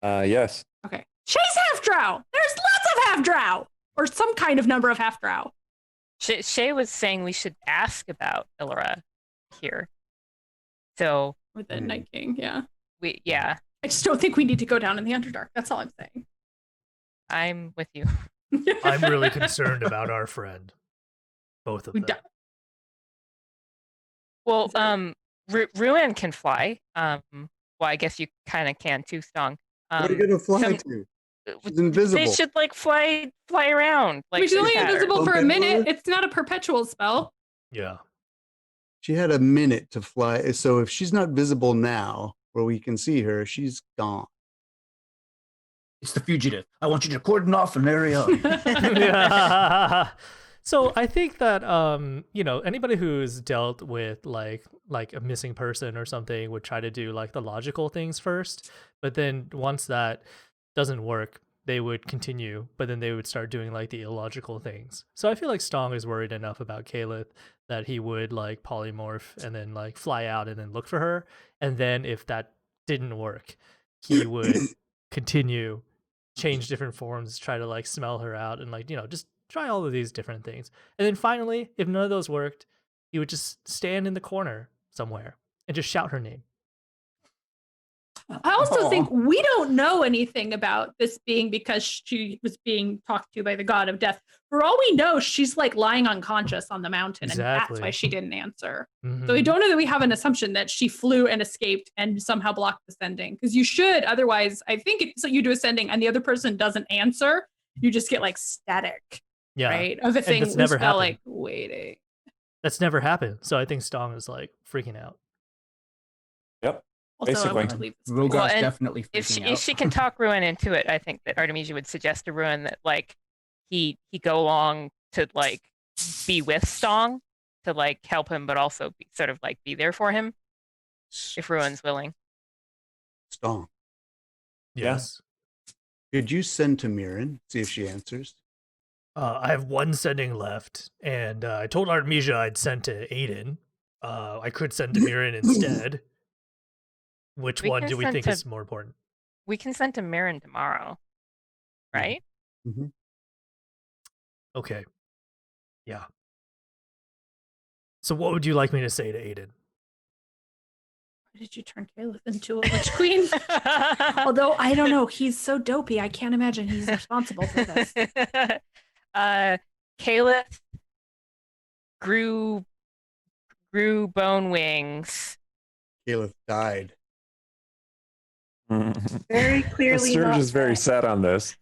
Yes. Okay. Shay's half drow! There's lots of half drow! Or some kind of number of half drow. Shay was saying we should ask about Illyra here. So With the Night King, yeah. yeah, I just don't think we need to go down in the Underdark. That's all I'm saying. I'm with you. I'm really concerned about our friend. Both of We them. don't- Well, Ruin can fly. Well, I guess you kind of can too, Stong. where are you gonna fly some- to? She's invisible. They should like fly around. Like She's only Shatter. invisible for a Bump minute. into her? It's not a perpetual spell. Yeah. She had a minute to fly, so if she's not visible now, where we can see her, she's gone. It's the fugitive. I want you to cordon off an area. Yeah. So I think that anybody who's dealt with like a missing person or something would try to do like the logical things first, but then once that doesn't work, they would continue, but then they would start doing like the illogical things. So I feel like Stong is worried enough about Calith that he would like polymorph and then like fly out and then look for her, and then if that didn't work, he would continue, change different forms, try to like smell her out, and like just try all of these different things. And then finally, if none of those worked, he would just stand in the corner somewhere and just shout her name. I also think we don't know anything about this being because she was being talked to by the god of death. For all we know, she's like lying unconscious on the mountain, and that's Exactly. why she didn't answer. Mhm. So we don't know that we have an assumption that she flew and escaped and somehow blocked the sending. Because you should, otherwise, I think if so you do a sending and the other person doesn't answer, you just get like static, Yeah, right? Of a thing that's never spell happened. like waiting. That's never happened. So I think Stong is like freaking out. Yep. Also, I Basically. want to leave this. Rogar's Well, and definitely If freaking she, out. if she can talk Ruin into it, I think that Artemisia would suggest to Ruin that like he go along to like be with Stong to like help him, but also sort of like be there for him if Ruin's willing. Stong. Yeah. Yes. Could you send to Mirren, see if she answers? I have one sending left, and I told Artemisia I'd send to Aiden. I could send to Mirren instead. Which We one can do we send think to- is more important? We can send to Marin tomorrow, right? Okay. Yeah. So what would you like me to say to Aiden? Why did you turn Caliph into a witch queen? Although I don't know, he's so dopey. I can't imagine he's responsible for this. Caliph grew bone wings. Caliph died. Very clearly Sturge not is very dead. set on this.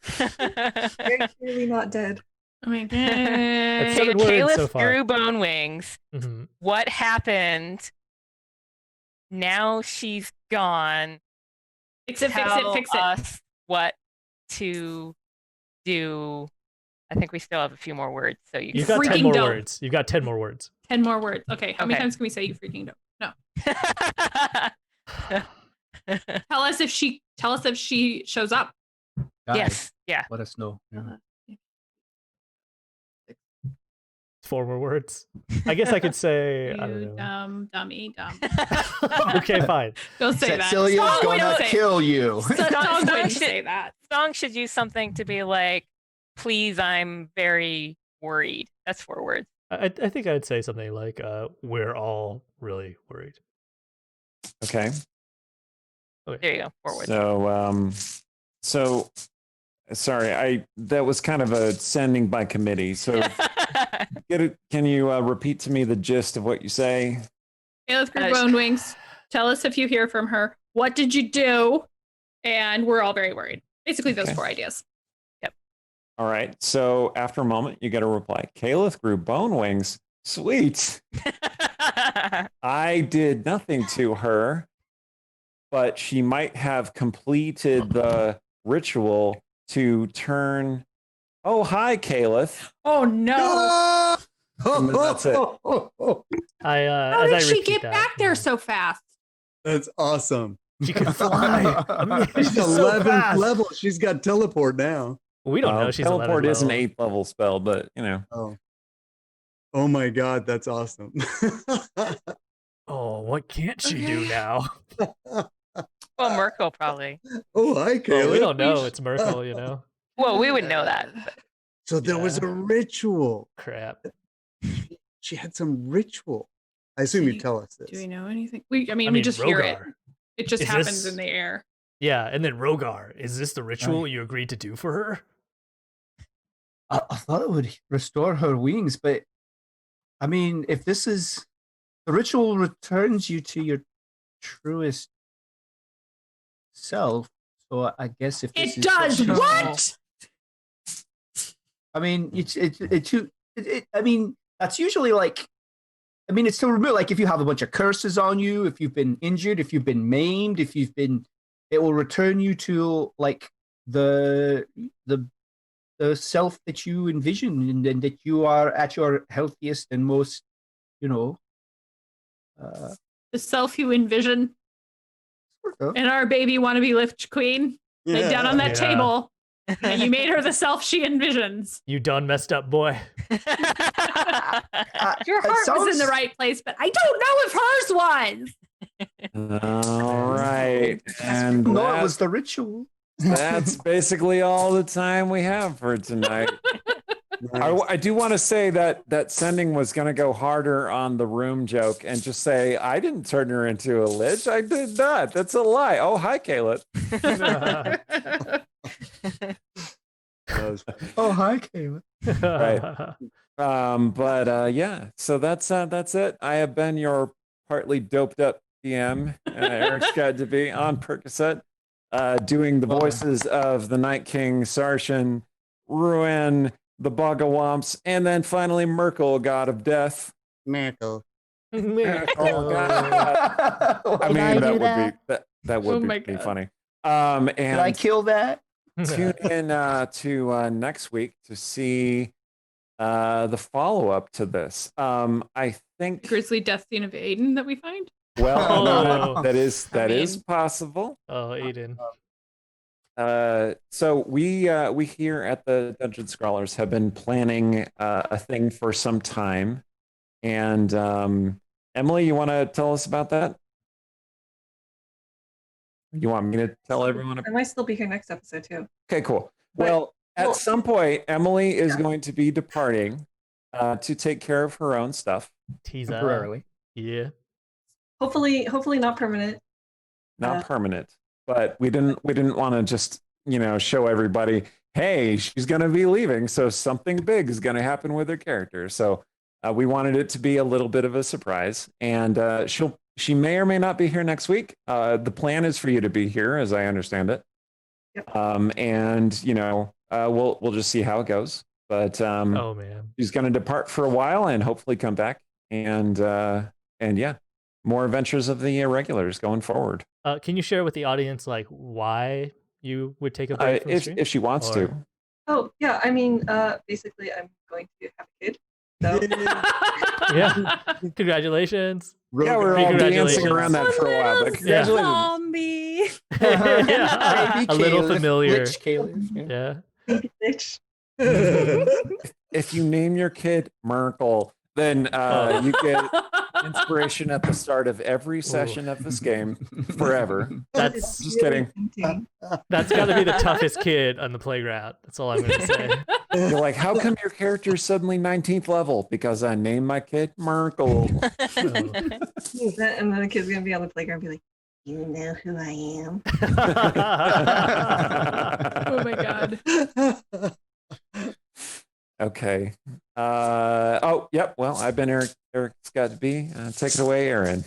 Very clearly not dead. I mean, It's 7 words Caliph so far. grew bone wings. Mhm. What happened? Now she's gone. fix it, Tell fix it. us what to do. I think we still have a few more words, so you You've can got 10 Freaking more dope. words. You've got 10 more words. 10 more words. Okay, how many Okay. times can we say you freaking don't? No. Tell us if she shows up. Guys, Yes, yeah. Let us know. Yeah. former words. I guess I could say, I don't You know. dummy, dumb. Okay, fine. Don't say that. Cecilia's Song gonna wouldn't say- kill you. Song wouldn't should- say that. Song should use something to be like, please, I'm very worried. That's 4 words. I think I'd say something like, we're all really worried. Okay. There you go. 4 words. So sorry, that was kind of a sending by committee. So can you repeat to me the gist of what you say? Caleb grew bone wings. Tell us if you hear from her. What did you do? And we're all very worried. Basically, those Okay. 4 ideas. All right. So after a moment, you get a reply. Caleb grew bone wings. Sweet. I did nothing to her, but she might have completed the ritual to turn. Oh, hi, Caleb. Oh no! And that's it. How As did I she repeat get that, back there so fast? That's awesome. She can fly. I mean, She's she's so 11th fast. level. She's got teleport now. We don't know she's teleport 11 is an level. 8th level spell, but you know. Oh my God, that's awesome. Oh, what can't she do now? Well, Merkel probably. Oh, hi, Well, Caleb. we don't know. It's Merkel, you know. Well, we would know that. but- So there was a ritual. Crap. She had some ritual. I assume Do you you- tell us this. Do we know anything? We just hear it. Rogar. It just Is happens this- in the air. Yeah, and then Rogar. Is this the ritual you agreed to do for her? I thought it would restore her wings, but I mean, if this is the ritual returns you to your truest self, so I guess if this It is does such a- what? I mean, I mean, that's usually like, I mean, it's to remove, like, if you have a bunch of curses on you, if you've been injured, if you've been maimed, it will return you to like the self that you envision and that you are at your healthiest and most, The self you envision sort of. and our baby wannabe lift queen laid down on that Yeah. table. And you made her the self she envisions. You done messed up, boy. Your It heart was in the sounds- right place, but I don't know if hers was. All right. And No, it was the ritual. that's basically all the time we have for tonight. I do want to say that sending was going to go harder on the room joke and just say, I didn't turn her into a lich. I did not. That's a lie. Oh, hi, Caleb. Oh, hi, Caleb. Right. Yeah, so that's it. I have been your partly doped up DM, Eric Scott to be on Percocet, doing the voices of the Night King, Sarshan, Ruin, the Bogglewomps, and then finally Merkel, God of Death. Merkel. Oh, God. I mean, that would be that would Oh my be God. funny. Did I And kill that? tune in to next week to see the follow up to this. I think Grizzly death scene of Aiden that we find. well, Oh. that is I possible. Oh, Aiden. So we here at the Dungeon Scrawlers have been planning a thing for some time, and Emily, you want to tell us about that? You want me to tell everyone? I might still be here next episode too. Okay, cool. But- Well, at well- some point, Emily is Yeah. going to be departing to take care of her own stuff. Tease out. Temporarily. Yeah. Hopefully not permanent. Not permanent, but we didn't want to just show everybody, hey, she's going to be leaving, so something big is going to happen with her character. So we wanted it to be a little bit of a surprise, and she may or may not be here next week. The plan is for you to be here, as I understand it. Yep. And we'll just see how it goes. But Oh man. she's going to depart for a while and hopefully come back, and yeah, more adventures of the Irregulars going forward. Can you share with the audience like why you would take a break from the stream? If she wants to. Or- Oh yeah, I mean, basically, I'm going to have a kid. So Yeah. Congratulations. Yeah, we're all dancing around that for a while. But Yeah. congratulations. Zombie. Yeah. Baby A little Caleb, familiar. Lich Caleb. Yeah. baby bitch. if you name your kid Merkel, then you get inspiration at the start of every session of this game forever. That's Just kidding. That's got to be the toughest kid on the playground. That's all I'm going to say. You're like, how come your character is suddenly 19th level? Because I named my kid Merkel. And then the kid's gonna be on the playground and be like, "You know who I am." Oh my god. Okay. Yep. Well, I've been Eric. Eric's got to be. Take it away, Aaron.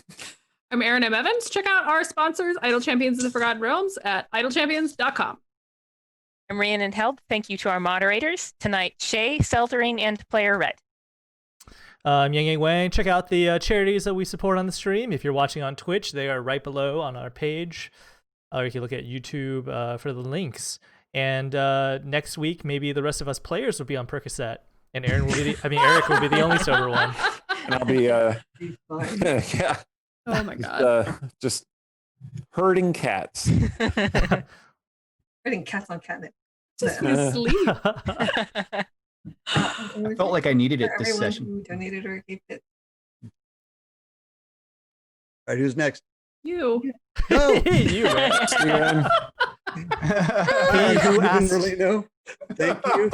I'm Aaron M. Evans. Check out our sponsors, Idle Champions of the Forgotten Realms, at idlechampions.com. I'm Rhiannon Held. Thank you to our moderators tonight, Shay, Seltering, and Player Red. I'm Yang Yang Wang. Check out the charities that we support on the stream. If you're watching on Twitch, they are right below on our page. Or you can look at YouTube for the links. And next week, maybe the rest of us players will be on Percocet, and Aaron will be Eric will be the only sober one. And I'll be yeah. Oh my god. Just herding cats. Putting cats on catnip. Just gonna sleep. I felt like I needed it this Everyone session. who donated or gave it. All right, who's next? You. No. You, man. Aaron. I who didn't asked? really know. Thank you.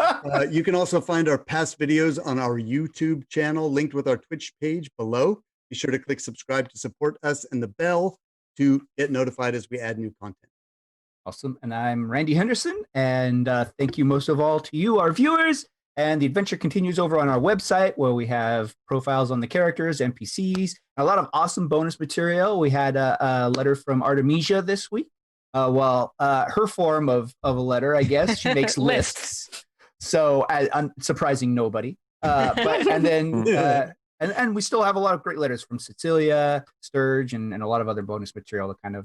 You can also find our past videos on our YouTube channel linked with our Twitch page below. Be sure to click subscribe to support us and the bell to get notified as we add new content. Awesome. And I'm Randy Henderson. And thank you most of all to you, our viewers. And the adventure continues over on our website where we have profiles on the characters, NPCs, a lot of awesome bonus material. We had a letter from Artemisia this week. Her form of a letter, I guess, she makes lists. So I'm surprising nobody. And we still have a lot of great letters from Cecilia, Sturge, and a lot of other bonus material to kind of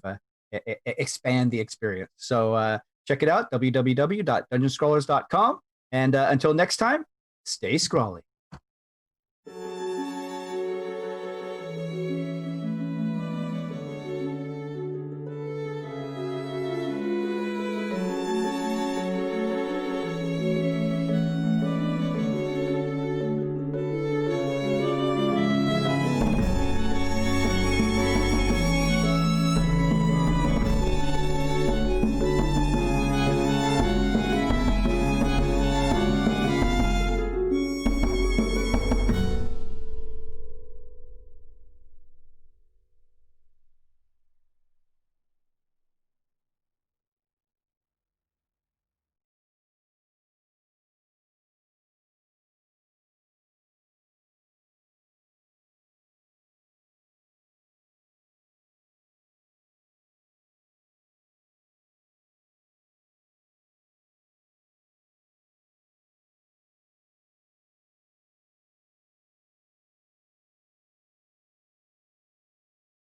expand the experience. So check it out, www.dungeonscrawlers.com. And until next time, stay scrawly.